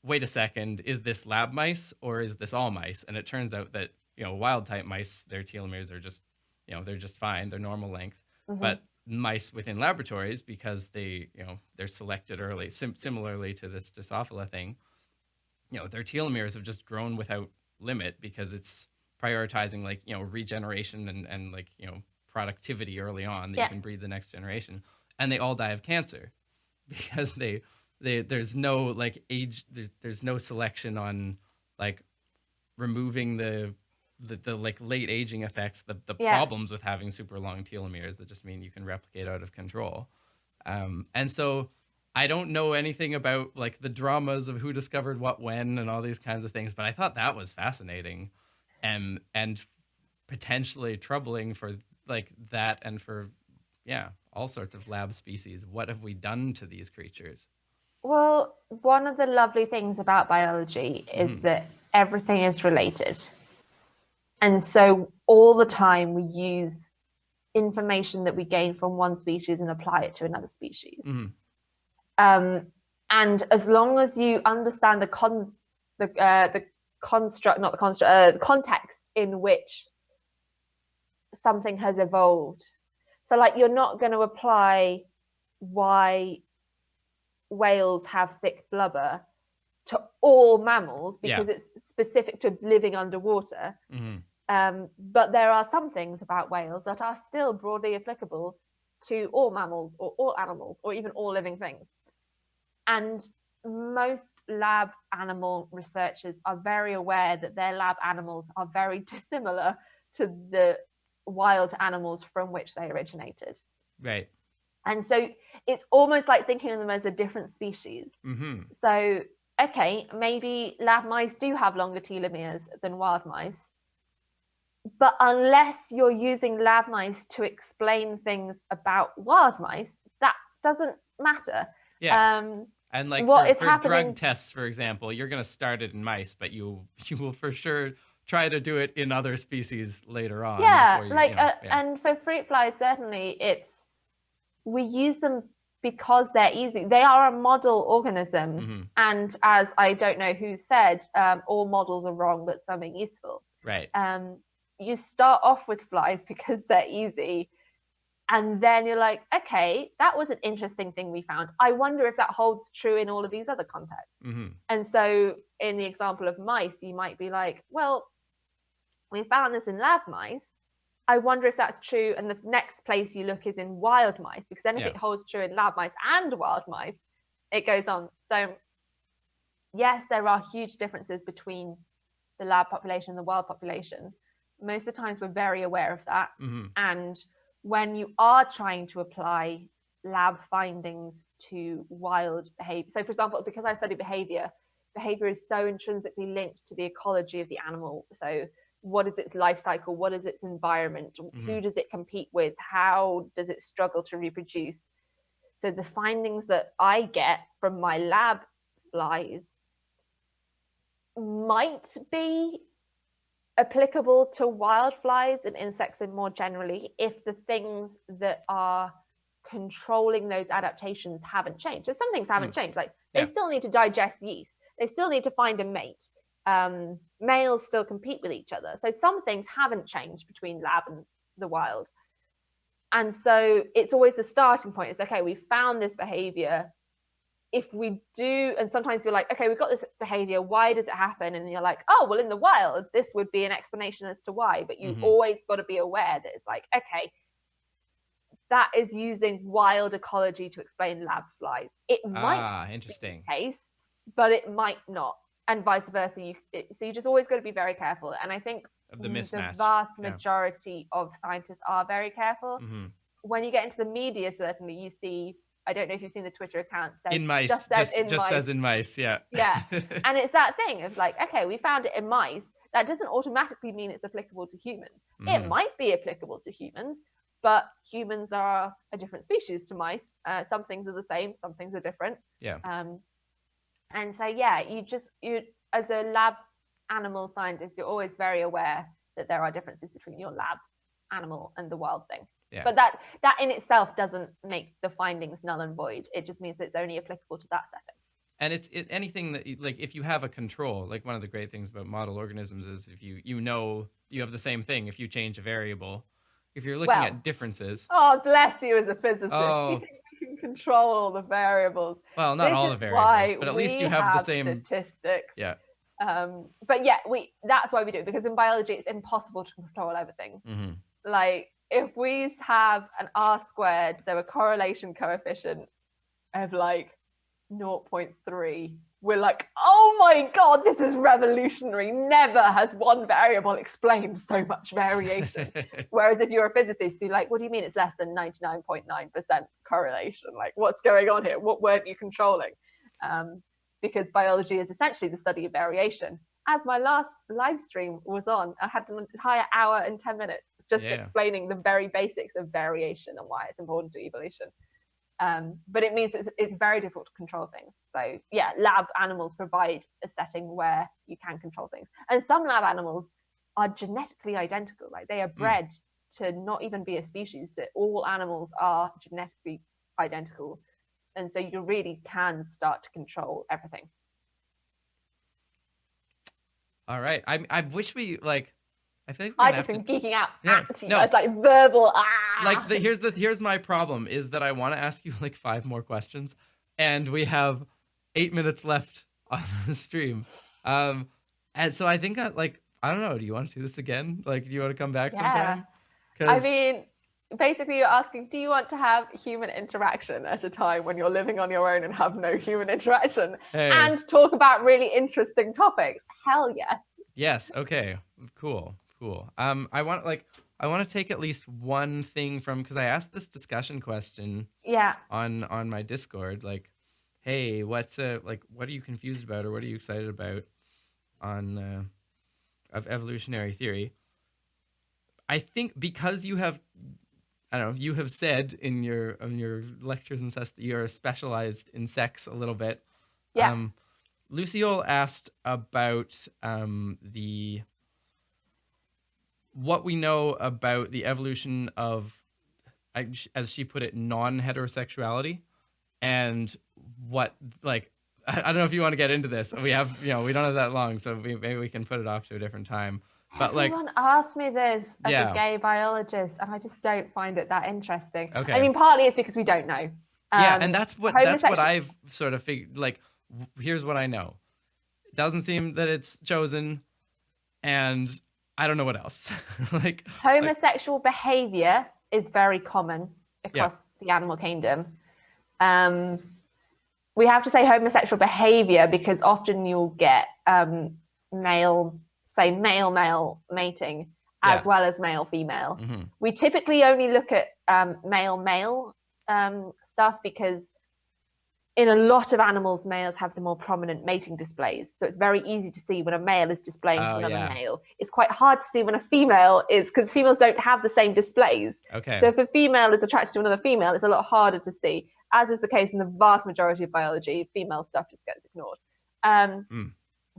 S1: wait a second, is this lab mice or is this all mice? And it turns out that, wild type mice, their telomeres are just, they're just fine. They're normal length. But mice within laboratories, because they, they're selected early, similarly to this Drosophila thing, their telomeres have just grown without limit because it's prioritizing like, regeneration and like, productivity early on that you can breed the next generation. And they all die of cancer. Because there's no like age, there's no selection on like removing the like late aging effects, the problems with having super long telomeres that just mean you can replicate out of control. And so I don't know anything about like the dramas of who discovered what when and all these kinds of things, but I thought that was fascinating and potentially troubling for like that, and for all sorts of lab species. What have we done to these creatures?
S2: Well, one of the lovely things about biology is that everything is related. And so all the time we use information that we gain from one species and apply it to another species. And as long as you understand the context in which something has evolved. So like you're not going to apply why whales have thick blubber to all mammals because it's specific to living underwater. But there are some things about whales that are still broadly applicable to all mammals or all animals or even all living things. And most lab animal researchers are very aware that their lab animals are very dissimilar to the wild animals from which they originated.
S1: Right.
S2: And so it's almost like thinking of them as a different species. So, okay, maybe lab mice do have longer telomeres than wild mice. But unless you're using lab mice to explain things about wild mice, that doesn't matter.
S1: And like for drug tests, for example, you're going to start it in mice, but you will for sure try to do it in other species later on.
S2: And for fruit flies, certainly we use them because they're easy. They are a model organism. And as I don't know who said, all models are wrong, but some are useful.
S1: Right.
S2: You start off with flies because they're easy. And then you're like, okay, that was an interesting thing we found. I wonder if that holds true in all of these other contexts. And so in the example of mice, you might be like, well, we found this in lab mice. I wonder if that's true. And the next place you look is in wild mice, because then if it holds true in lab mice and wild mice, it goes on. So yes, there are huge differences between the lab population and the wild population. Most of the times we're very aware of that. And when you are trying to apply lab findings to wild behavior, so for example, because I study behavior is so intrinsically linked to the ecology of the animal. So what is its life cycle? What is its environment? Who does it compete with? How does it struggle to reproduce? So the findings that I get from my lab flies might be applicable to wildflies and insects and more generally if the things that are controlling those adaptations haven't changed. So some things haven't changed. Like they still need to digest yeast. They still need to find a mate. Males still compete with each other. So some things haven't changed between lab and the wild. And so it's always the starting point. It's okay, we found this behavior. If we do, and sometimes you're like, okay, we've got this behavior, why does it happen? And you're like, oh, well, in the wild, this would be an explanation as to why. But you've always got to be aware that it's like, okay, that is using wild ecology to explain lab flies. It might
S1: interesting.
S2: be the case, but it might not, and vice versa. So you just always got to be very careful. And I think
S1: of the mismatch.
S2: The vast majority of scientists are very careful. When you get into the media, certainly you see, I don't know if you've seen the Twitter account.
S1: In mice, just says in mice, yeah.
S2: Yeah, and it's that thing of like, okay, we found it in mice. That doesn't automatically mean it's applicable to humans. It might be applicable to humans, but humans are a different species to mice. Some things are the same, some things are different.
S1: Yeah.
S2: And so, yeah, you as a lab animal scientist, you're always very aware that there are differences between your lab animal and the wild thing. Yeah. But that in itself doesn't make the findings null and void. It just means that it's only applicable to that setting.
S1: And it's anything that, like, if you have a control, like one of the great things about model organisms is if you know you have the same thing, if you change a variable, if you're looking at differences.
S2: Oh, bless you as a physicist. You think you can control all the variables.
S1: Well, not all the variables, but at least you have the same
S2: statistics.
S1: Yeah.
S2: But yeah, that's why we do it, because in biology it's impossible to control everything. Like, if we have an R-squared, so a correlation coefficient of like 0.3, we're like, oh my God, this is revolutionary. Never has one variable explained so much variation. Whereas if you're a physicist, you're like, what do you mean it's less than 99.9% correlation? Like, what's going on here? What weren't you controlling? Because biology is essentially the study of variation. As my last live stream was on, I had an entire hour and 10 minutes just explaining the very basics of variation and why it's important to evolution. But it means it's very difficult to control things. So yeah, lab animals provide a setting where you can control things. And some lab animals are genetically identical. Like, they are bred to not even be a species, that all animals are genetically identical. And so you really can start to control everything.
S1: All right. I wish we, like, I feel like
S2: I just been geeking out at you. It's like verbal.
S1: Like, here's my problem is that I want to ask you like 5 more questions, and we have 8 minutes left on the stream. And so I think I don't know. Do you want to do this again? Like, do you want to come back sometime?
S2: I mean, basically you're asking, do you want to have human interaction at a time when you're living on your own and have no human interaction and talk about really interesting topics? Hell yes.
S1: Yes. Okay. Cool. I want to take at least one thing from, because I asked this discussion question on my Discord, like, hey, what are you confused about, or what are you excited about on of evolutionary theory? I think because you have said in your lectures and such that you're specialized in sex a little bit.
S2: Yeah.
S1: Lucille asked about what we know about the evolution of, as she put it, non-heterosexuality, and what, like, I don't know if you want to get into this. We have, we don't have that long, so maybe we can put it off to a different time. But
S2: everyone asked me this as a gay biologist, and I just don't find it that interesting.
S1: Okay.
S2: I mean, partly it's because we don't know.
S1: And that's what I've sort of figured. Like, here's what I know. It doesn't seem that it's chosen, and I don't know what else.
S2: Homosexual behavior is very common across the animal kingdom. We have to say homosexual behavior because often you'll get male mating as well as male-female. We typically only look at male-male stuff because in a lot of animals, males have the more prominent mating displays. So it's very easy to see when a male is displaying to another male. It's quite hard to see when a female is, because females don't have the same displays.
S1: Okay.
S2: So if a female is attracted to another female, it's a lot harder to see, as is the case in the vast majority of biology. Female stuff just gets ignored.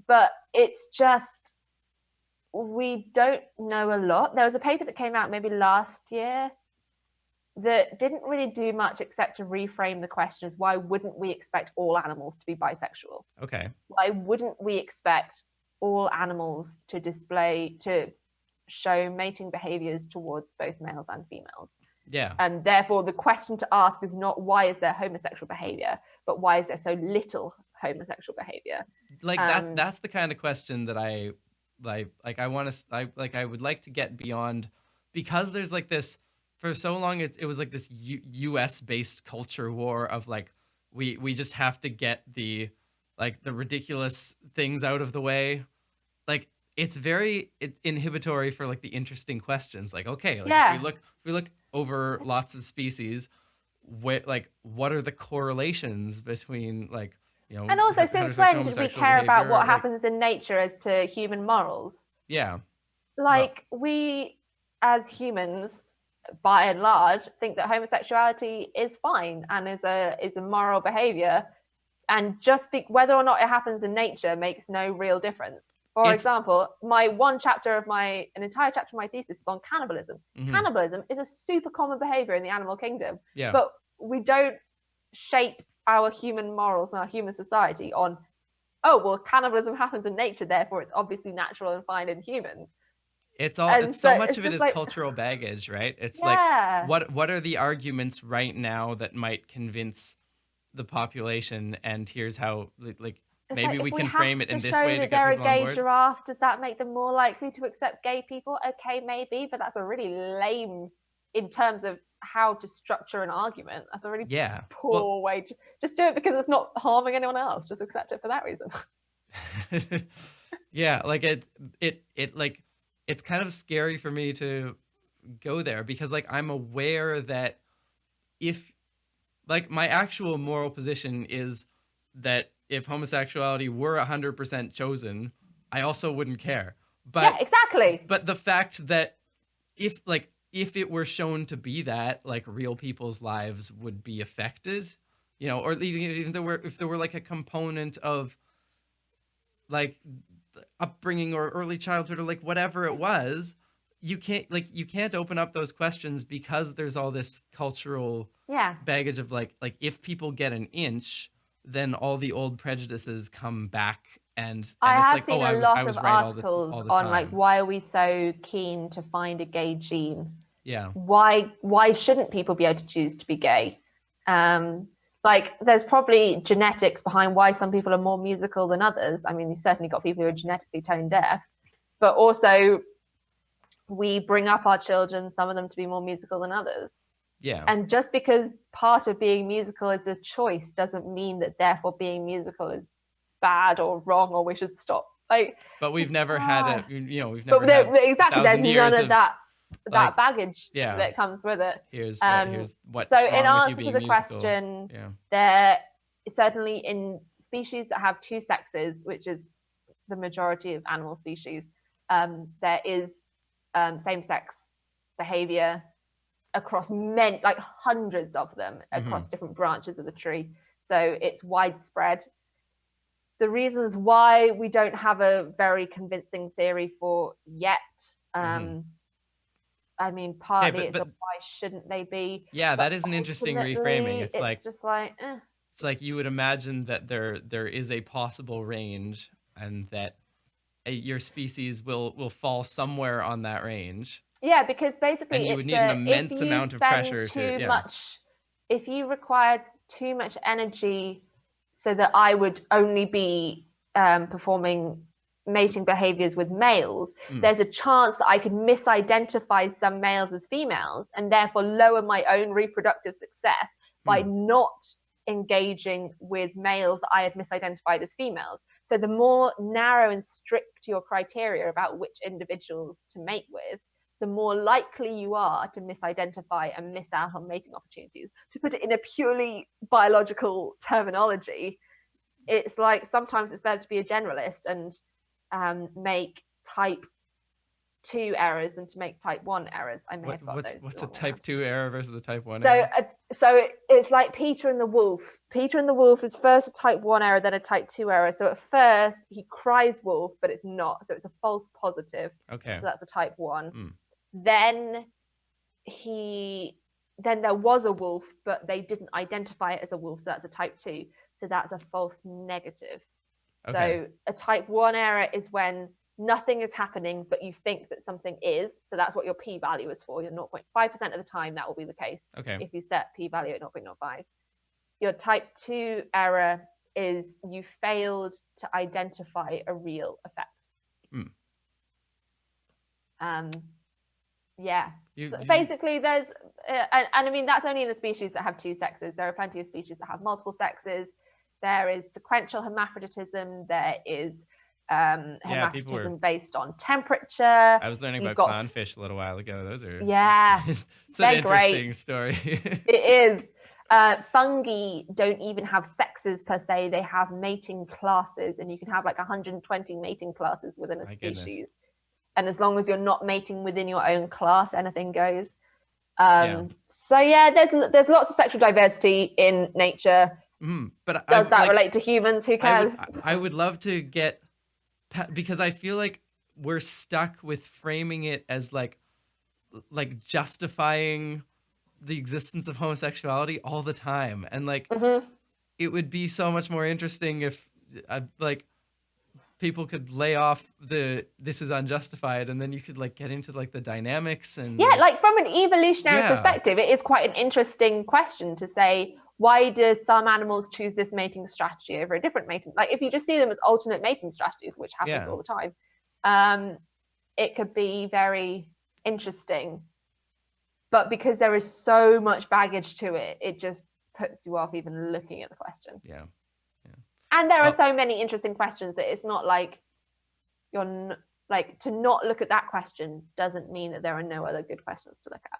S2: But it's just, we don't know a lot. There was a paper that came out maybe last year that didn't really do much except to reframe the question as why wouldn't we expect all animals to be bisexual?
S1: Okay.
S2: Why wouldn't we expect all animals to show mating behaviors towards both males and females?
S1: Yeah.
S2: And therefore, the question to ask is not why is there homosexual behavior, but why is there so little homosexual behavior?
S1: Like that's the kind of question that I like. I want to. I would like to get beyond, because there's like this for so long. It was like this U.S. based culture war of like we just have to get the ridiculous things out of the way. Like it's inhibitory for like the interesting questions. Like, okay, like
S2: Yeah.
S1: if we look over lots of species, what are the correlations between like, you know,
S2: And also, since when did we care about what happens in nature as to human morals?
S1: Yeah.
S2: Like, we as humans, by and large, think that homosexuality is fine and is a moral behavior, and just whether or not it happens in nature makes no real difference. For example, an entire chapter of my thesis is on cannibalism.
S1: Mm-hmm.
S2: Cannibalism is a super common behavior in the animal kingdom.
S1: Yeah.
S2: But we don't shape our human morals and our human society on, oh, well, cannibalism happens in nature, therefore it's obviously natural and fine in humans.
S1: It's so much of it is like, cultural baggage, right? It's like, what are the arguments right now that might convince the population, and here's how, like maybe we can frame it in this way to get people on board.
S2: There are gay giraffes. Does that make them more likely to accept gay people? Okay, maybe, but that's a really lame in terms of how to structure an argument. That's a really poor way to just do it because it's not harming anyone else. Just accept it for that reason.
S1: Yeah, like it like it's kind of scary for me to go there because like I'm aware that if like my actual moral position is that if homosexuality were 100% chosen, I also wouldn't care. But
S2: yeah, exactly.
S1: But the fact that if it were shown to be that, like real people's lives would be affected, you know, or even if there were like a component of like upbringing or early childhood or like whatever it was, you can't open up those questions because there's all this cultural baggage of like if people get an inch, then all the old prejudices come back, and
S2: I
S1: it's
S2: have
S1: like,
S2: seen a lot of articles all the on like why are we so keen to find a gay gene?
S1: Yeah.
S2: Why shouldn't people be able to choose to be gay? Like there's probably genetics behind why some people are more musical than others. I mean, you've certainly got people who are genetically tone deaf, but also we bring up our children, some of them to be more musical than others.
S1: Yeah.
S2: And just because part of being musical is a choice doesn't mean that therefore being musical is bad or wrong or we should stop. Like,
S1: but we've never had it, you know, we've never had
S2: exactly. There's none of that
S1: like,
S2: baggage that comes with it.
S1: Here's what.
S2: So in answer to the question, there certainly in species that have two sexes, which is the majority of animal species, there is same-sex behavior across like hundreds of them across different branches of the tree. So it's widespread. The reasons why we don't have a very convincing theory for yet, I mean, partly it's why shouldn't they be?
S1: Yeah, that is an interesting reframing. It's like
S2: just like
S1: it's like you would imagine that there is a possible range, and that your species will fall somewhere on that range.
S2: Yeah, because basically
S1: and you would need an immense amount of pressure
S2: if you required too much energy so that I would only be performing mating behaviors with males, there's a chance that I could misidentify some males as females and therefore lower my own reproductive success by not engaging with males that I had misidentified as females. So the more narrow and strict your criteria about which individuals to mate with, the more likely you are to misidentify and miss out on mating opportunities. To put it in a purely biological terminology, it's like sometimes it's better to be a generalist and make type 2 errors than to make type 1 errors. I may have got those.
S1: What's a type 2 error versus a type 1
S2: so
S1: error?
S2: It's like Peter and the Wolf. Peter and the Wolf is first a type 1 error, then a type 2 error. So at first he cries wolf, but it's not. So it's a false positive.
S1: Okay.
S2: So that's a type 1. Then there was a wolf, but they didn't identify it as a wolf. So that's a type 2. So that's a false negative.
S1: Okay.
S2: So a type 1 error is when nothing is happening, but you think that something is. So that's what your p-value is for. Your 0.5% of the time, that will be the case.
S1: Okay.
S2: If you set p-value at 0.05. Your type 2 error is you failed to identify a real effect. Yeah. Basically, there's, and I mean, that's only in the species that have 2 sexes. There are plenty of species that have multiple sexes. There is sequential hermaphroditism. There is hermaphroditism based on temperature.
S1: I was learning about clownfish a little while ago. Those are it's an interesting story.
S2: It is. Fungi don't even have sexes per se. They have mating classes, and you can have like 120 mating classes within a species. Goodness. And as long as you're not mating within your own class, anything goes. So yeah, there's lots of sexual diversity in nature.
S1: But
S2: does that relate to humans? Who cares?
S1: I would love to get, because I feel like we're stuck with framing it as like justifying the existence of homosexuality all the time, and like it would be so much more interesting if like people could lay off this is unjustified, and then you could like get into like the dynamics and
S2: like from an evolutionary perspective, it is quite an interesting question to say, why do some animals choose this mating strategy over a different mating? Like if you just see them as alternate mating strategies, which happens all the time, it could be very interesting. But because there is so much baggage to it, it just puts you off even looking at the question.
S1: Yeah.
S2: And there are so many interesting questions that it's not like to not look at that question doesn't mean that there are no other good questions to look at.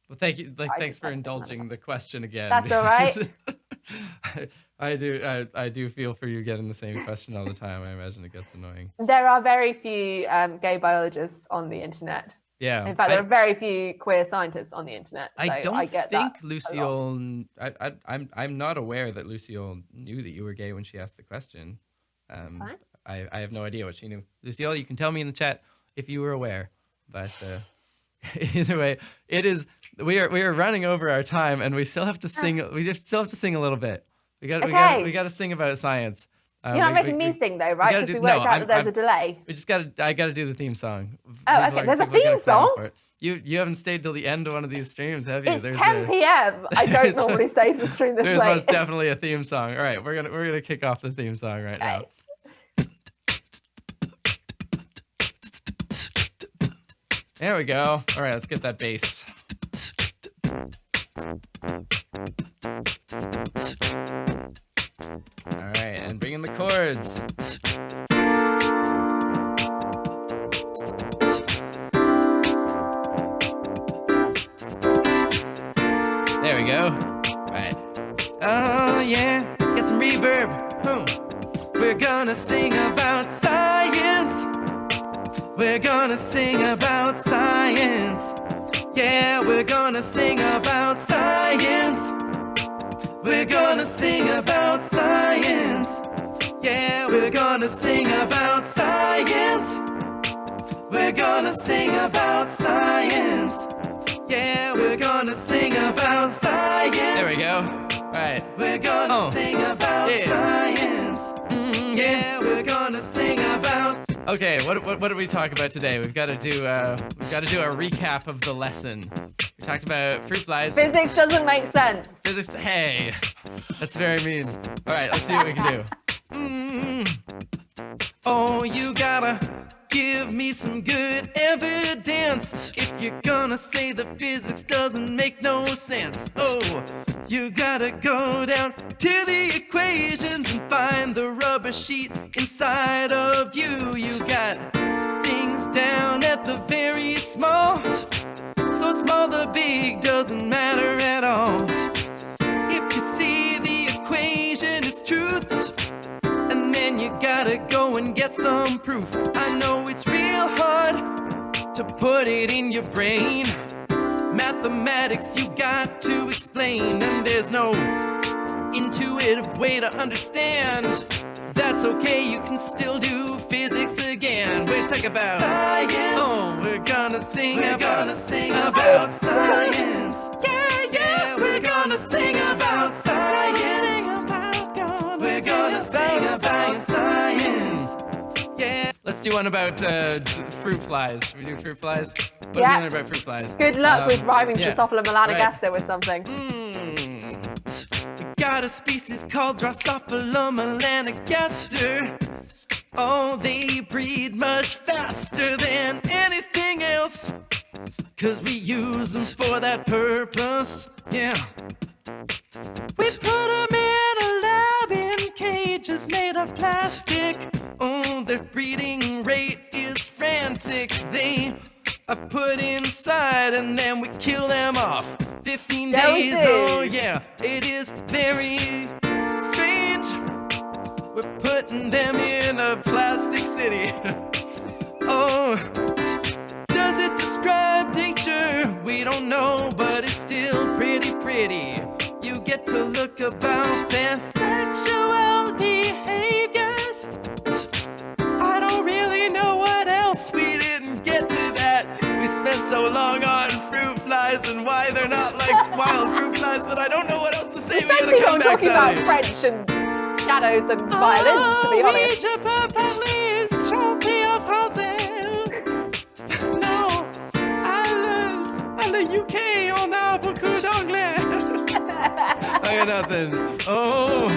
S1: Well, thank you. Thanks for indulging the question again.
S2: That's all right.
S1: I do feel for you getting the same question all the time. I imagine it gets annoying.
S2: There are very few gay biologists on the internet.
S1: Yeah.
S2: In fact, there are very few queer scientists on the internet. So
S1: I don't
S2: get
S1: think Lucille. I'm not aware that Lucille knew that you were gay when she asked the question. I have no idea what she knew. Lucille, you can tell me in the chat if you were aware. But either way, it is. We are running over our time, and we still have to sing. We still have to sing a little bit. We got to sing about science.
S2: You're not making me sing though, right? Because we worked out that there's a delay.
S1: I gotta do the theme song.
S2: Okay. There's a theme song?
S1: You haven't stayed till the end of one of these streams, have you?
S2: It's 10 p.m. I don't normally stay to the stream this late.
S1: There's most definitely a theme song. All right, we're gonna kick off the theme song right now. There we go. All right, let's get that bass. All right, and bring in the chords. There we go. All right. Oh yeah, get some reverb. We're gonna sing about science. We're gonna sing about science. Yeah, we're gonna sing about science. We're gonna sing about science. Yeah, we're gonna sing about science. We're gonna sing about science. Yeah, we're gonna sing about science. There we go. All right. We're gonna sing about science. Yeah, we're gonna sing about. Okay, what did we talk about today? We've got to do a recap of the lesson. We talked about fruit flies.
S2: Physics doesn't make sense.
S1: Physics. Hey, that's very mean. All right, let's see what we can do. Oh, you gotta give me some good evidence if you're gonna say that physics doesn't make no sense. Oh, you gotta go down to the equations and find the rubber sheet inside of you. You got things down at the very small, so small the big doesn't matter at all. If you see the equation, it's truth. And then you gotta go and get some proof. I know it's real hard to put it in your brain. Mathematics you got to explain, and there's no intuitive way to understand. That's okay, you can still do physics again. We're talking about science. Oh, we're gonna sing about science. Yeah, we're gonna sing about science. We're gonna sing about science. Yeah. Let's do one about fruit flies. Should we do fruit flies? What
S2: Yeah.
S1: do you learn about fruit flies?
S2: Good luck with rhyming
S1: yeah.
S2: Drosophila melanogaster
S1: Right.
S2: with something.
S1: We got a species called Drosophila melanogaster. Oh, they breed much faster than anything else, 'cause we use them for that purpose. Yeah. We put them in a lab in cages made of plastic. Oh, their breeding rate is frantic. They are put inside and then we kill them off. 15 days, oh yeah, it is very strange. We're putting them in a plastic city. Oh, does it describe nature? We don't know, but it's still pretty. You get to look about their sexual behaviors. I don't really know what else. We didn't get to that. We spent so long on fruit flies and why they're not like wild fruit flies, but I don't know what else to say. We gotta
S2: Especially
S1: come
S2: when
S1: back,
S2: talking about
S1: Sally.
S2: French and shadows and violins, to be honest.
S1: Je peux parler chanter en français. Non, à la UK, on a beaucoup d'anglais. I got nothing. Oh,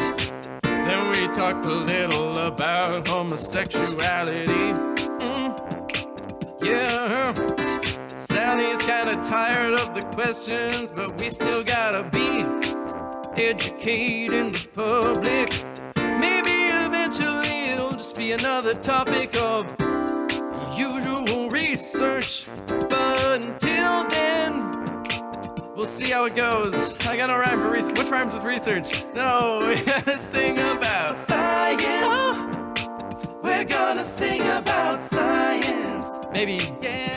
S1: then we talked a little about homosexuality. Yeah, Sally's kind of tired of the questions, but we still gotta be educating the public. Maybe eventually it'll just be another topic of usual research. But until then, we'll see how it goes. I got no rhyme for research. What rhymes with research? No, we gotta sing about science. Oh, we're gonna sing about science. Maybe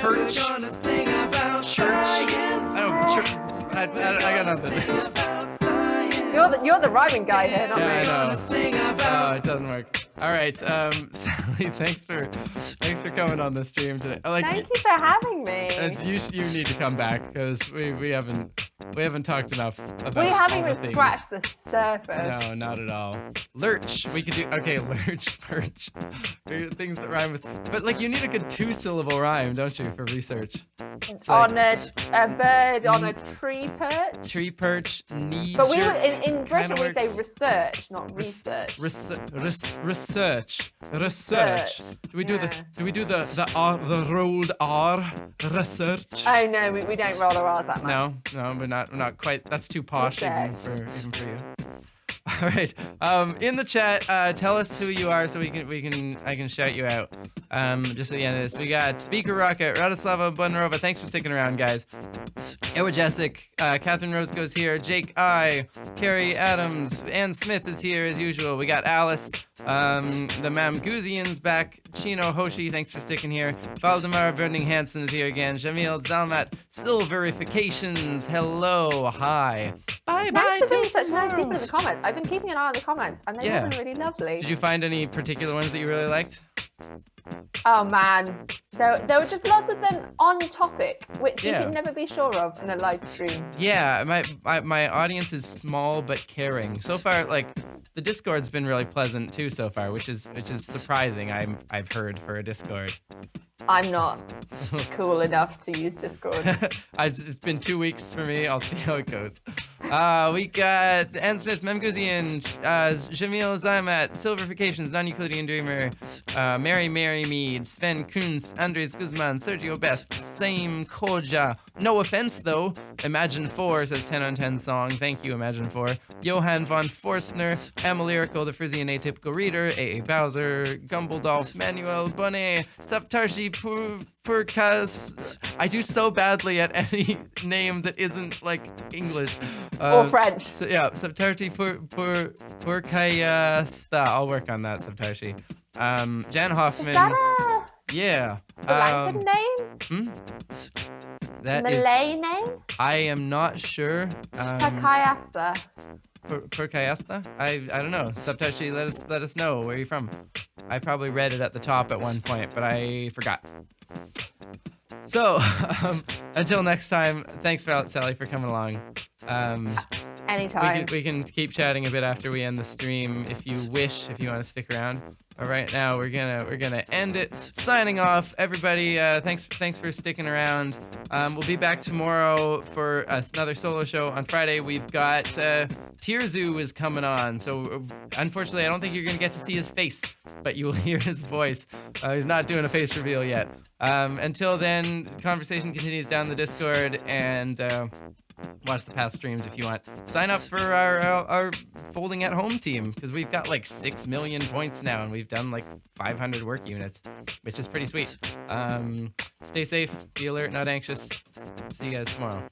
S1: perch. We're gonna sing about science. Oh, church. I got nothing.
S2: You're the rhyming guy here, not
S1: Yeah,
S2: me.
S1: I know. Oh, it doesn't work. All right, Sally, thanks for coming on the stream today.
S2: Thank you for having me.
S1: You need to come back because we haven't talked enough about.
S2: We haven't
S1: all the
S2: even
S1: things.
S2: scratched the surface.
S1: No, not at all. Lurch, we could do. Okay, lurch, perch, things that rhyme with. But like, you need a good 2-syllable rhyme, don't you, for research? It's
S2: On
S1: like,
S2: a bird on a tree perch.
S1: tree perch, knee.
S2: But we would, in Britain we say
S1: works.
S2: research, not research.
S1: Research. Do we do the rolled R? Research.
S2: Oh no, we don't roll our R's that much.
S1: No, we're not quite. That's too posh even for you. All right. In the chat, tell us who you are so I can shout you out. Just at the end of this, we got Beaker Rocket, Radoslava Bunarova. Thanks for sticking around, guys. Ewa Jessic, Catherine Rose goes here. Jake I, Carrie Adams, Ann Smith is here as usual. We got Alice, the Mamguzians back. Chino Hoshi, thanks for sticking here. Valdemar Burning Hansen is here again. Jamil Zalmat, Silverifications. Hello, hi. Bye.
S2: Thanks for being
S1: till
S2: such nice
S1: tomorrow.
S2: people in the comments. I've been keeping an eye on the comments, and they've
S1: Yeah.
S2: been really lovely.
S1: Did you find any particular ones that you really liked?
S2: Oh man, there were just lots of them on topic, which you
S1: Yeah.
S2: can never be sure of in a live stream.
S1: Yeah, my audience is small but caring. So far, like the Discord's been really pleasant too so far, which is surprising. I've heard for a Discord.
S2: I'm not cool enough to use Discord.
S1: It's been 2 weeks for me. I'll see how it goes. We got Ann Smith, Memguzian, Jamil Zaimat, Silverifications, Non-Euclidean Dreamer, Mary Mead, Sven Kunz, Andres Guzman, Sergio Best, Same Koja. No offense though. Imagine 4 says 10 on 10 song. Thank you, Imagine 4. Johann von Forstner, Lyrical, the Frisian Atypical Reader, A.A. Bowser, Gumbledolf, Manuel Bonnet, Saptarshi Purkas. I do so badly at any name that isn't like English.
S2: Or French.
S1: So yeah, Saptarshi Purkayasta. I'll work on that, Saptarshi. Jan Hoffman.
S2: Is that
S1: Yeah.
S2: The Lankan name?
S1: That
S2: Malay name?
S1: I am not sure.
S2: Pakayasa.
S1: Perkayasta? I don't know. Subtitly, let us know where you're from. I probably read it at the top at one point, but I forgot. So, until next time, thanks, Sally, for coming along.
S2: Anytime.
S1: We can keep chatting a bit after we end the stream if you wish, if you want to stick around. But right now we're gonna end it. Signing off, everybody. Thanks for sticking around. We'll be back tomorrow for another solo show. On Friday we've got Tirzu is coming on. So unfortunately, I don't think you're gonna get to see his face, but you will hear his voice. He's not doing a face reveal yet. Until then, conversation continues down the Discord, and watch the past streams if you want. Sign up for our Folding at Home team, because we've got like 6 million points now, and we've done like 500 work units, which is pretty sweet. Stay safe, be alert, not anxious. See you guys tomorrow.